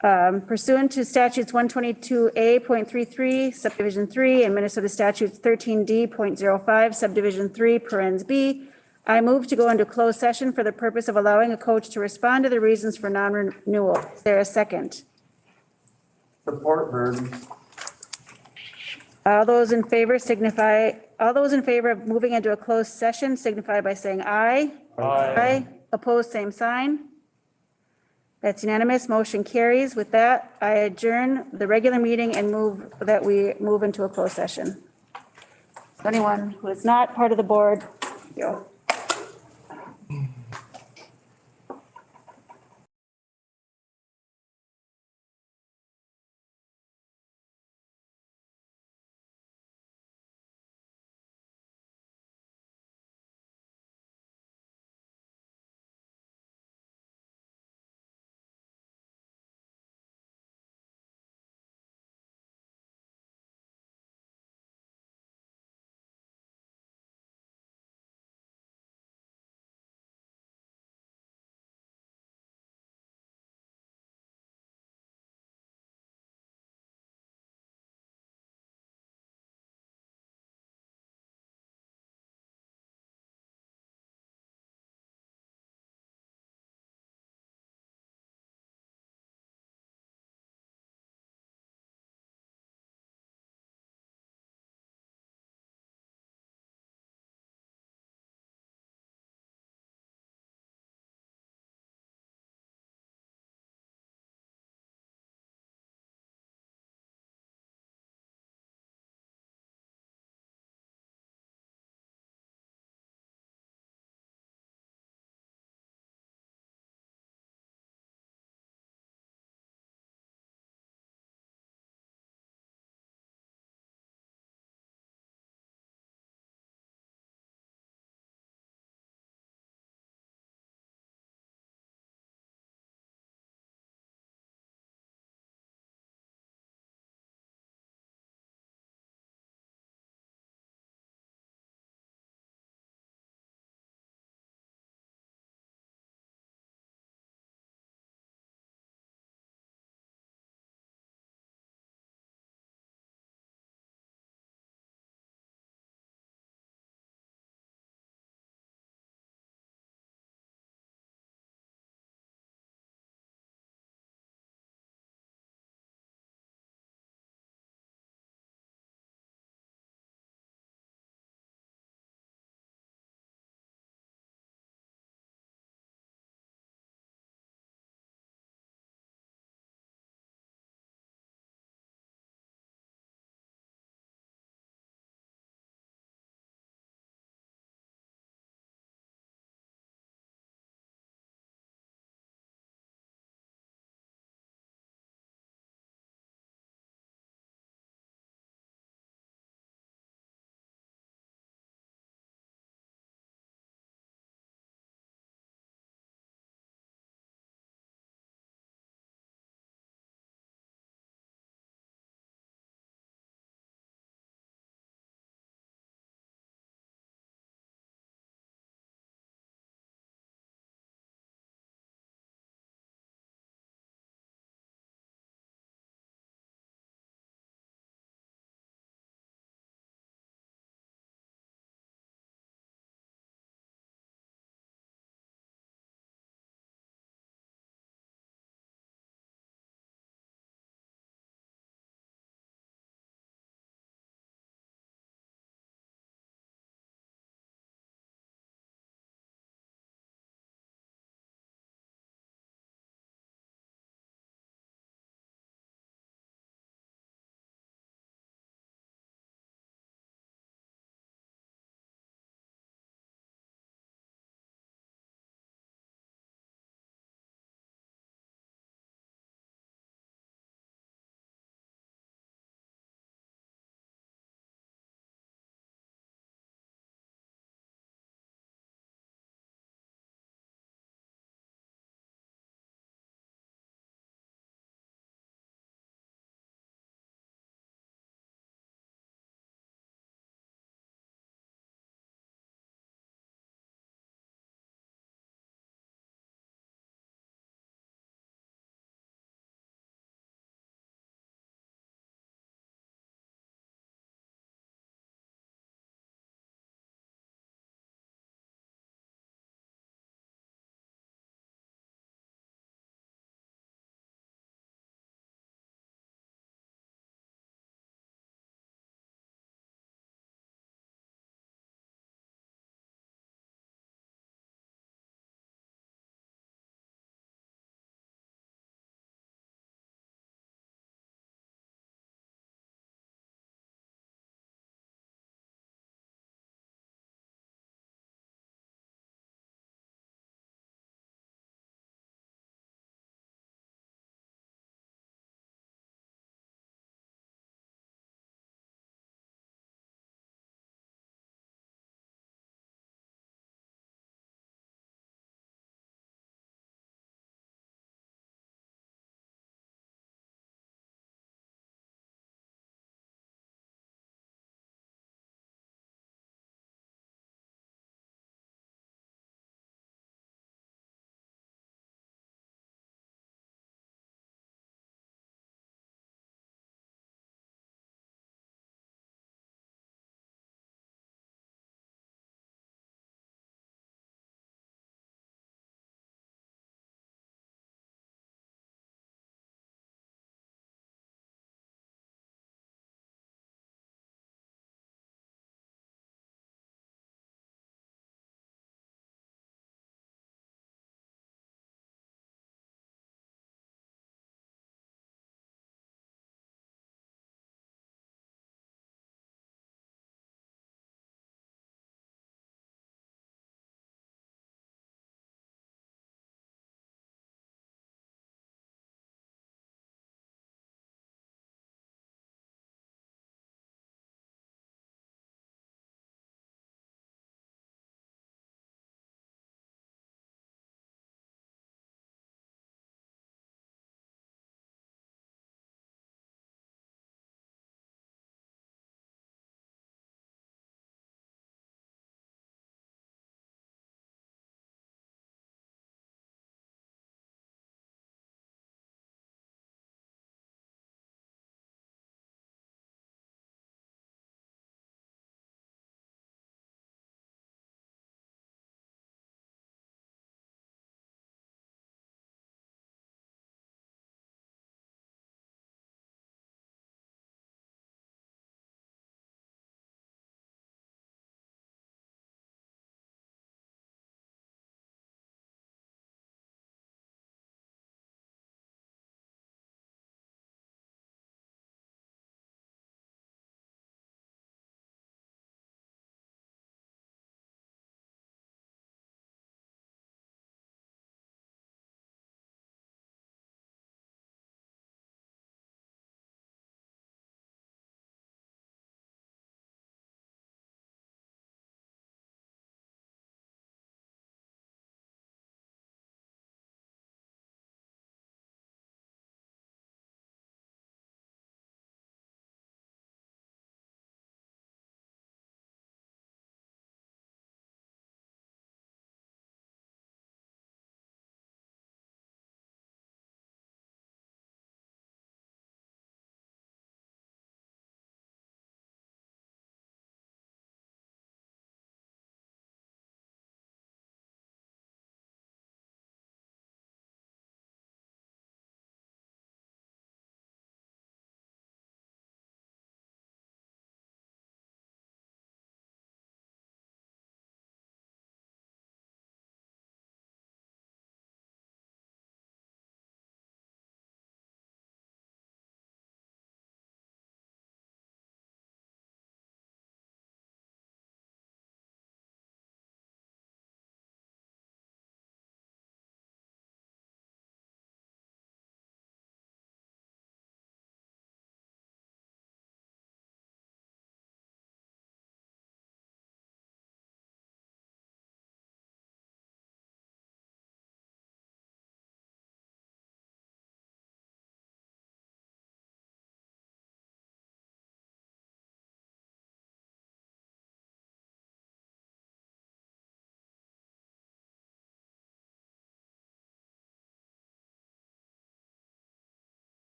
Pursuant to statutes 122A.33 subdivision 3 and Minnesota statutes 13D.05 subdivision 3 parens B, I move to go into closed session for the purpose of allowing a coach to respond to the reasons for non-renewal. Is there a second? Support Burden. All those in favor of moving into a closed session signify by saying aye. Aye. Opposed, same sign. That's unanimous. Motion carries. With that, I adjourn the regular meeting and move that we move into a closed session. Anyone who is not part of the board, go.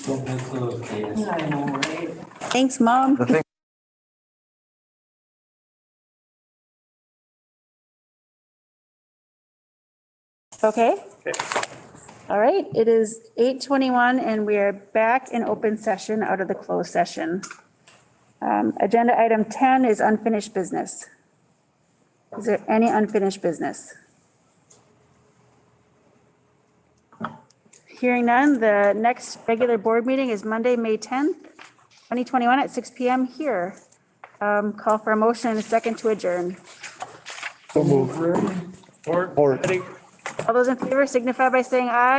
I know, right? Thanks, Mom. Okay. All right, it is 8:21 and we are back in open session out of the closed session. Agenda item 10 is unfinished business. Is there any unfinished business? Hearing none, the next regular board meeting is Monday, May 10th, 2021 at 6 PM here. Call for a motion and a second to adjourn. So move. Or, Or- All those in favor signify by saying aye.